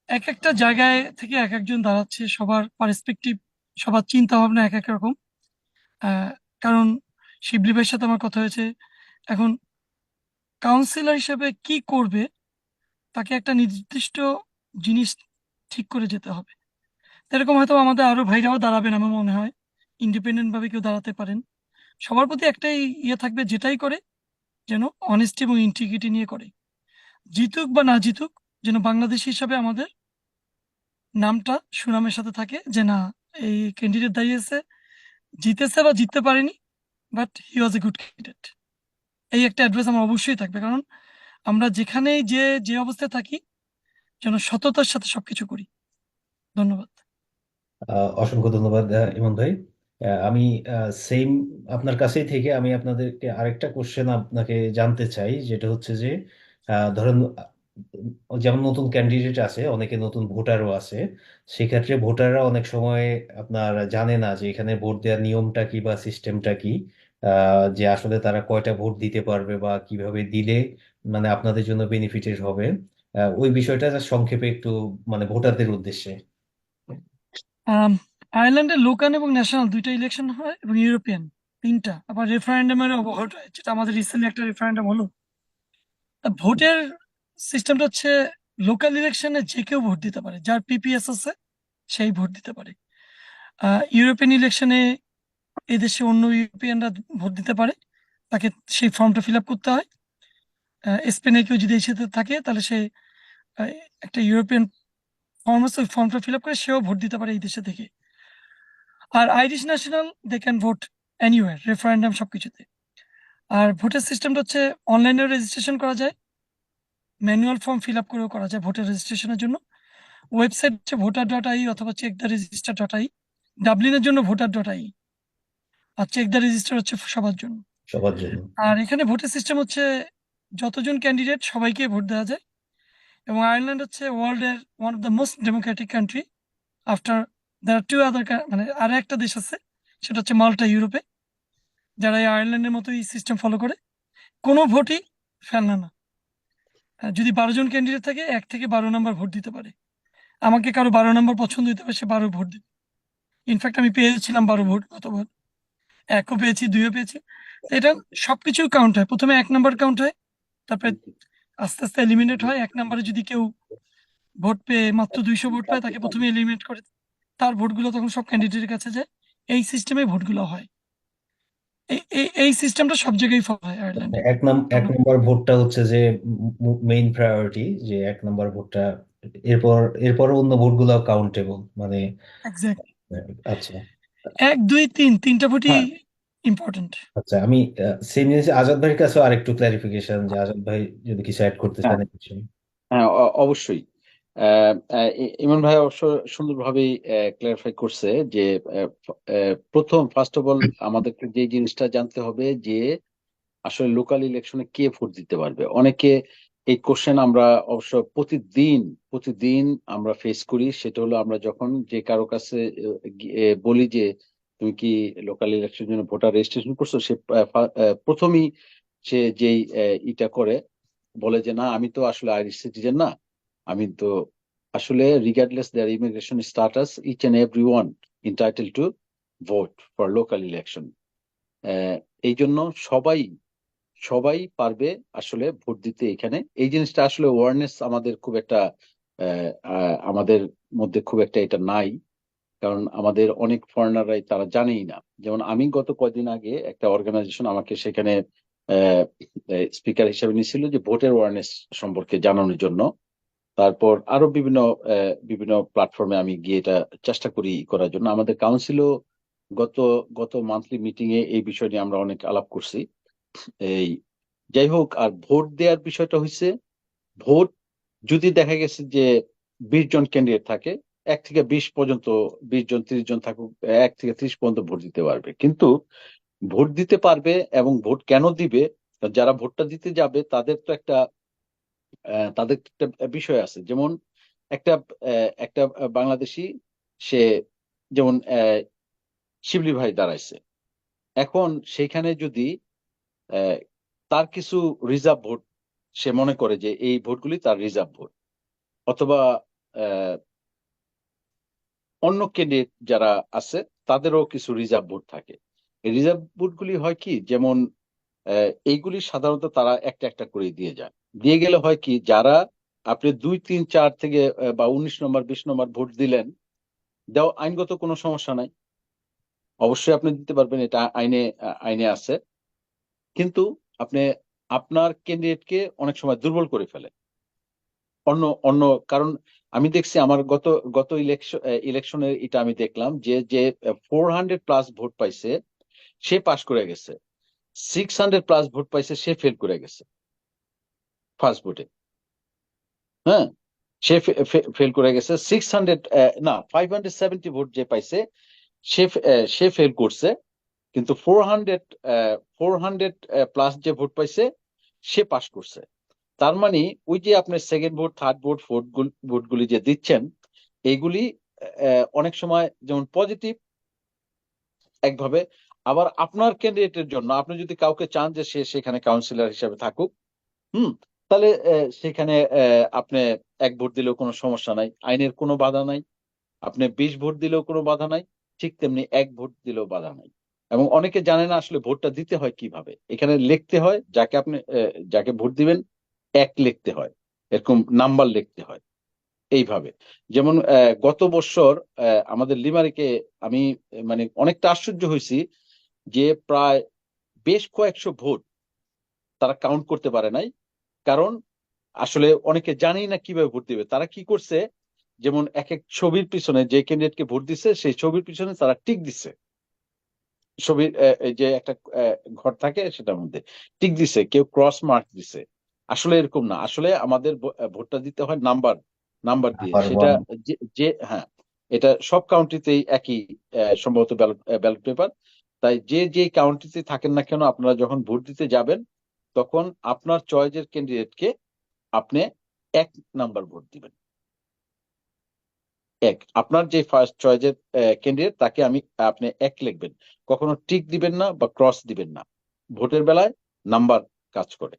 এক একটা জায়গায় থেকে এক একজন দাঁড়াচ্ছে, সবার পার্সপেক্টিভ, সবার চিন্তা ভাবনা এক এক রকম। আহ, কারণ শিবলি ভাইয়ের সাথে আমার কথা হয়েছে। এখন কাউন্সিলর হিসেবে কি করবে, তাকে একটা নির্দিষ্ট জিনিস ঠিক করে যেতে হবে। এরকম হয়তো আমাদের আরো ভাইরাও দাঁড়াবেন আমার মনে হয়, ইন্ডিপেন্ডেন্ট ভাবে কেউ দাঁড়াতে পারেন। সবার প্রতি একটাই ইয়ে থাকবে, যেটাই করে যেন অনেস্টি এবং ইন্টিগ্রিটি নিয়ে করে। জিতুক বা না জিতুক, যেন বাংলাদেশ হিসাবে আমাদের নামটা সুনামের সাথে থাকে, যে না, এই ক্যান্ডিডেট দাঁড়িয়েছে, জিতেছে বা জিততে পারেনি, but he was a good candidate. এই একটা অ্যাডভাইস আমার অবশ্যই থাকবে। কারণ আমরা যেখানেই যে যে অবস্থায় থাকি, যেন সততার সাথে সবকিছু করি। ধন্যবাদ। অসংখ্য ধন্যবাদ ইমন ভাই। আমি সেম আপনার কাছেই থেকে আমি আপনাদেরকে আরেকটা কোশ্চেন আপনাকে জানতে চাই, যেটা হচ্ছে যে ধরেন যেমন নতুন ক্যান্ডিডেট আছে, অনেকে নতুন ভোটারও আছে। সেক্ষেত্রে ভোটাররা অনেক সময় আপনার জানে না যে এখানে ভোট দেওয়ার নিয়মটা কি বা সিস্টেমটা কি, যে আসলে তারা কয়টা ভোট দিতে পারবে বা কিভাবে দিলে মানে আপনাদের জন্য বেনিফিটেড হবে। ওই বিষয়টা just সংক্ষেপে একটু মানে ভোটারদের উদ্দেশ্যে। আম, আয়ারল্যান্ডে লোকাল এবং ন্যাশনাল দুইটা ইলেকশন হয় এবং ইউরোপিয়ান তিনটা, আবার রেফারেন্ডামের ভোট হয়, যেটা আমাদের রিসেন্টলি একটা রেফারেন্ডাম হলো। ভোটের সিস্টেমটা হচ্ছে লোকাল ইলেকশনে যে কেউ ভোট দিতে পারে, যার পিপিএস আছে সেই ভোট দিতে পারে। ইউরোপিয়ান ইলেকশনে এদেশে অন্য ইউরোপিয়ানরা ভোট দিতে পারে, তাকে সেই ফর্মটা ফিল আপ করতে হয়। স্পেনে কেউ যদি এসে থাকে তাহলে সে আহ, একটা ইউরোপিয়ান ফর্ম আছে, ওই ফর্মটা ফিল আপ করে সেও ভোট দিতে পারে এই দেশে থেকে। আর Irish national they can vote anywhere, referendum সবকিছুতে। আর ভোটের সিস্টেমটা হচ্ছে অনলাইনে রেজিস্ট্রেশন করা যায়, ম্যানুয়াল ফর্ম ফিল আপ করেও করা যায় ভোটার রেজিস্ট্রেশনের জন্য। ওয়েবসাইট হচ্ছে voter.ai অথবা check-the-register.ai। ডাবলিনের জন্য voter.ai, আর check-the-register হচ্ছে সবার জন্য। সবার জন্য। আর এখানে ভোটের সিস্টেম হচ্ছে যতজন ক্যান্ডিডেট সবাইকে ভোট দেওয়া যায়। এবং আয়ারল্যান্ড হচ্ছে ওয়ার্ল্ডের one of the most Democratic country after there to other, মানে আর একটা দেশ আছে, সেটা হচ্ছে মাল্টা, ইউরোপে, যারা এই আয়ারল্যান্ডের মতো এই সিস্টেম ফলো করে। কোনো ভোটই ফেলনা না। যদি 12 জন ক্যান্ডিডেট থাকে, 1 থেকে 12 নম্বর ভোট দিতে পারে। আমাকে কারো 12 নম্বর পছন্দ হতে পারে, সে 12 ভোট দেবে। ইনফ্যাক্ট আমি পেয়েছিলাম 12 ভোট গতবার, 1ও পেয়েছি, 2ও পেয়েছি। তো এটা সবকিছু কাউন্ট হয়, প্রথমে 1 নম্বর কাউন্ট হয়, তারপরে আস্তে আস্তে এলিমিনেট হয়। 1 নম্বরে যদি কেউ ভোট পেয়ে মাত্র 200 ভোট পায়, তাকে প্রথমে এলিমিনেট করে, তার ভোটগুলো তখন সব ক্যান্ডিডেটের কাছে যায়। এই সিস্টেমে ভোটগুলো হয়। এই সিস্টেমটা সব জায়গায় ফলো হয় আয়ারল্যান্ডে। এক নম্বর ভোটটা হচ্ছে যে মেইন প্রায়োরিটি, যে 1 নম্বর ভোটটা, এরপর এরপর অন্য ভোটগুলো কাউন্টেবল মানে। এক্স্যাক্ট। আচ্ছা। 1, 2, 3 তিনটা ভোটই হ্যাঁ, ইম্পর্টেন্ট। আচ্ছা, আমি সেম জিনিস আজাদ ভাইয়ের কাছে আরেকটু ক্লারিফিকেশন, যে আজাদ ভাই যদি কিছু অ্যাড করতে হ্যাঁ, চান এই বিষয়ে। হ্যাঁ, অবশ্যই। ইমন ভাই অবশ্য সুন্দরভাবেই ক্লারিফাই করছে যে প্রথম ফার্স্ট অফ অল আমাদেরকে যে জিনিসটা জানতে হবে যে আসলে লোকাল ইলেকশনে কে ভোট দিতে পারবে। অনেকে এই কোশ্চেন আমরা অবশ্য প্রতিদিন প্রতিদিন আমরা ফেস করি। সেটা হলো আমরা যখন যে কারো কাছে বলি যে তুমি কি লোকাল ইলেকশনের জন্য ভোটার রেজিস্ট্রেশন করছো, সে প্রথমেই সে যেই ইটা করে বলে যে না, আমি তো আসলে আইরিশ সিটিজেন না, আমি তো আসলে regardless their immigration status each and every one entitle to vote for local election. এই জন্য সবাই সবাই পারবে আসলে ভোট দিতে এখানে। এই জিনিসটা আসলে ওয়ারনেস আমাদের খুব একটা আমাদের মধ্যে খুব একটা এটা নাই, কারণ আমাদের অনেক ফরেনাররাই তারা জানেই না। যেমন আমি গত কয়দিন আগে একটা অর্গানাইজেশন আমাকে সেখানে স্পিকার হিসেবে নিয়েছিল যে ভোটের ওয়ারনেস সম্পর্কে জানানোর জন্য। তারপর আরো বিভিন্ন বিভিন্ন প্ল্যাটফর্মে আমি গিয়ে এটা চেষ্টা করি করার জন্য। আমাদের কাউন্সিলও গত গত মান্থলি মিটিং এ এই বিষয় নিয়ে আমরা অনেক আলাপ করছি। এই যাই হোক, আর ভোট দেওয়ার বিষয়টা হচ্ছে, ভোট যদি দেখা গেছে যে 20 জন ক্যান্ডিডেট থাকে, 1 থেকে 20 পর্যন্ত, 20 জন 30 জন থাকুক, 1 থেকে 30 পর্যন্ত ভোট দিতে পারবে। কিন্তু ভোট দিতে পারবে এবং ভোট কেন দিবে, যারা ভোটটা দিতে যাবে তাদের তো একটা তাদের একটা বিষয় আছে। যেমন একটা একটা বাংলাদেশি, সে যেমন শিবলি ভাই দাঁড়াইছে, এখন সেইখানে যদি আহ, তার কিছু রিজার্ভ ভোট, সে মনে করে যে এই ভোটগুলি তার রিজার্ভ ভোট, অথবা আহ, অন্য ক্যান্ডিডেট যারা আছে তাদেরও কিছু রিজার্ভ ভোট থাকে। এই রিজার্ভ ভোটগুলি হয় কি, যেমন এইগুলি সাধারণত তারা একটা একটা করে দিয়ে যায়। দিয়ে গেলে হয় কি, যারা আপনি 2, 3, 4 থেকে বা 19 নম্বর 20 নম্বর ভোট দিলেন, দেওয়া আইনগত কোনো সমস্যা নাই, অবশ্যই আপনি দিতে পারবেন, এটা আইনে আইনে আছে। কিন্তু আপনি আপনার ক্যান্ডিডেটকে অনেক সময় দুর্বল করে ফেলে অন্য অন্য কারণ। আমি দেখছি আমার গত গত ইলেকশনের এটা আমি দেখলাম যে যে 400+ ভোট পাইছে সে পাশ করে গেছে, 600+ ভোট পাইছে সে ফেল করে গেছে ফার্স্ট ভোটে। হ্যাঁ, সে ফেল করে গেছে। 600, না, 570 ভোট যে পাইছে সে সে ফেল করছে। কিন্তু 400+ যে ভোট পাইছে সে পাশ করছে। তার মানে ওই যে আপনার second vote, third vote, fourth ভোটগুলি যে দিচ্ছেন, এইগুলি অনেক সময় যেমন পজিটিভ একভাবে, আবার আপনার ক্যান্ডিডেটের জন্য আপনি যদি কাউকে চান যে সে সেখানে কাউন্সিলর হিসেবে থাকুক, হুম, তাহলে সেখানে আপনি 1 ভোট দিলেও কোনো সমস্যা নাই, আইনের কোনো বাধা নাই। আপনি 20 ভোট দিলেও কোনো বাধা নাই, ঠিক তেমনি 1 ভোট দিলেও বাধা নাই। এবং অনেকে জানে না আসলে ভোটটা দিতে হয় কিভাবে। এখানে লিখতে হয় যাকে আপনি যাকে ভোট দিবেন 1 লিখতে হয়, এরকম নাম্বার লিখতে হয় এইভাবে। যেমন গত বছর আমাদের লিমারিকে আমি মানে অনেকটা আশ্চর্য হয়েছি যে প্রায় বেশ কয়েকশো ভোট তারা কাউন্ট করতে পারে নাই। কারণ আসলে অনেকে জানেই না কিভাবে ভোট দিবে। তারা কি করছে, যেমন এক এক ছবির পিছনে যে ক্যান্ডিডেটকে ভোট দিচ্ছে সেই ছবির পিছনে তারা টিক দিচ্ছে। ছবির এই যে একটা ঘর থাকে সেটার মধ্যে টিক দিছে, কেউ ক্রস মার্ক দিছে। আসলে এরকম না, আসলে আমাদের ভোটটা দিতে হয় নাম্বার নাম্বার দিয়ে। নাম্বার সেটা ওয়ান। যে হ্যাঁ, এটা সব কাউন্ট্রিতেই একই সম্ভবত ব্যালট পেপার। তাই যে যে কাউন্ট্রিতে থাকেন না কেন, আপনারা যখন ভোট দিতে যাবেন তখন আপনার চয়েসের ক্যান্ডিডেটকে আপনি 1 নাম্বার ভোট দিবেন। আপনার যে ফার্স্ট চয়েসের ক্যান্ডিডেট তাকে আপনি 1 লিখবেন, কখনো টিক দিবেন না বা ক্রস দিবেন না। ভোটের বেলায় নাম্বার কাজ করে।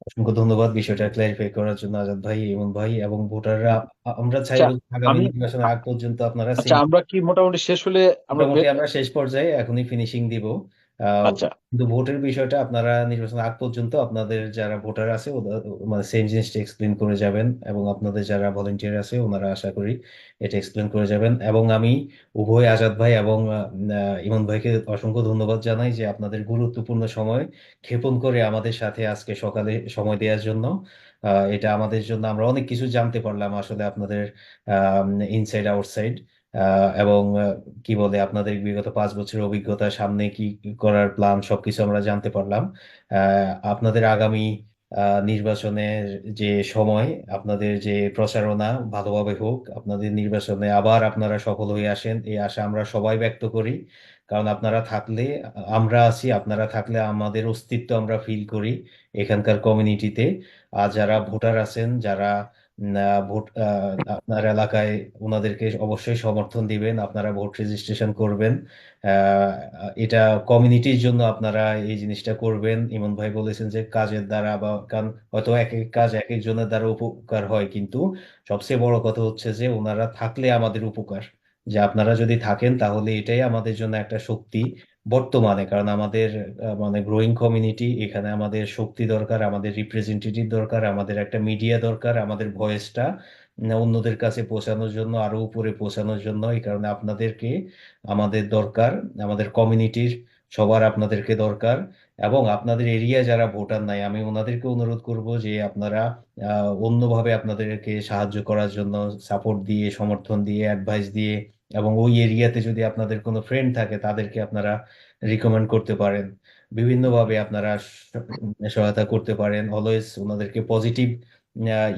অসংখ্য ধন্যবাদ বিষয়টা ক্লারিফাই করার জন্য আজাদ ভাই, ইমন ভাই এবং ভোটাররা। হুম। আমরা আচ্ছা চাইবো আগামী আমি নির্বাচনের আগ পর্যন্ত আপনারা আচ্ছা আমরা কি মোটামুটি শেষ হলে আমরা মোটামুটি আমরা শেষ পর্যায়ে এখনই ফিনিশিং দিব। আহ, আচ্ছা কিন্তু ভোটের বিষয়টা আপনারা নির্বাচন আগ পর্যন্ত আপনাদের যারা ভোটার আছে মানে সেম জিনিসটা এক্সপ্লেন করে যাবেন, এবং আপনাদের যারা ভলেন্টিয়ার আছে ওনারা আশা করি এটা এক্সপ্লেন করে যাবেন। এবং আমি উভয় আজাদ ভাই এবং ইমন ভাইকে অসংখ্য ধন্যবাদ জানাই যে আপনাদের গুরুত্বপূর্ণ সময় ক্ষেপণ করে আমাদের সাথে আজকে সকালে সময় দেওয়ার জন্য। এটা আমাদের জন্য, আমরা অনেক কিছু জানতে পারলাম আসলে আপনাদের ইনসাইড আউটসাইড, এবং কি বলে আপনাদের বিগত 5 বছরের অভিজ্ঞতা, সামনে কি কি করার প্ল্যান, সবকিছু আমরা জানতে পারলাম। আপনাদের আগামী নির্বাচনের যে সময়, আপনাদের যে প্রচারণা ভালোভাবে হোক, আপনাদের নির্বাচনে আবার আপনারা সফল হয়ে আসেন এই আশা আমরা সবাই ব্যক্ত করি। কারণ আপনারা থাকলে আমরা আছি, আপনারা থাকলে আমাদের অস্তিত্ব আমরা ফিল করি এখানকার কমিউনিটিতে। আর যারা ভোটার আছেন, যারা ভোট আপনার এলাকায়, ওনাদেরকে অবশ্যই সমর্থন দিবেন, আপনারা ভোট রেজিস্ট্রেশন করবেন। এটা কমিউনিটির জন্য আপনারা এই জিনিসটা করবেন। ইমন ভাই বলেছেন যে কাজের দ্বারা, বা কারণ হয়তো এক এক কাজ এক একজনের দ্বারা উপকার হয়, কিন্তু সবচেয়ে বড় কথা হচ্ছে যে ওনারা থাকলে আমাদের উপকার। যে আপনারা যদি থাকেন তাহলে এটাই আমাদের জন্য একটা শক্তি বর্তমানে, কারণ আমাদের মানে গ্রোয়িং কমিউনিটি, এখানে আমাদের শক্তি দরকার, আমাদের রিপ্রেজেন্টেটিভ দরকার, আমাদের একটা মিডিয়া দরকার, আমাদের ভয়েসটা অন্যদের কাছে পৌঁছানোর জন্য, আরো উপরে পৌঁছানোর জন্য। এই কারণে আপনাদেরকে আমাদের দরকার, আমাদের কমিউনিটির সবার আপনাদেরকে দরকার। এবং আপনাদের এরিয়া যারা ভোটার নাই, আমি ওনাদেরকে অনুরোধ করব যে আপনারা অন্যভাবে আপনাদেরকে সাহায্য করার জন্য, সাপোর্ট দিয়ে, সমর্থন দিয়ে, অ্যাডভাইস দিয়ে, এবং ওই এরিয়াতে যদি আপনাদের কোনো ফ্রেন্ড থাকে তাদেরকে আপনারা রিকমেন্ড করতে পারেন, বিভিন্নভাবে আপনারা সহায়তা করতে পারেন। অলওয়েজ ওনাদেরকে পজিটিভ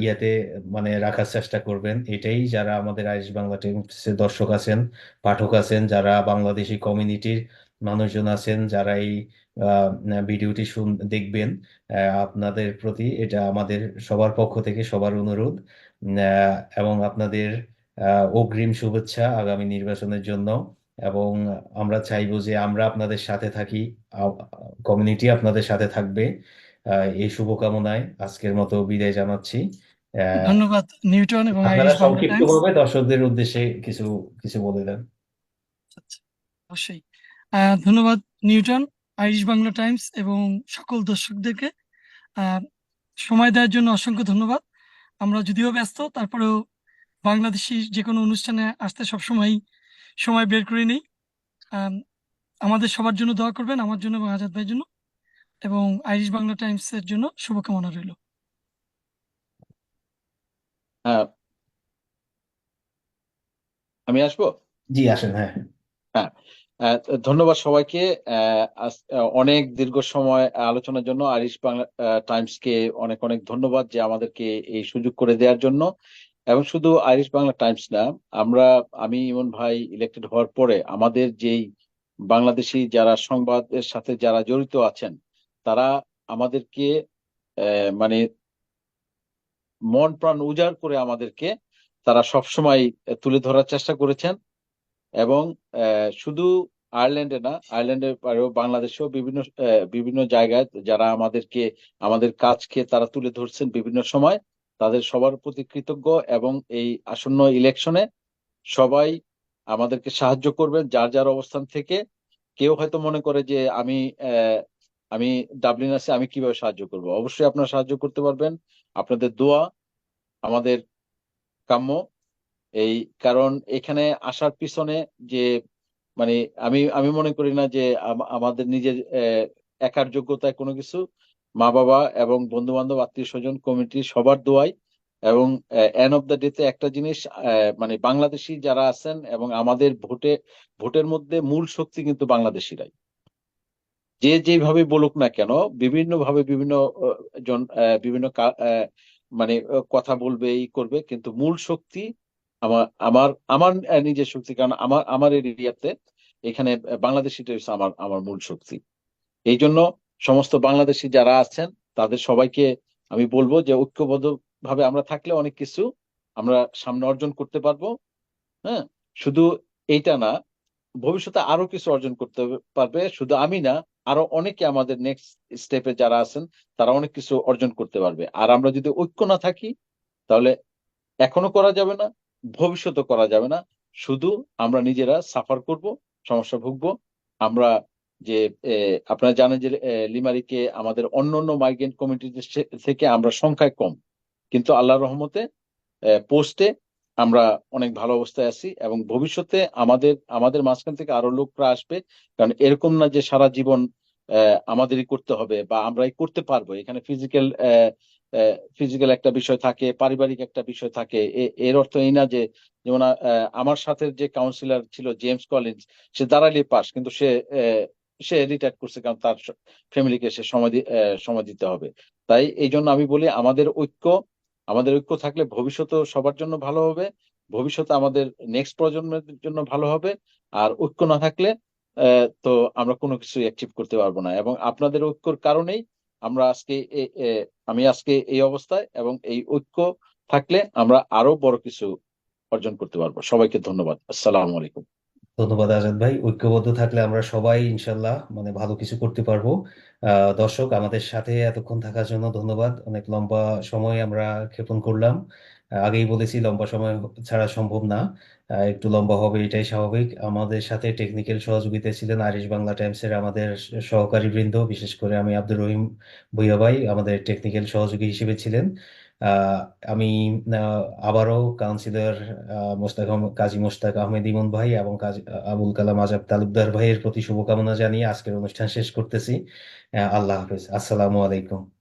ইয়াতে মানে রাখার চেষ্টা করবেন। এটাই যারা আমাদের আইরিশ বাংলা টাইমসের দর্শক আছেন, পাঠক আছেন, যারা বাংলাদেশি কমিউনিটির মানুষজন আছেন, যারা এই ভিডিওটি দেখবেন, আপনাদের প্রতি এটা আমাদের সবার পক্ষ থেকে সবার অনুরোধ। এবং আপনাদের অগ্রিম শুভেচ্ছা আগামী নির্বাচনের জন্য। এবং আমরা চাইবো যে আমরা আপনাদের সাথে থাকি, কমিউনিটি আপনাদের সাথে থাকবে। এই শুভকামনায় আজকের মতো বিদায় জানাচ্ছি। আহ, ধন্যবাদ নিউটন এবং আপনারা আইরিশ বাংলা টাইমস। সংক্ষিপ্তভাবে দর্শকদের উদ্দেশ্যে কিছু কিছু বলে দেন। আচ্ছা, অবশ্যই। ধন্যবাদ নিউটন, আইরিশ বাংলা টাইমস এবং সকল দর্শকদেরকে আহ, সময় দেওয়ার জন্য অসংখ্য ধন্যবাদ। আমরা যদিও ব্যস্ত, তারপরেও বাংলাদেশি যে কোনো অনুষ্ঠানে আসতে সবসময় সময় বের করে নিই। আম, আমাদের সবার জন্য দোয়া করবেন, আমার জন্য এবং আজাদ ভাইয়ের জন্য, এবং আইরিশ বাংলা টাইমস এর জন্য শুভকামনা রইল। হ্যাঁ, আমি আসবো। জি আসেন, হ্যাঁ। হ্যাঁ, আহ, ধন্যবাদ সবাইকে। অনেক দীর্ঘ সময় আলোচনার জন্য আইরিশ বাংলা টাইমসকে অনেক অনেক ধন্যবাদ যে আমাদেরকে এই সুযোগ করে দেওয়ার জন্য। এবং শুধু আইরিশ বাংলা টাইমস না, আমি ইমন ভাই ইলেক্টেড হওয়ার পরে আমাদের যেই বাংলাদেশি যারা সংবাদের সাথে যারা জড়িত আছেন, তারা আমাদেরকে মানে মন প্রাণ উজাড় করে আমাদেরকে তারা সবসময় তুলে ধরার চেষ্টা করেছেন। এবং শুধু আয়ারল্যান্ডে না, আয়ারল্যান্ডের বাইরেও বাংলাদেশেও বিভিন্ন জায়গায় যারা আমাদের কাজকে তারা তুলে ধরছেন বিভিন্ন সময়, তাদের সবার প্রতি কৃতজ্ঞ। এবং এই আসন্ন ইলেকশনে সবাই আমাদেরকে সাহায্য করবেন যার যার অবস্থান থেকে। কেউ হয়তো মনে করে যে আমি ডাবলিন আছি, আমি কিভাবে সাহায্য করব? অবশ্যই আপনারা সাহায্য করতে পারবেন। আপনাদের দোয়া আমাদের কাম্য। এই কারণ এখানে আসার পিছনে যে মানে আমি আমি মনে করি না যে আমাদের নিজের একার যোগ্যতায় কোনো কিছু। মা বাবা এবং বন্ধু বান্ধব, আত্মীয় স্বজন, কমিটি সবার দোয়াই। এবং এন্ড অফ দ্য ডেতে একটা জিনিস, মানে বাংলাদেশি যারা আছেন এবং আমাদের ভোটের মধ্যে মূল শক্তি কিন্তু বাংলাদেশিরাই। যে যেভাবে বলুক না কেন, বিভিন্ন ভাবে বিভিন্ন জন বিভিন্ন মানে কথা বলবে, এই করবে, কিন্তু মূল শক্তি আমার আমার আমার নিজের শক্তি। কারণ আমার এরিয়াতে এখানে বাংলাদেশিটাই হচ্ছে আমার আমার মূল শক্তি। এই জন্য সমস্ত বাংলাদেশি যারা আছেন তাদের সবাইকে আমি বলবো যে ঐক্যবদ্ধ ভাবে আমরা থাকলে অনেক কিছু আমরা সামনে অর্জন করতে পারবো। হ্যাঁ, শুধু এইটা না, ভবিষ্যতে আরো কিছু অর্জন করতে পারবে। শুধু আমি না, আরো অনেকে আমাদের নেক্সট স্টেপে যারা আছেন তারা অনেক কিছু অর্জন করতে পারবে। আর আমরা যদি ঐক্য না থাকি তাহলে এখনো করা যাবে না, ভবিষ্যতে করা যাবে না। শুধু আমরা নিজেরা সাফার করব, সমস্যা ভুগবো। আমরা যে আপনারা জানেন যে লিমারিকে আমাদের অন্য অন্য মাইগ্রেন্ট কমিউনিটি থেকে আমরা সংখ্যায় কম, কিন্তু আল্লাহর রহমতে পোস্টে আমরা অনেক ভালো অবস্থায় আছি। এবং ভবিষ্যতে আমাদের আমাদের মাঝখান থেকে আরো লোকরা আসবে। কারণ এরকম না যে সারা জীবন আমাদেরই করতে হবে বা আমরাই করতে পারবো। এখানে ফিজিক্যাল একটা বিষয় থাকে, পারিবারিক একটা বিষয় থাকে। এর অর্থ এই না যে, যেমন আমার সাথে যে কাউন্সিলর ছিল জেমস কলিন্স, সে দাঁড়ালি পাস, কিন্তু সে রিটায়ার করছে কারণ তার ফ্যামিলিকে সে সময় দিতে হবে। তাই এই জন্য আমি বলি আমাদের ঐক্য থাকলে ভবিষ্যতে সবার জন্য ভালো হবে, ভবিষ্যতে আমাদের নেক্সট প্রজন্মের জন্য ভালো হবে। আর ঐক্য না থাকলে তো আমরা কোনো কিছু অ্যাচিভ করতে পারবো না। এবং আপনাদের ঐক্যর কারণেই আমরা আমি আজকে এই অবস্থায়, এবং এই ঐক্য থাকলে আমরা আরো বড় কিছু অর্জন করতে পারবো। সবাইকে ধন্যবাদ। আসসালামু আলাইকুম। ধন্যবাদ আজাদ ভাই। ঐক্যবদ্ধ থাকলে আমরা সবাই ইনশাল্লাহ মানে ভালো কিছু করতে পারবো। দর্শক, আমাদের সাথে এতক্ষণ থাকার জন্য ধন্যবাদ। অনেক লম্বা সময় আমরা ক্ষেপণ করলাম। আগেই বলেছি লম্বা সময় ছাড়া সম্ভব না। একটু লম্বা হবে, এটাই স্বাভাবিক। আমাদের সাথে টেকনিক্যাল সহযোগিতায় ছিলেন আরিশ বাংলা টাইমসের আমাদের সহকারী বৃন্দ, বিশেষ করে আমি আব্দুর রহিম ভুইয়া ভাই আমাদের টেকনিক্যাল সহযোগী হিসেবে ছিলেন। আহ, আমি আবারও কাউন্সিলর কাজী মোশতাক আহমেদ ইমন ভাই এবং কাজী আবুল কালাম আজাদ তালুকদার ভাইয়ের প্রতি শুভকামনা জানিয়ে আজকের অনুষ্ঠান শেষ করতেছি। আল্লাহ হাফেজ, আসসালামু আলাইকুম।